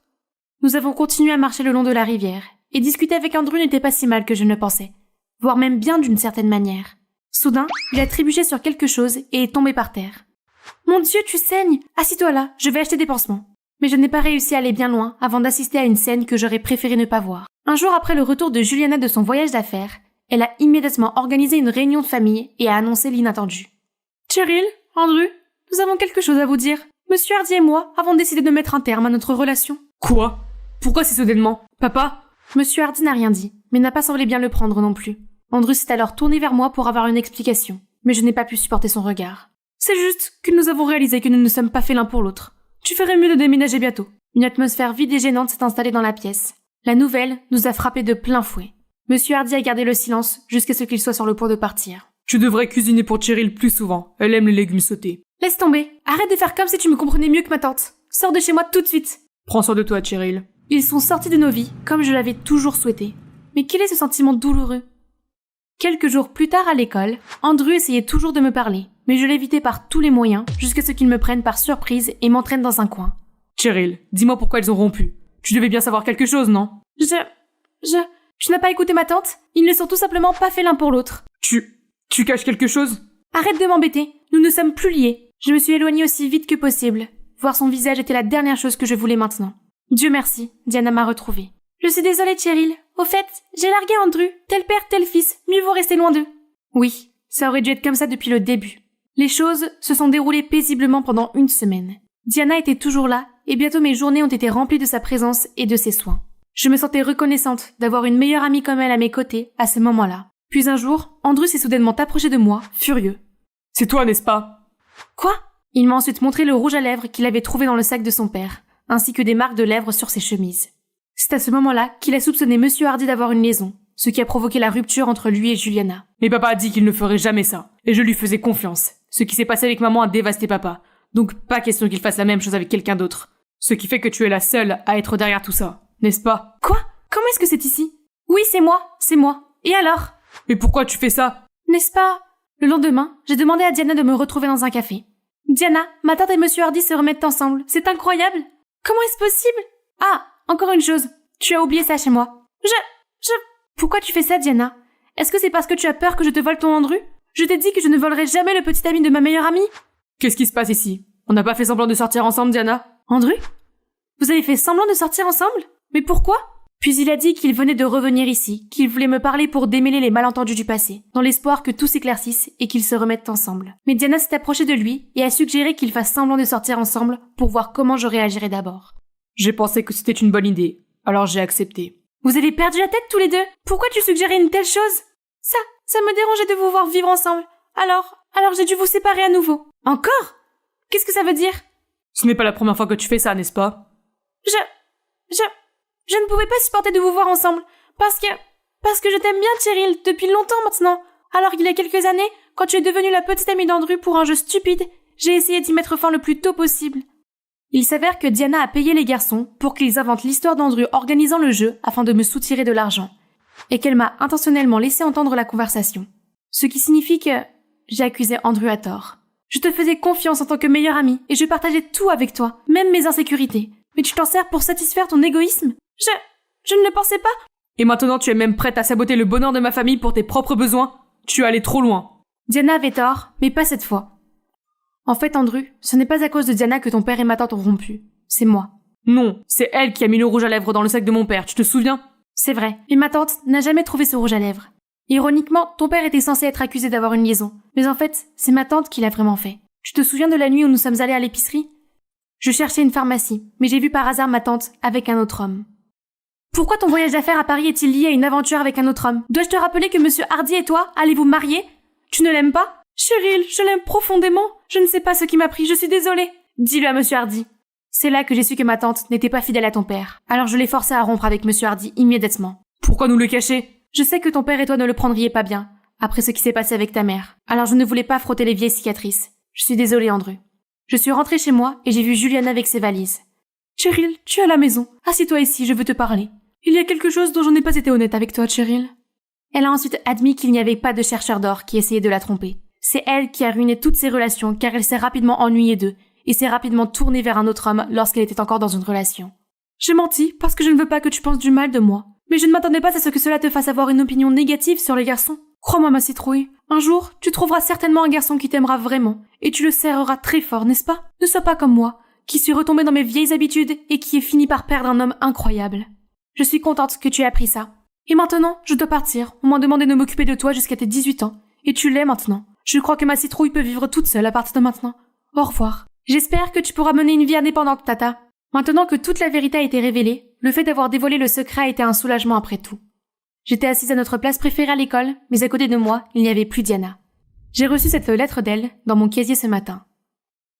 Nous avons continué à marcher le long de la rivière, et discuter avec Andrew n'était pas si mal que je ne le pensais, voire même bien d'une certaine manière. Soudain, il a trébuché sur quelque chose et est tombé par terre. « Mon Dieu, tu saignes! Assis-toi là, je vais acheter des pansements. » Mais je n'ai pas réussi à aller bien loin avant d'assister à une scène que j'aurais préféré ne pas voir. Un jour après le retour de Juliana de son voyage d'affaires, elle a immédiatement organisé une réunion de famille et a annoncé l'inattendu. « Cheryl, Andrew, nous avons quelque chose à vous dire. Monsieur Hardy et moi avons décidé de mettre un terme à notre relation. » Quoi? Pourquoi si soudainement? Papa? Monsieur Hardy n'a rien dit, mais n'a pas semblé bien le prendre non plus. Andrew s'est alors tourné vers moi pour avoir une explication, mais je n'ai pas pu supporter son regard. C'est juste que nous avons réalisé que nous ne sommes pas faits l'un pour l'autre. Tu ferais mieux de déménager bientôt. Une atmosphère vide et gênante s'est installée dans la pièce. La nouvelle nous a frappés de plein fouet. Monsieur Hardy a gardé le silence jusqu'à ce qu'il soit sur le point de partir. Tu devrais cuisiner pour Cheryl plus souvent. Elle aime les légumes sautés. Laisse tomber. Arrête de faire comme si tu me comprenais mieux que ma tante. Sors de chez moi tout de suite. Prends soin de toi, Cheryl. Ils sont sortis de nos vies, comme je l'avais toujours souhaité. Mais quel est ce sentiment douloureux? Quelques jours plus tard à l'école, Andrew essayait toujours de me parler, mais je l'évitais par tous les moyens, jusqu'à ce qu'il me prenne par surprise et m'entraîne dans un coin. Cheryl, dis-moi pourquoi ils ont rompu. Tu devais bien savoir quelque chose, non? Tu n'as pas écouté ma tante? Ils ne sont tout simplement pas faits l'un pour l'autre. Tu caches quelque chose? Arrête de m'embêter, nous ne sommes plus liés. Je me suis éloignée aussi vite que possible. Voir son visage était la dernière chose que je voulais maintenant. Dieu merci, Diana m'a retrouvée. Je suis désolée, Cheryl. Au fait, j'ai largué Andrew, tel père, tel fils, mieux vaut rester loin d'eux. Oui, ça aurait dû être comme ça depuis le début. Les choses se sont déroulées paisiblement pendant une semaine. Diana était toujours là, et bientôt mes journées ont été remplies de sa présence et de ses soins. Je me sentais reconnaissante d'avoir une meilleure amie comme elle à mes côtés à ce moment-là. Puis un jour, Andrew s'est soudainement approché de moi, furieux. C'est toi, n'est-ce pas? Quoi? Il m'a ensuite montré le rouge à lèvres qu'il avait trouvé dans le sac de son père, ainsi que des marques de lèvres sur ses chemises. C'est à ce moment-là qu'il a soupçonné Monsieur Hardy d'avoir une liaison, ce qui a provoqué la rupture entre lui et Juliana. Mais papa a dit qu'il ne ferait jamais ça, et je lui faisais confiance. Ce qui s'est passé avec maman a dévasté papa, donc pas question qu'il fasse la même chose avec quelqu'un d'autre. Ce qui fait que tu es la seule à être derrière tout ça, n'est-ce pas? Quoi? Comment est-ce que c'est ici? Oui, c'est moi. Et alors? Mais pourquoi tu fais ça? N'est-ce pas? Le lendemain, j'ai demandé à Diana de me retrouver dans un café. Diana, ma tante et Monsieur Hardy se remettent ensemble. C'est incroyable. Comment est-ce possible? Ah, encore une chose. Tu as oublié ça chez moi. Pourquoi tu fais ça, Diana? Est-ce que c'est parce que tu as peur que je te vole ton Andrew? Je t'ai dit que je ne volerai jamais le petit ami de ma meilleure amie. Qu'est-ce qui se passe ici? On n'a pas fait semblant de sortir ensemble, Diana? Andrew? Vous avez fait semblant de sortir ensemble? Mais pourquoi? Puis il a dit qu'il venait de revenir ici, qu'il voulait me parler pour démêler les malentendus du passé, dans l'espoir que tout s'éclaircisse et qu'ils se remettent ensemble. Mais Diana s'est approchée de lui et a suggéré qu'ils fassent semblant de sortir ensemble pour voir comment je réagirais d'abord. J'ai pensé que c'était une bonne idée, alors j'ai accepté. Vous avez perdu la tête tous les deux? Pourquoi tu suggérais une telle chose? Ça me dérangeait de vous voir vivre ensemble. Alors j'ai dû vous séparer à nouveau. Encore? Qu'est-ce que ça veut dire? Ce n'est pas la première fois que tu fais ça, n'est-ce pas? Je ne pouvais pas supporter de vous voir ensemble. Parce que je t'aime bien, Cheryl, depuis longtemps maintenant. Alors qu'il y a quelques années, quand tu es devenue la petite amie d'Andrew pour un jeu stupide, j'ai essayé d'y mettre fin le plus tôt possible. Il s'avère que Diana a payé les garçons pour qu'ils inventent l'histoire d'Andrew organisant le jeu afin de me soutirer de l'argent. Et qu'elle m'a intentionnellement laissé entendre la conversation. Ce qui signifie que j'ai accusé Andrew à tort. Je te faisais confiance en tant que meilleure amie et je partageais tout avec toi, même mes insécurités. Mais tu t'en sers pour satisfaire ton égoïsme? Je ne le pensais pas. Et maintenant tu es même prête à saboter le bonheur de ma famille pour tes propres besoins? Tu es allé trop loin. Diana avait tort, mais pas cette fois. En fait, Andrew, ce n'est pas à cause de Diana que ton père et ma tante ont rompu. C'est moi. Non, c'est elle qui a mis le rouge à lèvres dans le sac de mon père, tu te souviens? C'est vrai, mais ma tante n'a jamais trouvé ce rouge à lèvres. Ironiquement, ton père était censé être accusé d'avoir une liaison. Mais en fait, c'est ma tante qui l'a vraiment fait. Tu te souviens de la nuit où nous sommes allés à l'épicerie? Je cherchais une pharmacie, mais j'ai vu par hasard ma tante avec un autre homme. Pourquoi ton voyage d'affaires à Paris est-il lié à une aventure avec un autre homme? Dois-je te rappeler que Monsieur Hardy et toi allez vous marier? Tu ne l'aimes pas? Cheryl, je l'aime profondément. Je ne sais pas ce qui m'a pris, je suis désolée. Dis-le à Monsieur Hardy. C'est là que j'ai su que ma tante n'était pas fidèle à ton père. Alors je l'ai forcé à rompre avec Monsieur Hardy immédiatement. Pourquoi nous le cacher? Je sais que ton père et toi ne le prendriez pas bien, après ce qui s'est passé avec ta mère. Alors je ne voulais pas frotter les vieilles cicatrices. Je suis désolée, Andrew. Je suis rentrée chez moi et j'ai vu Juliana avec ses valises. Cheryl, tu es à la maison. Assieds-toi ici, je veux te parler. Il y a quelque chose dont je n'ai pas été honnête avec toi, Cheryl. Elle a ensuite admis qu'il n'y avait pas de chercheur d'or qui essayait de la tromper. C'est elle qui a ruiné toutes ses relations car elle s'est rapidement ennuyée d'eux et s'est rapidement tournée vers un autre homme lorsqu'elle était encore dans une relation. J'ai menti parce que je ne veux pas que tu penses du mal de moi. Mais je ne m'attendais pas à ce que cela te fasse avoir une opinion négative sur les garçons. Crois-moi, ma citrouille, un jour, tu trouveras certainement un garçon qui t'aimera vraiment, et tu le serreras très fort, n'est-ce pas? Ne sois pas comme moi, qui suis retombée dans mes vieilles habitudes et qui ai fini par perdre un homme incroyable. Je suis contente que tu aies appris ça. Et maintenant, je dois partir. On m'a demandé de m'occuper de toi jusqu'à tes 18 ans. Et tu l'es maintenant. Je crois que ma citrouille peut vivre toute seule à partir de maintenant. Au revoir. J'espère que tu pourras mener une vie indépendante, Tata. Maintenant que toute la vérité a été révélée, le fait d'avoir dévoilé le secret a été un soulagement après tout. J'étais assise à notre place préférée à l'école, mais à côté de moi, il n'y avait plus Diana. J'ai reçu cette lettre d'elle dans mon casier ce matin.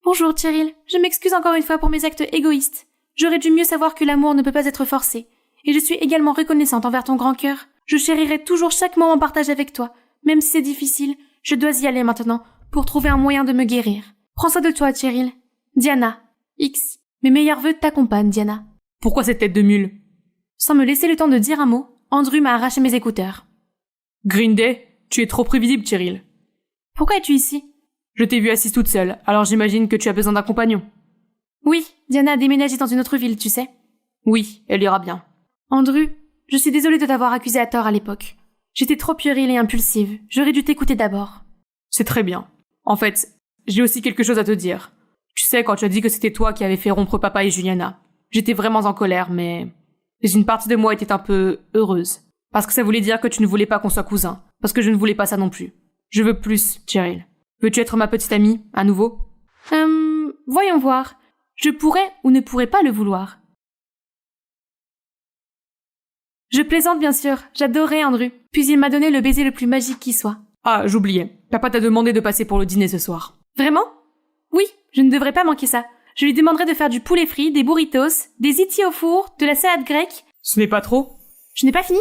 Bonjour, Cheryl. Je m'excuse encore une fois pour mes actes égoïstes. J'aurais dû mieux savoir que l'amour ne peut pas être forcé. Et je suis également reconnaissante envers ton grand cœur. Je chérirai toujours chaque moment partagé avec toi. Même si c'est difficile, je dois y aller maintenant pour trouver un moyen de me guérir. Prends soin de toi, Cheryl. Diana. X. Mes meilleurs vœux t'accompagnent, Diana. Pourquoi cette tête de mule? Sans me laisser le temps de dire un mot, Andrew m'a arraché mes écouteurs. Green Day, tu es trop prévisible, Cheryl. Pourquoi es-tu ici? Je t'ai vue assise toute seule, alors j'imagine que tu as besoin d'un compagnon. Oui, Diana a déménagé dans une autre ville, tu sais. Oui, elle ira bien. Andrew, je suis désolée de t'avoir accusé à tort à l'époque. J'étais trop puérile et impulsive. J'aurais dû t'écouter d'abord. C'est très bien. En fait, j'ai aussi quelque chose à te dire. Tu sais, quand tu as dit que c'était toi qui avais fait rompre papa et Juliana, j'étais vraiment en colère, mais une partie de moi était un peu heureuse. Parce que ça voulait dire que tu ne voulais pas qu'on soit cousins. Parce que je ne voulais pas ça non plus. Je veux plus, Cheryl. Veux-tu être ma petite amie, à nouveau? Voyons voir. Je pourrais ou ne pourrais pas le vouloir. Je plaisante bien sûr, j'adorais Andrew. Puis il m'a donné le baiser le plus magique qui soit. Ah, j'oubliais. Papa t'a demandé de passer pour le dîner ce soir. Vraiment? Oui, je ne devrais pas manquer ça. Je lui demanderai de faire du poulet frit, des burritos, des itis au four, de la salade grecque. Ce n'est pas trop? Je n'ai pas fini.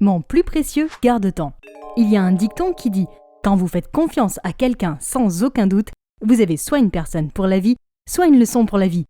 Mon plus précieux garde-temps. Il y a un dicton qui dit « Quand vous faites confiance à quelqu'un sans aucun doute, vous avez soit une personne pour la vie, soit une leçon pour la vie. »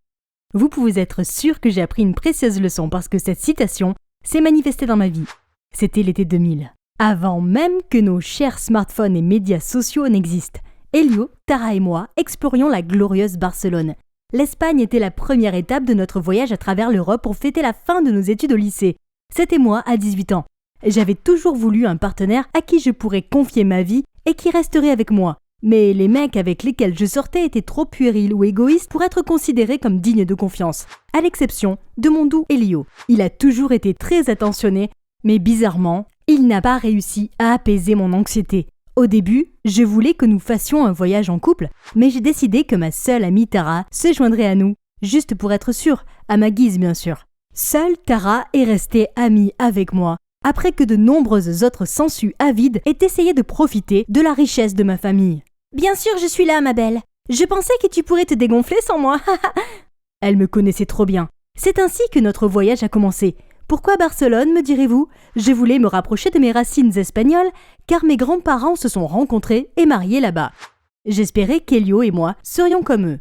Vous pouvez être sûr que j'ai appris une précieuse leçon parce que cette citation s'est manifestée dans ma vie. C'était l'été 2000. Avant même que nos chers smartphones et médias sociaux n'existent, Elio, Tara et moi explorions la glorieuse Barcelone. L'Espagne était la première étape de notre voyage à travers l'Europe pour fêter la fin de nos études au lycée. C'était moi à 18 ans. J'avais toujours voulu un partenaire à qui je pourrais confier ma vie et qui resterait avec moi. Mais les mecs avec lesquels je sortais étaient trop puérils ou égoïstes pour être considérés comme dignes de confiance. À l'exception de mon doux Elio. Il a toujours été très attentionné, mais bizarrement, il n'a pas réussi à apaiser mon anxiété. Au début, je voulais que nous fassions un voyage en couple, mais j'ai décidé que ma seule amie Tara se joindrait à nous, juste pour être sûre, à ma guise bien sûr. Seule Tara est restée amie avec moi, après que de nombreuses autres sangsues avides aient essayé de profiter de la richesse de ma famille. « Bien sûr, je suis là, ma belle. Je pensais que tu pourrais te dégonfler sans moi. » Elle me connaissait trop bien. C'est ainsi que notre voyage a commencé. Pourquoi Barcelone, me direz-vous ? Je voulais me rapprocher de mes racines espagnoles, car mes grands-parents se sont rencontrés et mariés là-bas. J'espérais qu'Elio et moi serions comme eux.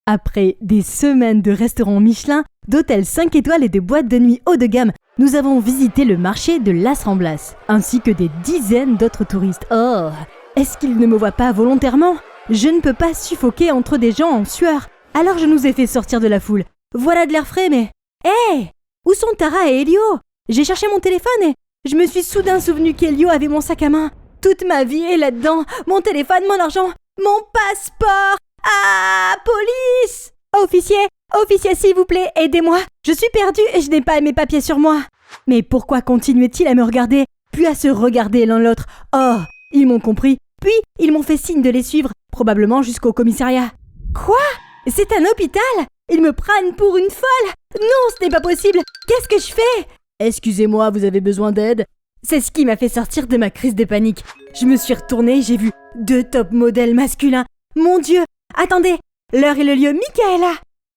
Après des semaines de restaurants Michelin, d'hôtels 5 étoiles et de boîtes de nuit haut de gamme, nous avons visité le marché de Las Ramblas, ainsi que des dizaines d'autres touristes. Oh, est-ce qu'ils ne me voient pas volontairement ? Je ne peux pas suffoquer entre des gens en sueur. Alors je nous ai fait sortir de la foule. Voilà de l'air frais, mais... Hé ! Où sont Tara et Elio ? J'ai cherché mon téléphone et je me suis soudain souvenu qu'Elio avait mon sac à main. Toute ma vie est là-dedans. Mon téléphone, mon argent, mon passeport. Ah, police ! Officier, s'il vous plaît, aidez-moi. Je suis perdue et je n'ai pas mes papiers sur moi. Mais pourquoi continuait-il à me regarder, puis à se regarder l'un l'autre ? Oh, ils m'ont compris. Puis, ils m'ont fait signe de les suivre, probablement jusqu'au commissariat. Quoi ? C'est un hôpital ? Ils me prennent pour une folle ? Non, ce n'est pas possible. Qu'est-ce que je fais ? Excusez-moi, vous avez besoin d'aide ? C'est ce qui m'a fait sortir de ma crise de panique. Je me suis retournée et j'ai vu 2 top modèles masculins. Mon Dieu ! Attendez, l'heure et le lieu, Michaela !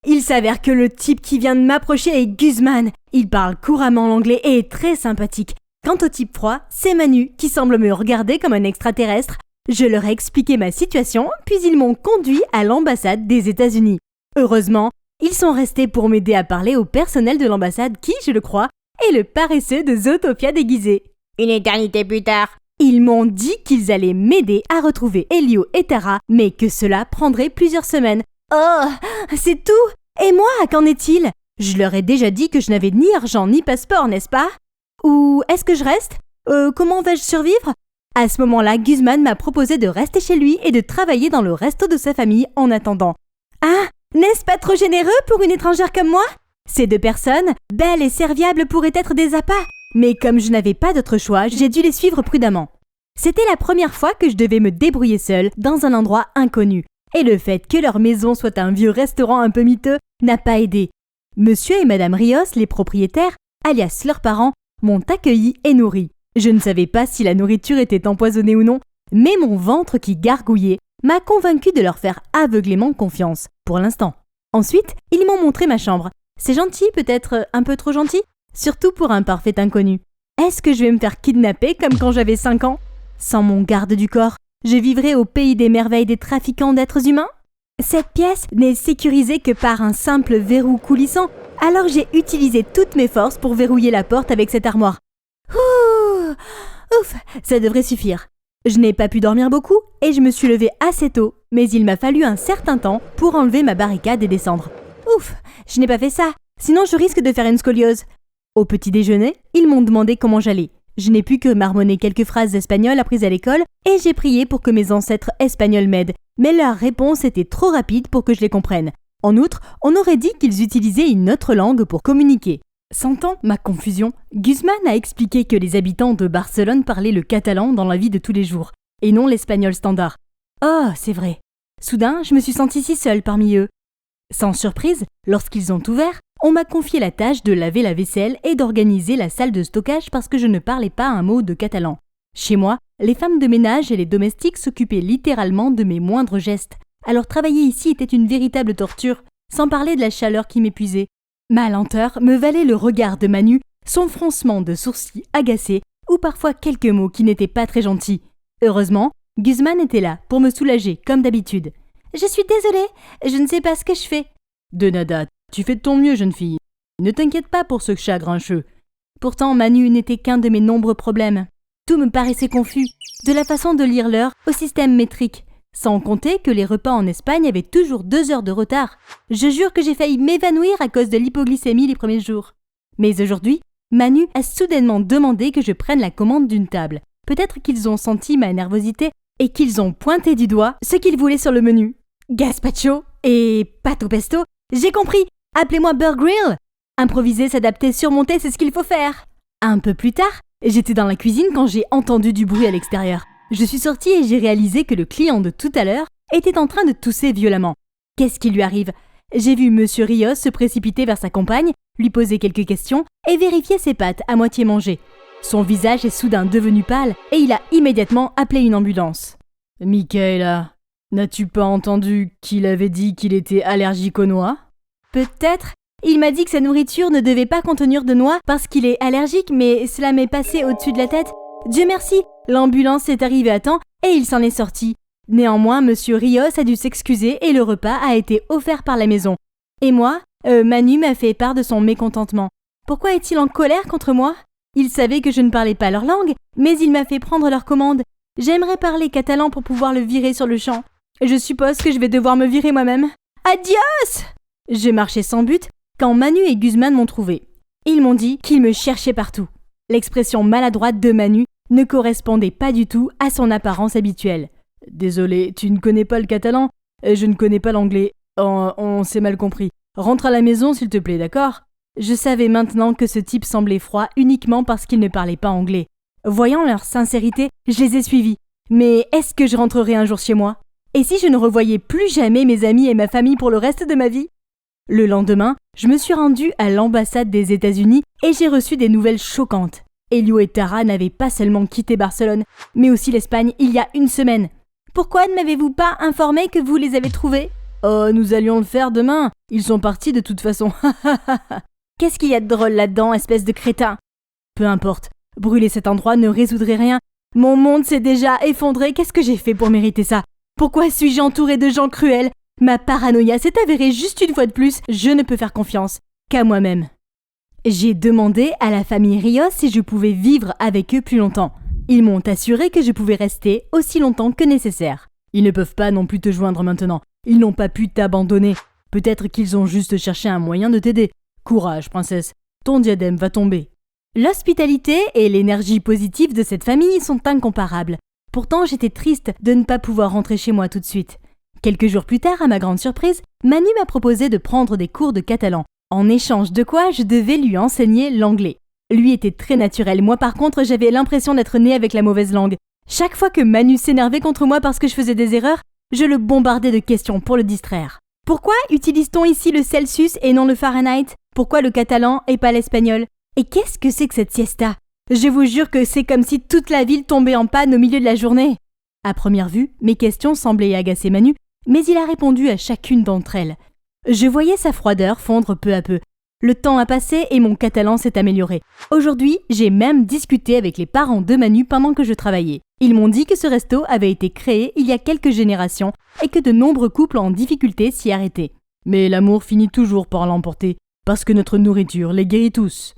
Il s'avère que le type qui vient de m'approcher est Guzman. Il parle couramment l'anglais et est très sympathique. Quant au type froid, c'est Manu qui semble me regarder comme un extraterrestre. Je leur ai expliqué ma situation, puis ils m'ont conduit à l'ambassade des États-Unis. Heureusement, ils sont restés pour m'aider à parler au personnel de l'ambassade qui, je le crois, est le paresseux de Zootopia déguisé. Une éternité plus tard, ils m'ont dit qu'ils allaient m'aider à retrouver Elio et Tara, mais que cela prendrait plusieurs semaines. Oh, c'est tout ? Et moi, qu'en est-il ? Je leur ai déjà dit que je n'avais ni argent ni passeport, n'est-ce pas ? Ou est-ce que je reste ? Comment vais-je survivre ? À ce moment-là, Guzman m'a proposé de rester chez lui et de travailler dans le resto de sa famille en attendant. Ah, n'est-ce pas trop généreux pour une étrangère comme moi ? Ces 2 personnes, belles et serviables, pourraient être des appâts. Mais comme je n'avais pas d'autre choix, j'ai dû les suivre prudemment. C'était la première fois que je devais me débrouiller seule dans un endroit inconnu. Et le fait que leur maison soit un vieux restaurant un peu miteux n'a pas aidé. Monsieur et Madame Rios, les propriétaires, alias leurs parents, m'ont accueilli et nourri. Je ne savais pas si la nourriture était empoisonnée ou non, mais mon ventre qui gargouillait m'a convaincu de leur faire aveuglément confiance, pour l'instant. Ensuite, ils m'ont montré ma chambre. C'est gentil, peut-être un peu trop gentil, surtout pour un parfait inconnu. Est-ce que je vais me faire kidnapper comme quand j'avais 5 ans ? Sans mon garde du corps, je vivrai au pays des merveilles des trafiquants d'êtres humains ? Cette pièce n'est sécurisée que par un simple verrou coulissant, alors j'ai utilisé toutes mes forces pour verrouiller la porte avec cette armoire. Ouh, ouf, ça devrait suffire. Je n'ai pas pu dormir beaucoup et je me suis levée assez tôt, mais il m'a fallu un certain temps pour enlever ma barricade et descendre. Ouf, je n'ai pas fait ça, sinon je risque de faire une scoliose. Au petit déjeuner, ils m'ont demandé comment j'allais. Je n'ai pu que marmonner quelques phrases espagnoles apprises à l'école et j'ai prié pour que mes ancêtres espagnols m'aident, mais leur réponse était trop rapide pour que je les comprenne. En outre, on aurait dit qu'ils utilisaient une autre langue pour communiquer. Sentant ma confusion, Guzman a expliqué que les habitants de Barcelone parlaient le catalan dans la vie de tous les jours, et non l'espagnol standard. Oh, c'est vrai. Soudain, je me suis sentie si seule parmi eux. Sans surprise, lorsqu'ils ont ouvert, on m'a confié la tâche de laver la vaisselle et d'organiser la salle de stockage parce que je ne parlais pas un mot de catalan. Chez moi, les femmes de ménage et les domestiques s'occupaient littéralement de mes moindres gestes. Alors travailler ici était une véritable torture, sans parler de la chaleur qui m'épuisait. Ma lenteur me valait le regard de Manu, son froncement de sourcils agacé ou parfois quelques mots qui n'étaient pas très gentils. Heureusement, Guzman était là pour me soulager comme d'habitude. « Je suis désolée, je ne sais pas ce que je fais. »« De nada, tu fais de ton mieux, jeune fille. Ne t'inquiète pas pour ce chat grincheux. » Pourtant, Manu n'était qu'un de mes nombreux problèmes. Tout me paraissait confus, de la façon de lire l'heure au système métrique. Sans compter que les repas en Espagne avaient toujours 2 heures de retard. Je jure que j'ai failli m'évanouir à cause de l'hypoglycémie les premiers jours. Mais aujourd'hui, Manu a soudainement demandé que je prenne la commande d'une table. Peut-être qu'ils ont senti ma nervosité et qu'ils ont pointé du doigt ce qu'ils voulaient sur le menu. Gazpacho et pâte au pesto, j'ai compris, appelez-moi Bear Grylls. Improviser, s'adapter, surmonter, c'est ce qu'il faut faire. Un peu plus tard, j'étais dans la cuisine quand j'ai entendu du bruit à l'extérieur. Je suis sortie et j'ai réalisé que le client de tout à l'heure était en train de tousser violemment. Qu'est-ce qui lui arrive? J'ai vu Monsieur Rios se précipiter vers sa compagne, lui poser quelques questions et vérifier ses pâtes à moitié mangées. Son visage est soudain devenu pâle et il a immédiatement appelé une ambulance. « Michaela, n'as-tu pas entendu qu'il avait dit qu'il était allergique aux noix ?»« Peut-être. Il m'a dit que sa nourriture ne devait pas contenir de noix parce qu'il est allergique, mais cela m'est passé au-dessus de la tête. Dieu merci, l'ambulance est arrivée à temps et il s'en est sorti. Néanmoins, Monsieur Rios a dû s'excuser et le repas a été offert par la maison. Et moi, Manu m'a fait part de son mécontentement. Pourquoi est-il en colère contre moi ? Il savait que je ne parlais pas leur langue, mais il m'a fait prendre leur commande. J'aimerais parler catalan pour pouvoir le virer sur le champ. Je suppose que je vais devoir me virer moi-même. Adios ! Je marchais sans but quand Manu et Guzman m'ont trouvé. Ils m'ont dit qu'ils me cherchaient partout. L'expression maladroite de Manu ne correspondait pas du tout à son apparence habituelle. « Désolé, tu ne connais pas le catalan ? Je ne connais pas l'anglais. On s'est mal compris. Rentre à la maison s'il te plaît, d'accord ?» Je savais maintenant que ce type semblait froid uniquement parce qu'il ne parlait pas anglais. Voyant leur sincérité, je les ai suivis. Mais est-ce que je rentrerai un jour chez moi ? Et si je ne revoyais plus jamais mes amis et ma famille pour le reste de ma vie ? Le lendemain, je me suis rendue à l'ambassade des États-Unis et j'ai reçu des nouvelles choquantes. Elio et Tara n'avaient pas seulement quitté Barcelone, mais aussi l'Espagne il y a une semaine. Pourquoi ne m'avez-vous pas informé que vous les avez trouvés ? Oh, nous allions le faire demain. Ils sont partis de toute façon. Qu'est-ce qu'il y a de drôle là-dedans, espèce de crétin ? Peu importe. Brûler cet endroit ne résoudrait rien. Mon monde s'est déjà effondré. Qu'est-ce que j'ai fait pour mériter ça ? Pourquoi suis-je entourée de gens cruels ? Ma paranoïa s'est avérée juste une fois de plus. Je ne peux faire confiance qu'à moi-même. J'ai demandé à la famille Rios si je pouvais vivre avec eux plus longtemps. Ils m'ont assuré que je pouvais rester aussi longtemps que nécessaire. Ils ne peuvent pas non plus te joindre maintenant. Ils n'ont pas pu t'abandonner. Peut-être qu'ils ont juste cherché un moyen de t'aider. Courage, princesse. Ton diadème va tomber. L'hospitalité et l'énergie positive de cette famille sont incomparables. Pourtant, j'étais triste de ne pas pouvoir rentrer chez moi tout de suite. Quelques jours plus tard, à ma grande surprise, Manu m'a proposé de prendre des cours de catalan. En échange de quoi, je devais lui enseigner l'anglais. Lui était très naturel. Moi, par contre, j'avais l'impression d'être née avec la mauvaise langue. Chaque fois que Manu s'énervait contre moi parce que je faisais des erreurs, je le bombardais de questions pour le distraire. Pourquoi utilise-t-on ici le Celsius et non le Fahrenheit ? Pourquoi le catalan et pas l'espagnol ? Et qu'est-ce que c'est que cette siesta ? Je vous jure que c'est comme si toute la ville tombait en panne au milieu de la journée. À première vue, mes questions semblaient agacer Manu, mais il a répondu à chacune d'entre elles. Je voyais sa froideur fondre peu à peu. Le temps a passé et mon catalan s'est amélioré. Aujourd'hui, j'ai même discuté avec les parents de Manu pendant que je travaillais. Ils m'ont dit que ce resto avait été créé il y a quelques générations et que de nombreux couples en difficulté s'y arrêtaient. Mais l'amour finit toujours par l'emporter, parce que notre nourriture les guérit tous.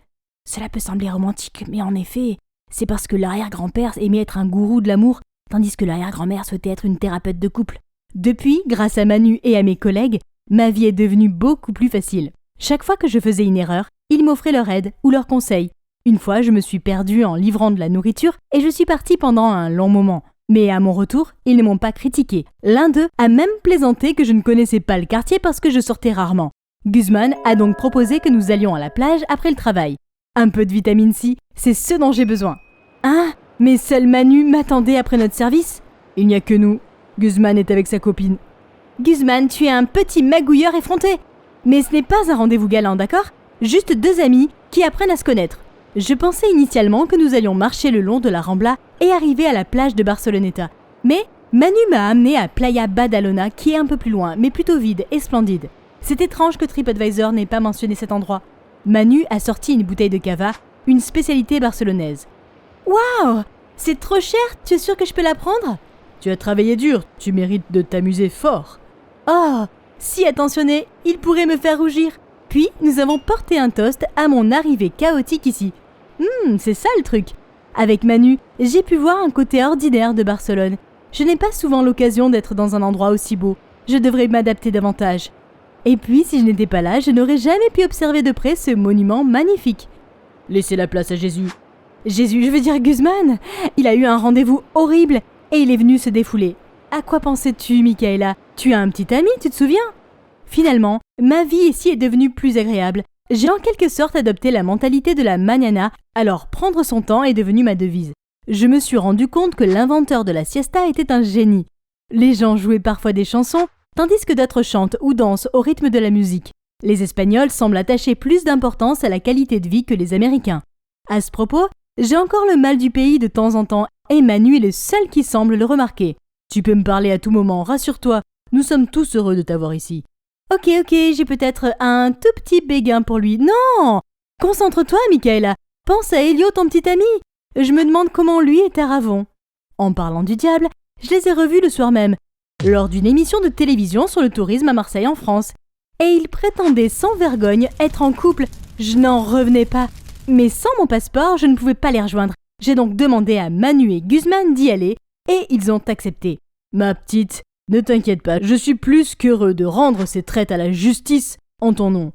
Cela peut sembler romantique, mais en effet, c'est parce que l'arrière-grand-père aimait être un gourou de l'amour, tandis que l'arrière-grand-mère souhaitait être une thérapeute de couple. Depuis, grâce à Manu et à mes collègues, ma vie est devenue beaucoup plus facile. Chaque fois que je faisais une erreur, ils m'offraient leur aide ou leurs conseils. Une fois, je me suis perdue en livrant de la nourriture et je suis partie pendant un long moment. Mais à mon retour, ils ne m'ont pas critiqué. L'un d'eux a même plaisanté que je ne connaissais pas le quartier parce que je sortais rarement. Guzman a donc proposé que nous allions à la plage après le travail. Un peu de vitamine C, c'est ce dont j'ai besoin. Hein ? Mais seul Manu m'attendait après notre service ? Il n'y a que nous. Guzman est avec sa copine. Guzman, tu es un petit magouilleur effronté. Mais ce n'est pas un rendez-vous galant, d'accord ? Juste deux amis qui apprennent à se connaître. Je pensais initialement que nous allions marcher le long de la Rambla et arriver à la plage de Barceloneta. Mais Manu m'a amené à Playa Badalona qui est un peu plus loin, mais plutôt vide et splendide. C'est étrange que TripAdvisor n'ait pas mentionné cet endroit. Manu a sorti une bouteille de cava, une spécialité barcelonaise. Waouh ! C'est trop cher, tu es sûr que je peux la prendre ? Tu as travaillé dur, tu mérites de t'amuser fort. Oh, si attentionné, il pourrait me faire rougir. Puis, nous avons porté un toast à mon arrivée chaotique ici. C'est ça le truc. Avec Manu, j'ai pu voir un côté ordinaire de Barcelone. Je n'ai pas souvent l'occasion d'être dans un endroit aussi beau. Je devrais m'adapter davantage. Et puis, si je n'étais pas là, je n'aurais jamais pu observer de près ce monument magnifique. Laissez la place à Jésus. Jésus, je veux dire Guzman. Il a eu un rendez-vous horrible et il est venu se défouler. À quoi pensais-tu, Michaela ? Tu as un petit ami, tu te souviens ? Finalement, ma vie ici est devenue plus agréable. J'ai en quelque sorte adopté la mentalité de la mañana, alors prendre son temps est devenu ma devise. je me suis rendu compte que l'inventeur de la siesta était un génie. Les gens jouaient parfois des chansons, tandis que d'autres chantent ou dansent au rythme de la musique. Les Espagnols semblent attacher plus d'importance à la qualité de vie que les Américains. À ce propos, j'ai encore le mal du pays de temps en temps, et Manu est le seul qui semble le remarquer. Tu peux me parler à tout moment, rassure-toi, nous sommes tous heureux de t'avoir ici. Ok, j'ai peut-être un tout petit béguin pour lui. Non! Concentre-toi, Michaela. Pense à Elio, ton petit ami. Je me demande comment lui et Tara vont. En parlant du diable, je les ai revus le soir même, lors d'une émission de télévision sur le tourisme à Marseille en France. Et ils prétendaient sans vergogne être en couple. Je n'en revenais pas. Mais sans mon passeport, je ne pouvais pas les rejoindre. J'ai donc demandé à Manu et Guzman d'y aller, et ils ont accepté. Ma petite, ne t'inquiète pas, je suis plus qu'heureux de rendre ces traites à la justice en ton nom.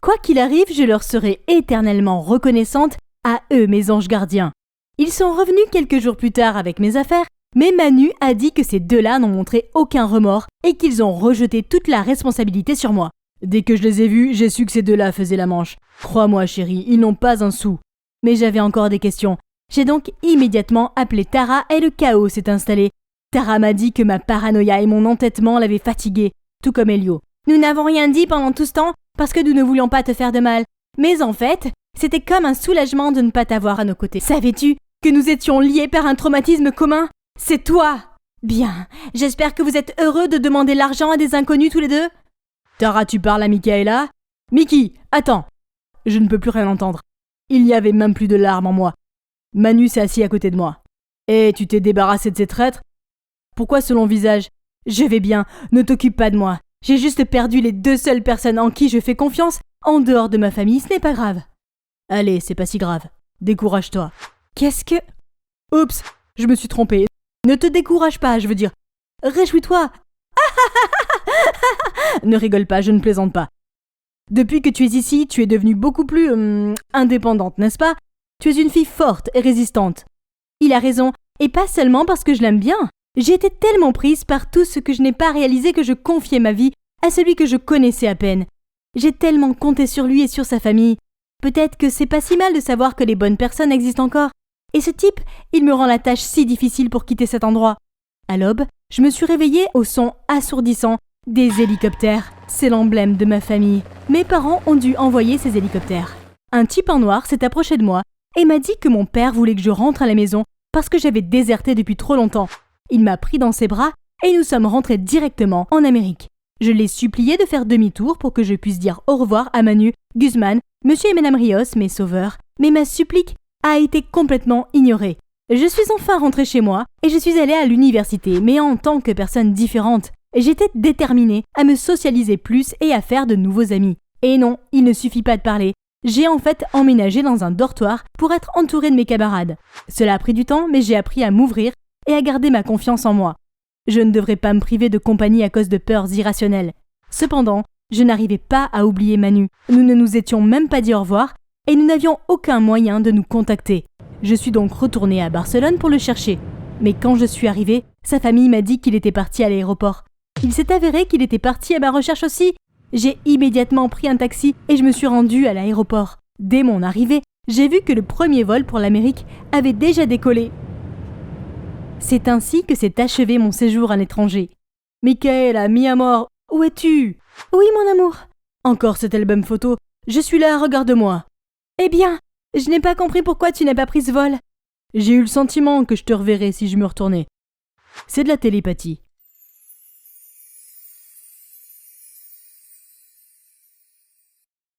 Quoi qu'il arrive, je leur serai éternellement reconnaissante, à eux mes anges gardiens. Ils sont revenus quelques jours plus tard avec mes affaires, mais Manu a dit que ces deux-là n'ont montré aucun remords et qu'ils ont rejeté toute la responsabilité sur moi. Dès que je les ai vus, j'ai su que ces deux-là faisaient la manche. Crois-moi chérie, ils n'ont pas un sou. Mais j'avais encore des questions. J'ai donc immédiatement appelé Tara et le chaos s'est installé. Tara m'a dit que ma paranoïa et mon entêtement l'avaient fatiguée, tout comme Elio. Nous n'avons rien dit pendant tout ce temps parce que nous ne voulions pas te faire de mal. Mais en fait, c'était comme un soulagement de ne pas t'avoir à nos côtés. Savais-tu que nous étions liés par un traumatisme commun? C'est toi! Bien, j'espère que vous êtes heureux de demander l'argent à des inconnus tous les deux? Tara, tu parles à Michaela? Mickey, attends! Je ne peux plus rien entendre. Il n'y avait même plus de larmes en moi. Manu s'est assis à côté de moi. Et tu t'es débarrassé de ces traîtres? Pourquoi ce long visage? Je vais bien, ne t'occupe pas de moi. J'ai juste perdu les deux seules personnes en qui je fais confiance, en dehors de ma famille, ce n'est pas grave. Allez, c'est pas si grave. Décourage-toi. Qu'est-ce que... Oups, je me suis trompée. Ne te décourage pas, je veux dire. Réjouis-toi. Ne rigole pas, je ne plaisante pas. Depuis que tu es ici, tu es devenue beaucoup plus... indépendante, n'est-ce pas? Tu es une fille forte et résistante. Il a raison, et pas seulement parce que je l'aime bien. J'ai été tellement prise par tout ce que je n'ai pas réalisé que je confiais ma vie à celui que je connaissais à peine. J'ai tellement compté sur lui et sur sa famille. Peut-être que c'est pas si mal de savoir que les bonnes personnes existent encore. Et ce type, il me rend la tâche si difficile pour quitter cet endroit. À l'aube, je me suis réveillée au son assourdissant des hélicoptères. C'est l'emblème de ma famille. Mes parents ont dû envoyer ces hélicoptères. Un type en noir s'est approché de moi et m'a dit que mon père voulait que je rentre à la maison parce que j'avais déserté depuis trop longtemps. Il m'a pris dans ses bras et nous sommes rentrés directement en Amérique. Je l'ai supplié de faire demi-tour pour que je puisse dire au revoir à Manu, Guzman, Monsieur et Madame Rios, mes sauveurs, mais ma supplique a été complètement ignorée. Je suis enfin rentrée chez moi et je suis allée à l'université, mais en tant que personne différente. J'étais déterminée à me socialiser plus et à faire de nouveaux amis. Et non, il ne suffit pas de parler. J'ai en fait emménagé dans un dortoir pour être entourée de mes camarades. Cela a pris du temps, mais j'ai appris à m'ouvrir et à garder ma confiance en moi. Je ne devrais pas me priver de compagnie à cause de peurs irrationnelles. Cependant, je n'arrivais pas à oublier Manu. Nous ne nous étions même pas dit au revoir et nous n'avions aucun moyen de nous contacter. Je suis donc retournée à Barcelone pour le chercher. Mais quand je suis arrivée, sa famille m'a dit qu'il était parti à l'aéroport. Il s'est avéré qu'il était parti à ma recherche aussi. J'ai immédiatement pris un taxi et je me suis rendue à l'aéroport. Dès mon arrivée, j'ai vu que le premier vol pour l'Amérique avait déjà décollé. C'est ainsi que s'est achevé mon séjour à l'étranger. Michaela, mi amor, où es-tu? Oui, mon amour. Encore cet album photo. Je suis là, regarde-moi. Eh bien, je n'ai pas compris pourquoi tu n'as pas pris ce vol. J'ai eu le sentiment que je te reverrais si je me retournais. C'est de la télépathie.